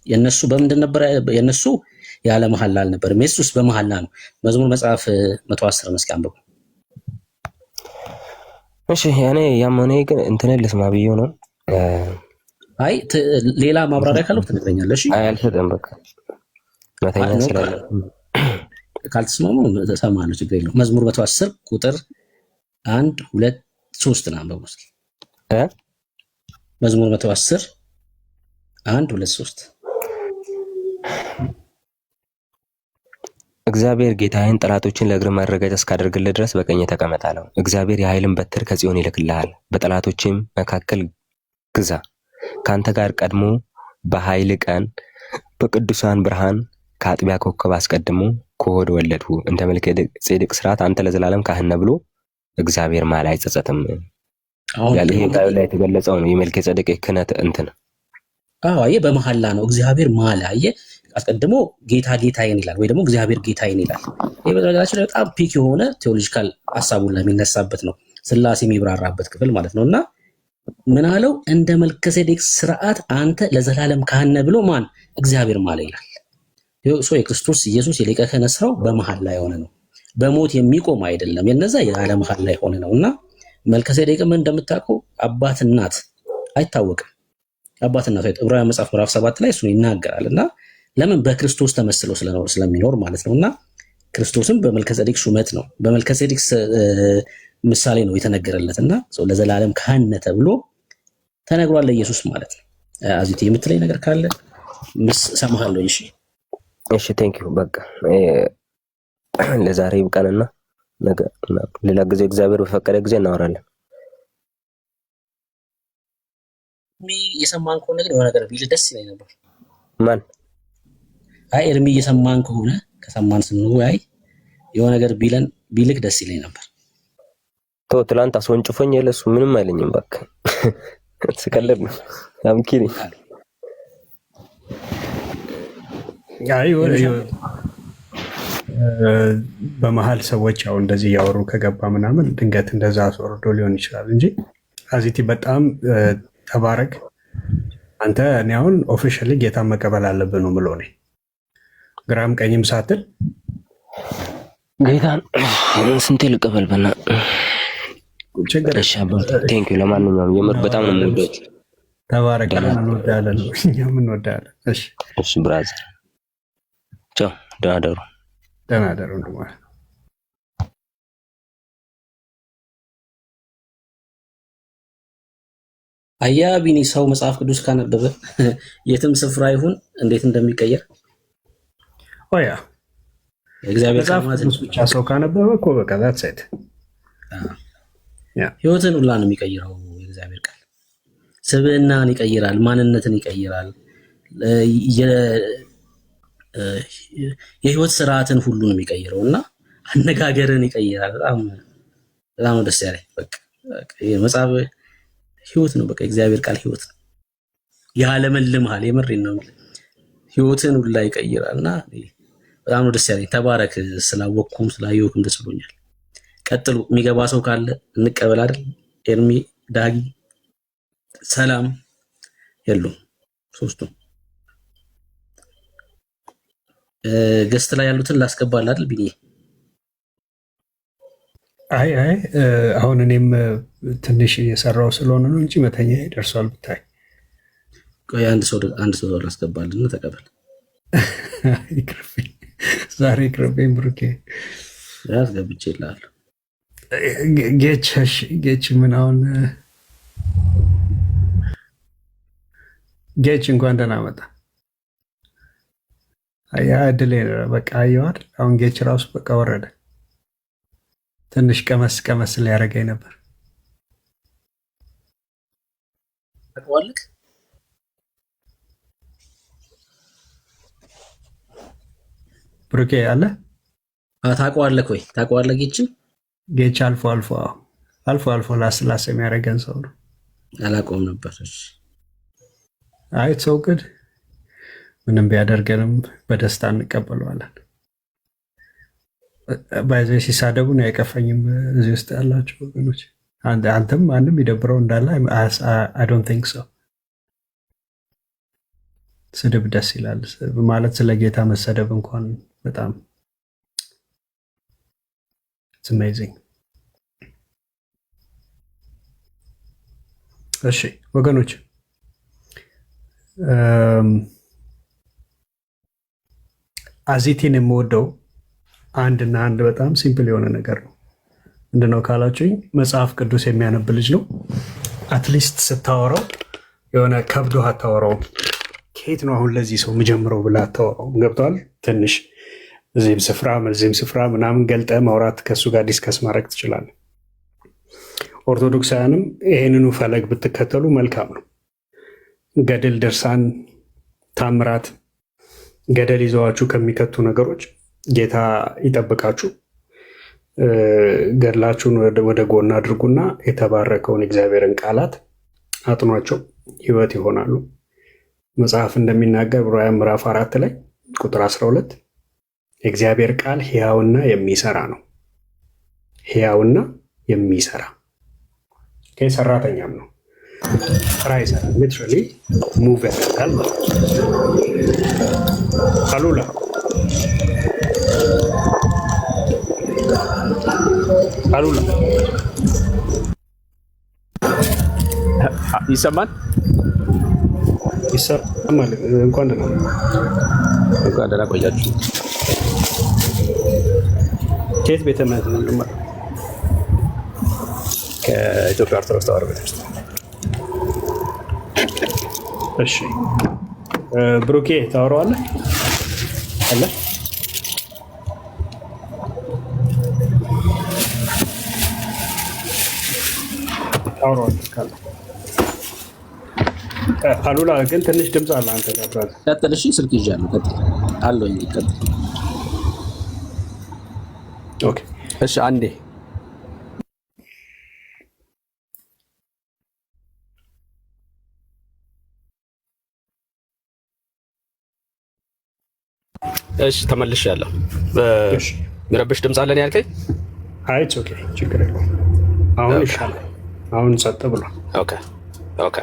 የእነሱ በምንድን ነበር? የእነሱ ያለ መሐላ አልነበረም፣ የሱስ በመሐላ ነው። መዝሙር መጽሐፍ 110 መስኪ አንብቡ። እሺ ያኔ ያመነ ግን እንትን ልስማ ብዬው ነው። አይ ሌላ ማብራሪያ ካለው ትነግረኛለህ። እሺ አይ አልሰጠም፣ በቃ መተኛ ስላለ ካልተስማሙ እሰማለሁ፣ ችግር የለውም። መዝሙር 110 ቁጥር 1 2 3 ነው አንብቡ እስኪ። መዝሙር 110 1 2 3 እግዚአብሔር ጌታዬን ጠላቶችን ለእግር ማረጋጫ እስካደርግልህ ድረስ በቀኝ ተቀመጥ አለው። እግዚአብሔር የኃይልን በትር ከጽዮን ይልክልሃል፣ በጠላቶችም መካከል ግዛ። ከአንተ ጋር ቀድሞ በኃይል ቀን በቅዱሳን ብርሃን ከአጥቢያ ኮከብ አስቀድሞ ከሆድ ወለድሁ። እንደ መልከጼዴቅ ሥርዓት አንተ ለዘላለም ካህን ነህ ብሎ እግዚአብሔር ማለ አይጸጸትም። ይሄ ቃሉ ላይ የተገለጸው ነው የመልከጼዴቅ ክህነት እንትን። አየህ በመሐላ ነው እግዚአብሔር ማለ። አየህ አስቀድሞ ጌታ ጌታዬን ይላል ወይ ደግሞ እግዚአብሔር ጌታዬን ይላል። ይሄ በነገራችን ላይ በጣም ፒክ የሆነ ቴዎሎጂካል ሐሳቡን የሚነሳበት ነው፣ ሥላሴ የሚብራራበት ክፍል ማለት ነውና ምን አለው? እንደ መልከጼዴቅ ሥርዓት አንተ ለዘላለም ካህን ነህ ብሎ ማን? እግዚአብሔር ማለ ይላል። ሶ የክርስቶስ ኢየሱስ የሊቀ ክህነት ሥራው በመሐላ የሆነ ነው፣ በሞት የሚቆም አይደለም። የነዛ ያለ መሐላ የሆነ ነውና መልከጼዴቅም እንደምታውቀው አባት እናት አይታወቅም። አባት እናት ዕብራውያን መጽሐፍ ምዕራፍ 7 ላይ እሱን ይናገራልና ለምን በክርስቶስ ተመስሎ ስለሚኖር ማለት ነውና ክርስቶስም በመልከጼዴቅ ሹመት ነው፣ በመልከጼዴቅ ምሳሌ ነው የተነገረለትና ለዘላለም ካህን ነህ ተብሎ ተነግሯል ለኢየሱስ ማለት ነው። አዚቴ የምትለኝ ነገር ካለ ሰማሃለሁ። እሺ እሺ ቴንክ ዩ። በቃ ለዛሬ ይብቃንና ነገ ሌላ ጊዜ እግዚአብሔር በፈቀደ ጊዜ እናወራለን። የሰማን ከሆነ ግን የሆነ ነገር ቢል ደስ ይለኝ ነበር። ማን? አይ እርሚ እየሰማን ከሆነ ከሰማን ስንወያይ የሆነ ነገር ቢልክ ደስ ይለኝ ነበር። ትላንት አስወንጭፎኝ የለሱ ምንም አይለኝም። በቃ ስቀልድ ነው። አምኪኒ አይ በመሀል ሰዎች ያው እንደዚህ እያወሩ ከገባ ምናምን ድንገት እንደዛ አስወርዶ ሊሆን ይችላል እንጂ አዚቲ በጣም ተባረክ። አንተ እኔ አሁን ኦፊሻሊ ጌታን መቀበል አለብህ ነው የምለው እኔ ግራም ቀኝም ሳትል ጌታን ስንቴ ልቀበል በና ችግር ቴንኪው። ለማንኛውም የምር በጣም ነው የምወደው። ተባረክ። እንወዳለን ነው እኛም እንወዳለን። እሺ ብራዘር ቻው፣ ደህና ደሩ። ደህና ደሩ እንደማለት አያ ቢኒ ሰው መጽሐፍ ቅዱስ ካነበበ የትም ስፍራ ይሁን እንዴት እንደሚቀየር ኦያ እግዚአብሔር መጽሐፍ ቅዱስ ብቻ ሰው ካነበበ እኮ በቃ that's it ህይወትን ሁላ ነው የሚቀይረው። የእግዚአብሔር ቃል ስብዕናን ይቀይራል፣ ማንነትን ይቀይራል፣ የህይወት ስርዓትን ሁሉ ነው የሚቀይረው እና አነጋገርን ይቀይራል። በጣም ነው ደስ ያለኝ። በቃ መጽሐፍ ህይወት ነው። በቃ እግዚአብሔር ቃል ህይወት ነው። ያለመልምሃል። የምሬን ነው። ህይወትን ሁላ ይቀይራልና በጣም ነው ደስ ያለኝ። ተባረክ። ስላወቅኩም ስላየሁኩም ደስ ብሎኛል። ቀጥሉ። የሚገባ ሰው ካለ እንቀበል አይደል? ኤርሚ፣ ዳጊ፣ ሰላም የሉም ሶስቱም። ገስት ላይ ያሉትን ላስገባል አይደል ቢኒ? አይ አሁን እኔም ትንሽ እየሰራው ስለሆነ ነው እንጂ መተኛ ደርሷል። ብታይ ቆይ አንድ ሰው ላስገባልና ተቀበል። ይቅርብኝ ዛሬ ይቅርብኝ። ብሩኬ ያስገብቼልሃለሁ። ጌች ምን አሁን ጌች እንኳን ደህና መጣ። አያ እድሌ በቃ አየዋል። አሁን ጌች ራሱ በቃ ወረደ። ትንሽ ቀመስ ሊያደርገኝ ነበር። ታውቀዋለህ? ብሩኬ አለ ታውቀዋለህ ወይ? ታውቀዋለህ? ጌች አልፎ ላስላስ የሚያደርገን ሰው ነው። አላውቀውም ነበር። አይ ሰው ግን ምንም ቢያደርገንም በደስታ እንቀበለዋለን። ባይዘ ሲሳደቡን አይቀፈኝም። እዚህ ውስጥ ያላቸው ወገኖች አንተም ማንም ይደብረው እንዳለ አይ ዶንት ቲንክ ሶ። ስድብ ደስ ይላል ማለት ስለ ጌታ መሰደብ እንኳን በጣም ኢትስ አሜዚንግ። እሺ ወገኖች አዚቲን የምወደው አንድና አንድ በጣም ሲምፕል የሆነ ነገር ነው። ምንድነው ካላችሁኝ መጽሐፍ ቅዱስ የሚያነብ ልጅ ነው። አትሊስት ስታወራው የሆነ ከብዶ አታወራውም። ከየት ነው አሁን ለዚህ ሰው የምጀምረው ብላ አታወራውም። ገብቷል? ትንሽ እዚህም ስፍራ ምናምን ገልጠ ማውራት ከእሱ ጋር ዲስከስ ማድረግ ትችላለህ። ኦርቶዶክሳውያንም ይህንኑ ፈለግ ብትከተሉ መልካም ነው። ገድል፣ ድርሳን፣ ታምራት ገደል ይዘዋችሁ ከሚከቱ ነገሮች ጌታ ይጠብቃችሁ። ገድላችሁን ወደ ጎን አድርጉና የተባረከውን እግዚአብሔርን ቃላት አጥኗቸው፣ ህይወት ይሆናሉ። መጽሐፍ እንደሚናገር ዕብራውያን ምዕራፍ 4 ላይ ቁጥር 12 የእግዚአብሔር ቃል ሕያውና የሚሰራ ነው። ሕያውና የሚሰራ ሰራተኛም ነው። ስራ ይሰራል። ሊትራሊ ሙቭ ያደርጋል ማለት ነው። አሉላ ይሰማል? እንኳን ደህና ቆያችሁ። ከየት ቤተ እምነት ነው? ከኢትዮጵያ ኦርቶዶክስ ተዋሕዶ ቤተክርስቲያን። እሺ ብሩኬ ታወራዋለህ አለ? ታወራዋለህ ካለ አሉላ ግን ትንሽ ድምፅ አለ አንተ ጋር። ቀጥል። እሺ ስልክ ይዣለሁ። ቀጥል አለኝ። ቀጥል። ኦኬ እሺ አንዴ እሺ ተመልሻለሁ። የሚረብሽ ድምፅ አለን ያልከኝ? አይ ኦኬ፣ ችግር የለውም። አሁን ይሻላል። አሁን ጸጥ ብሏል። ኦኬ ኦኬ።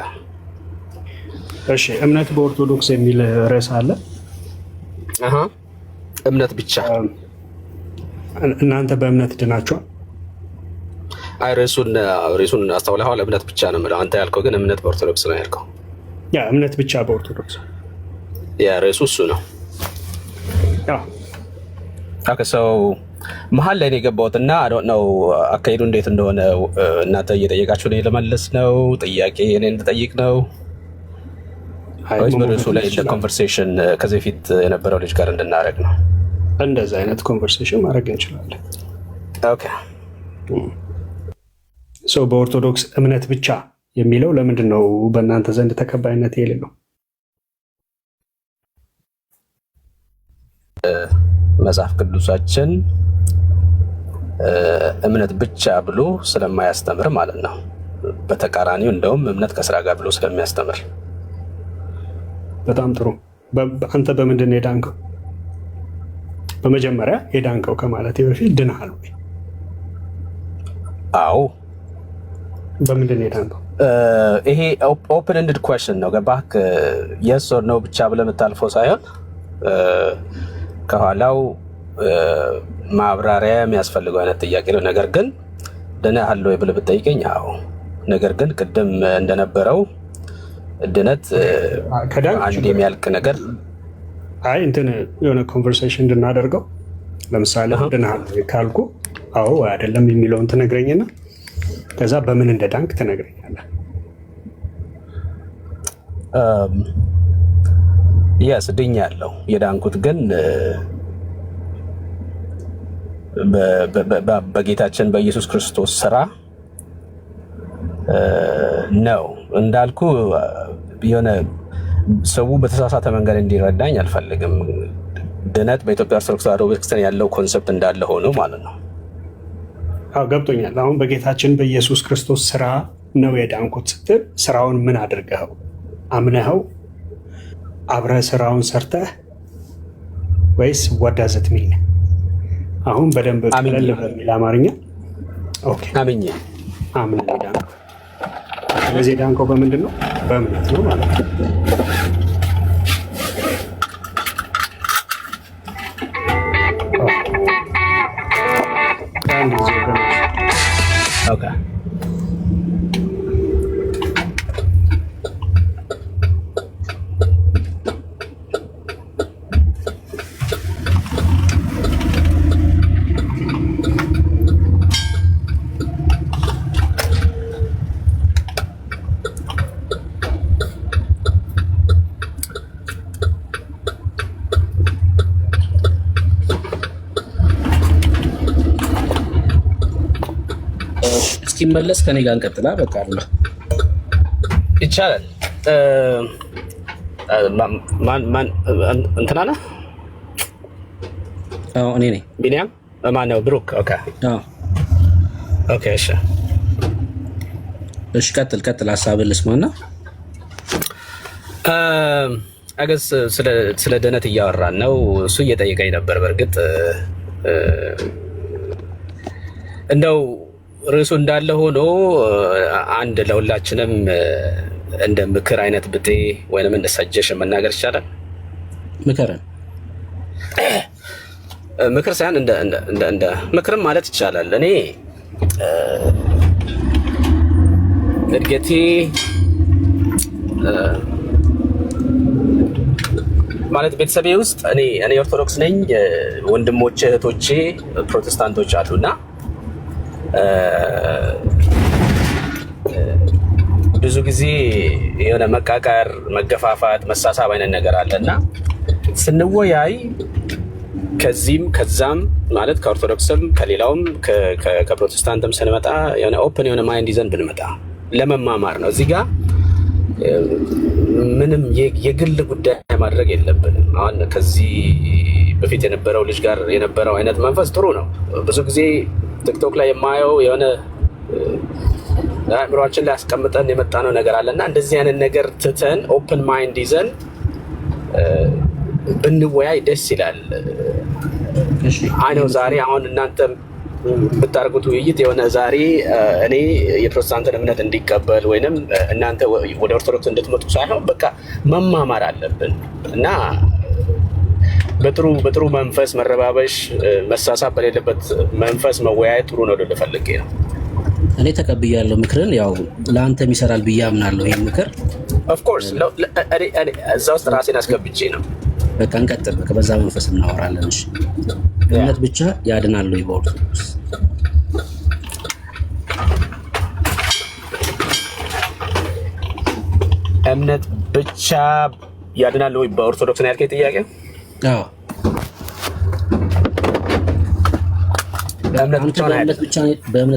እሺ እምነት በኦርቶዶክስ የሚል ርዕስ አለ። እምነት ብቻ። እናንተ በእምነት ድናችኋል? አይ ርዕሱን አስተውለኸዋል? እምነት ብቻ ነው የምለው። አንተ ያልከው ግን እምነት በኦርቶዶክስ ነው ያልከው። ያ እምነት ብቻ በኦርቶዶክስ ያ ርዕሱ እሱ ነው። ኦኬ ሰው መሀል ላይ ነው የገባሁት እና አይ ዶንት ኖው አካሄዱ እንዴት እንደሆነ እናንተ እየጠየቃችሁ ነው ለመለስ ነው ጥያቄ እኔ እንድጠይቅ ነው ወይስ በርዕሱ ላይ ለኮንቨርሴሽን ከዚህ በፊት የነበረው ልጅ ጋር እንድናደርግ ነው? እንደዛ አይነት ኮንቨርሴሽን ማድረግ እንችላለን። ኦኬ ሶ በኦርቶዶክስ እምነት ብቻ የሚለው ለምንድን ነው በእናንተ ዘንድ ተቀባይነት የሌለው? መጽሐፍ ቅዱሳችን እምነት ብቻ ብሎ ስለማያስተምር ማለት ነው። በተቃራኒው እንደውም እምነት ከስራ ጋር ብሎ ስለሚያስተምር። በጣም ጥሩ። አንተ በምንድን ነው የዳንከው? በመጀመሪያ የዳንከው ከማለት በፊት ድነሃል ወይ? አዎ። በምንድን ነው የዳንከው? ይሄ ኦፕን ኤንድድ ኩዌስችን ነው። ገባህ? የስ ኦር ኖ ብቻ ብለህ የምታልፈው ሳይሆን ከኋላው ማብራሪያ የሚያስፈልገው አይነት ጥያቄ ነው። ነገር ግን ድነሃል ወይ ብለህ ብትጠይቀኝ አዎ። ነገር ግን ቅድም እንደነበረው ድነት አንድ የሚያልቅ ነገር አይ እንትን የሆነ ኮንቨርሴሽን እንድናደርገው ለምሳሌ ድነሃል ካልኩ አዎ አይደለም የሚለውን ትነግረኝና ከዛ በምን እንደዳንክ ትነግረኛለህ። ያስ ድኛለሁ። የዳንኩት ግን በጌታችን በኢየሱስ ክርስቶስ ስራ ነው። እንዳልኩ የሆነ ሰው በተሳሳተ መንገድ እንዲረዳኝ አልፈልግም። ድነት በኢትዮጵያ ኦርቶዶክስ ተዋሕዶ ቤተክርስቲያን ያለው ኮንሰፕት እንዳለ ሆኖ ማለት ነው። አዎ ገብቶኛል። አሁን በጌታችን በኢየሱስ ክርስቶስ ስራ ነው የዳንኩት ስትል ስራውን ምን አድርገኸው? አምነኸው አብረህ ስራውን ሰርተህ ወይስ ወዳዘት ሚል? አሁን በደንብ ቀለል በሚል አማርኛ አምኜ አምነህ የዳንከው። ስለዚህ የዳንከው በምንድን ነው? በእምነት ነው ማለት ነው። ኦኬ እስኪመለስ ከኔ ጋር እንቀጥላ። በቃ አለ ይቻላል። ማን እንትና ነህ? አዎ እኔ ነኝ። ቢኒያም ማን ነው? ብሩክ። ኦኬ አዎ ኦኬ። እሺ እሺ፣ ቀጥል ሀሳብህን ልስማና አገስ ስለ ድነት እያወራን ነው። እሱ እየጠየቀኝ ነበር። በእርግጥ እንደው ርዕሱ እንዳለ ሆኖ አንድ ለሁላችንም እንደ ምክር አይነት ብጤ ወይንም እንደ ሰጀሽን መናገር ይቻላል። ምክር ሳይሆን እንደ ምክርም ማለት ይቻላል። እኔ እድገቴ ማለት ቤተሰቤ ውስጥ እኔ ኦርቶዶክስ ነኝ። ወንድሞቼ እህቶቼ ፕሮቴስታንቶች አሉና ብዙ ጊዜ የሆነ መቃቃር፣ መገፋፋት፣ መሳሳብ አይነት ነገር አለና ስንወያይ ከዚህም ከዛም ማለት ከኦርቶዶክስም ከሌላውም ከፕሮቴስታንትም ስንመጣ የሆነ ኦፕን የሆነ ማይንድ ይዘን ብንመጣ ለመማማር ነው። እዚህ ጋር ምንም የግል ጉዳይ ማድረግ የለብንም። አሁን ከዚህ በፊት የነበረው ልጅ ጋር የነበረው አይነት መንፈስ ጥሩ ነው። ብዙ ጊዜ ቲክቶክ ላይ የማየው የሆነ አእምሯችን ላይ አስቀምጠን የመጣነው ነገር አለና እንደዚህ አይነት ነገር ትተን ኦፕን ማይንድ ይዘን ብንወያይ ደስ ይላል። አይ ነው ዛሬ አሁን እናንተ ብታደርጉት ውይይት የሆነ ዛሬ እኔ የፕሮቴስታንትን እምነት እንዲቀበል ወይንም እናንተ ወደ ኦርቶዶክስ እንድትመጡ ሳይሆን በቃ መማማር አለብን እና በጥሩ መንፈስ መረባበሽ፣ መሳሳብ በሌለበት መንፈስ መወያየት ጥሩ ነው ልል ፈልጌ ነው። እኔ ተቀብያለሁ ምክርን፣ ያው ለአንተም ይሰራል ብዬ አምናለሁ። ይሄን ምክር ኦፍ ኮርስ እዛ ውስጥ ራሴን አስገብቼ ነው። በቃ እንቀጥል፣ በቃ በዛ መንፈስ እናወራለን። እሺ እምነት ብቻ ያድናል ወይ በኦርቶዶክስ? እምነት ብቻ ያድናል ወይ በኦርቶዶክስ ነው ያልከኝ ጥያቄ? አዎ በእምነት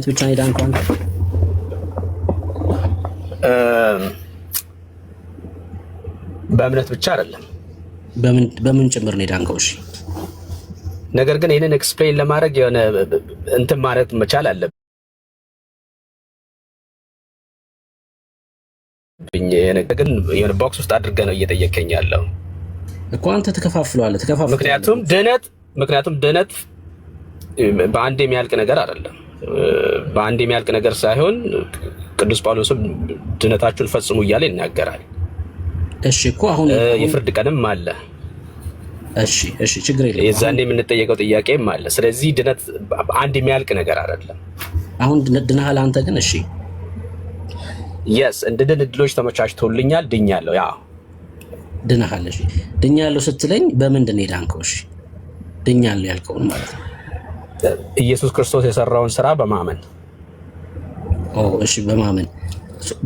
ብቻ ነው የዳንከው አንተ? በእምነት ብቻ አይደለም። በምን ጭምር ነው የዳንከው? እሺ ነገር ግን ይህንን ኤክስፕሌን ለማድረግ የሆነ እንትን ማለት መቻል አለብኝ። ግን የሆነ ቦክስ ውስጥ አድርገህ ነው እየጠየቀኝ ያለው እኮ አንተ ተከፋፍለዋለህ። ምክንያቱም ድነት በአንድ የሚያልቅ ነገር አይደለም። በአንድ የሚያልቅ ነገር ሳይሆን ቅዱስ ጳውሎስም ድነታችሁን ፈጽሙ እያለ ይናገራል። እሺ እኮ አሁን የፍርድ ቀንም አለ። እሺ ችግር የለም። የዛኔ የምንጠየቀው ጥያቄም አለ። ስለዚህ ድነት አንድ የሚያልቅ ነገር አይደለም። አሁን ድነሃል አንተ ግን? እሺ የስ እንድድን እድሎች ተመቻችተውልኛል፣ ድኛለሁ። ያው ድነሃል። እሺ ድኛለሁ ስትለኝ በምንድን ነው የዳንከው? እሺ ድኛለሁ ያልከውን ማለት ነው ኢየሱስ ክርስቶስ የሰራውን ስራ በማመን። እሺ በማመን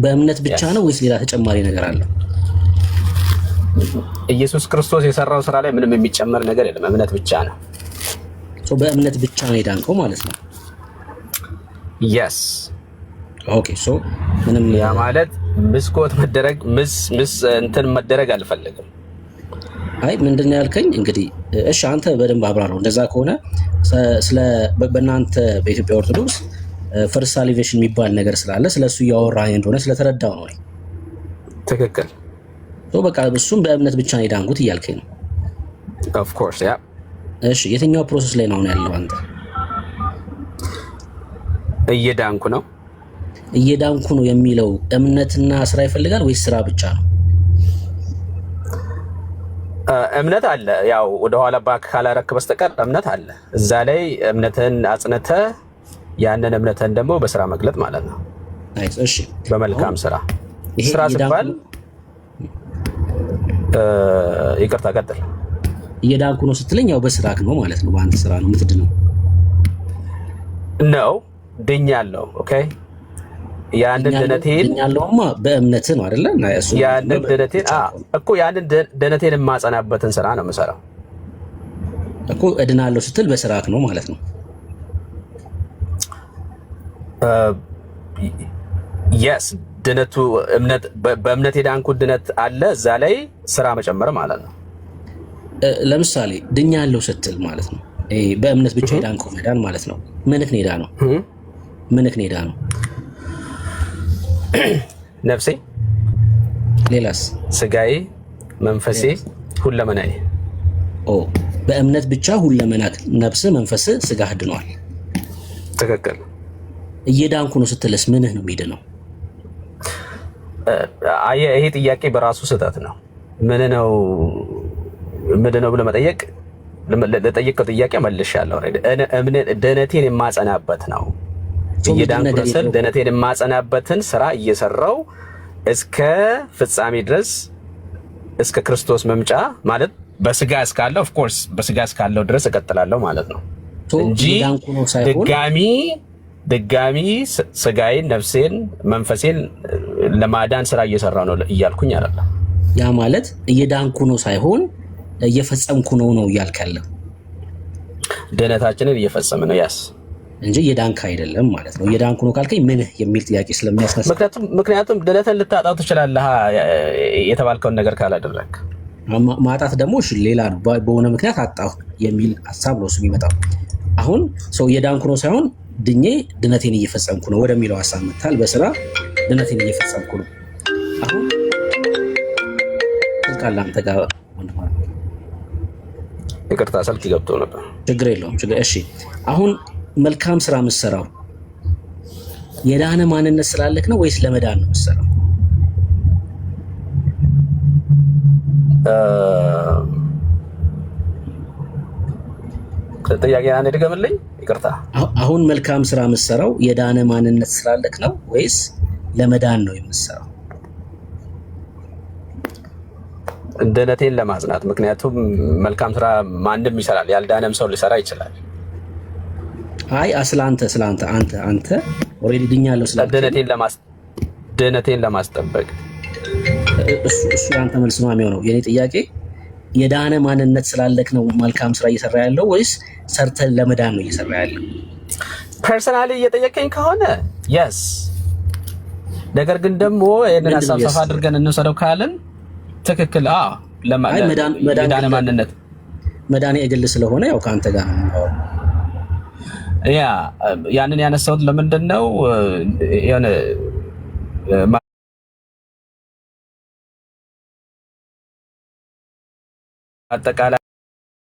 በእምነት ብቻ ነው ወይስ ሌላ ተጨማሪ ነገር አለ? ኢየሱስ ክርስቶስ የሰራው ስራ ላይ ምንም የሚጨመር ነገር የለም። እምነት ብቻ ነው። በእምነት ብቻ ነው የዳንከው ማለት ነው? የስ ኦኬ። ምንም ያ ማለት ምስኮት መደረግ እንትን መደረግ አልፈልግም። አይ ምንድን ነው ያልከኝ? እንግዲህ እሺ አንተ በደንብ አብራራው። እንደዛ ከሆነ ስለ በእናንተ በኢትዮጵያ ኦርቶዶክስ ፈርስት ሳሊቬሽን የሚባል ነገር ስላለ ስለሱ እያወራህ እንደሆነ ስለተረዳው ነው። ትክክል። በቃ እሱም በእምነት ብቻ ነው የዳንኩት እያልከኝ ነው? ኦፍ ኮርስ ያ። እሺ የትኛው ፕሮሰስ ላይ ነው ያለው አንተ? እየዳንኩ ነው። እየዳንኩ ነው የሚለው እምነትና ስራ ይፈልጋል ወይስ ስራ ብቻ ነው? እምነት አለ። ያው ወደኋላ ባክ ካላረክ በስተቀር እምነት አለ። እዛ ላይ እምነትን አጽንተ ያንን እምነትን ደግሞ በስራ መግለጥ ማለት ነው። እሺ በመልካም ስራ ሲባል ይቅርታ ቀጥል። እየዳንኩ ነው ስትለኝ ያው በስራክ ነው ማለት ነው። በአንተ ስራ ነው የምትድነው ነው። ድኛለሁ። ኦኬ ያንን ድነቴን በእምነት ነው አይደለ? ያንን ድነቴን እኮ ያንን ድነቴን የማጸናበትን ስራ ነው የምሰራው እኮ። እድናለሁ ስትል በስራክ ነው ማለት ነው። የስ ድነቱ በእምነት የዳንኩት ድነት አለ። እዛ ላይ ስራ መጨመር ማለት ነው። ለምሳሌ ድኛለሁ ስትል ማለት ነው በእምነት ብቻ የዳንከው መዳን ማለት ነው። ምንክ ነው የዳነው? ምንክ ነው የዳነው? ነፍሴ፣ ሌላስ? ስጋዬ፣ መንፈሴ፣ ሁለመናዬ። በእምነት ብቻ ሁለመናክ፣ ነፍስ፣ መንፈስ፣ ስጋህ ድኗል። ትክክል። እየዳንኩ ነው ስትልስ ምንህ ነው የሚድነው? ይሄ ጥያቄ በራሱ ስህተት ነው። ምንድን ነው ብለህ መጠየቅ ለጠየቀው ጥያቄ መልሻለሁ። ድነቴን የማጸናበት ነው። እየዳንኩ ስል ድነቴን የማጸናበትን ስራ እየሰራው እስከ ፍጻሜ ድረስ እስከ ክርስቶስ መምጫ ማለት በስጋ እስካለው ኦፍ ኮርስ በስጋ እስካለው ድረስ እቀጥላለሁ ማለት ነው እንጂ ድጋሚ ስጋዬን፣ ነፍሴን፣ መንፈሴን ለማዳን ስራ እየሰራ ነው እያልኩኝ አይደለም። ያ ማለት እየዳንኩ ነው ሳይሆን እየፈጸምኩ ነው እያልክ ያለው። ድነታችንን እየፈጸምን ነው ያስ እንጂ እየዳንክ አይደለም ማለት ነው። እየዳንኩ ነው ካልከኝ ምን የሚል ጥያቄ ስለሚያስነሳ፣ ምክንያቱም ድነትን ልታጣው ትችላለህ የተባልከውን ነገር ካላደረግ። ማጣት ደግሞ እሺ ሌላ ነው። በሆነ ምክንያት አጣሁ የሚል ሀሳብ ነው እሱ የሚመጣው። አሁን ሰው እየዳንኩ ነው ሳይሆን ድኜ ድነቴን እየፈጸምኩ ነው ወደሚለው ሀሳብ መጥታል። በስራ ድነቴን እየፈጸምኩ ነው። አሁን ትልቃላ አንተ ጋር ይቅርታ ስልክ ገብቶ ነበር። ችግር የለውም። እሺ አሁን መልካም ስራ የምትሰራው የዳነ ማንነት ስላለክ ነው ወይስ ለመዳን ነው የምትሰራው? ጥያቄ አንዴ ድገምልኝ። ይቅርታ። አሁን መልካም ስራ የምትሰራው የዳነ ማንነት ስላለክ ነው ወይስ ለመዳን ነው የምትሰራው? ድነቴን ለማጽናት። ምክንያቱም መልካም ስራ ማንም ይሰራል፣ ያልዳነም ሰው ሊሰራ ይችላል። አይ አንተ ኦሬዲ ድኛለሁ ስለ ድነቴን ለማስጠበቅ እሱ ያንተ መልስ ነው የሚሆነው። የኔ ጥያቄ የዳነ ማንነት ስላለክ ነው መልካም ስራ እየሰራ ያለው ወይስ ሰርተን ለመዳን ነው እየሰራ ያለው? ፐርሰናሊ እየጠየቀኝ ከሆነ የስ። ነገር ግን ደግሞ ይሄንን ሀሳብ ሰፋ አድርገን እንወስደው ካልን ትክክል። የዳነ ማንነት መዳን የግል ስለሆነ ያው ከአንተ ጋር ነው። ያንን ያነሳሁት ለምንድን ነው የሆነ አጠቃላይ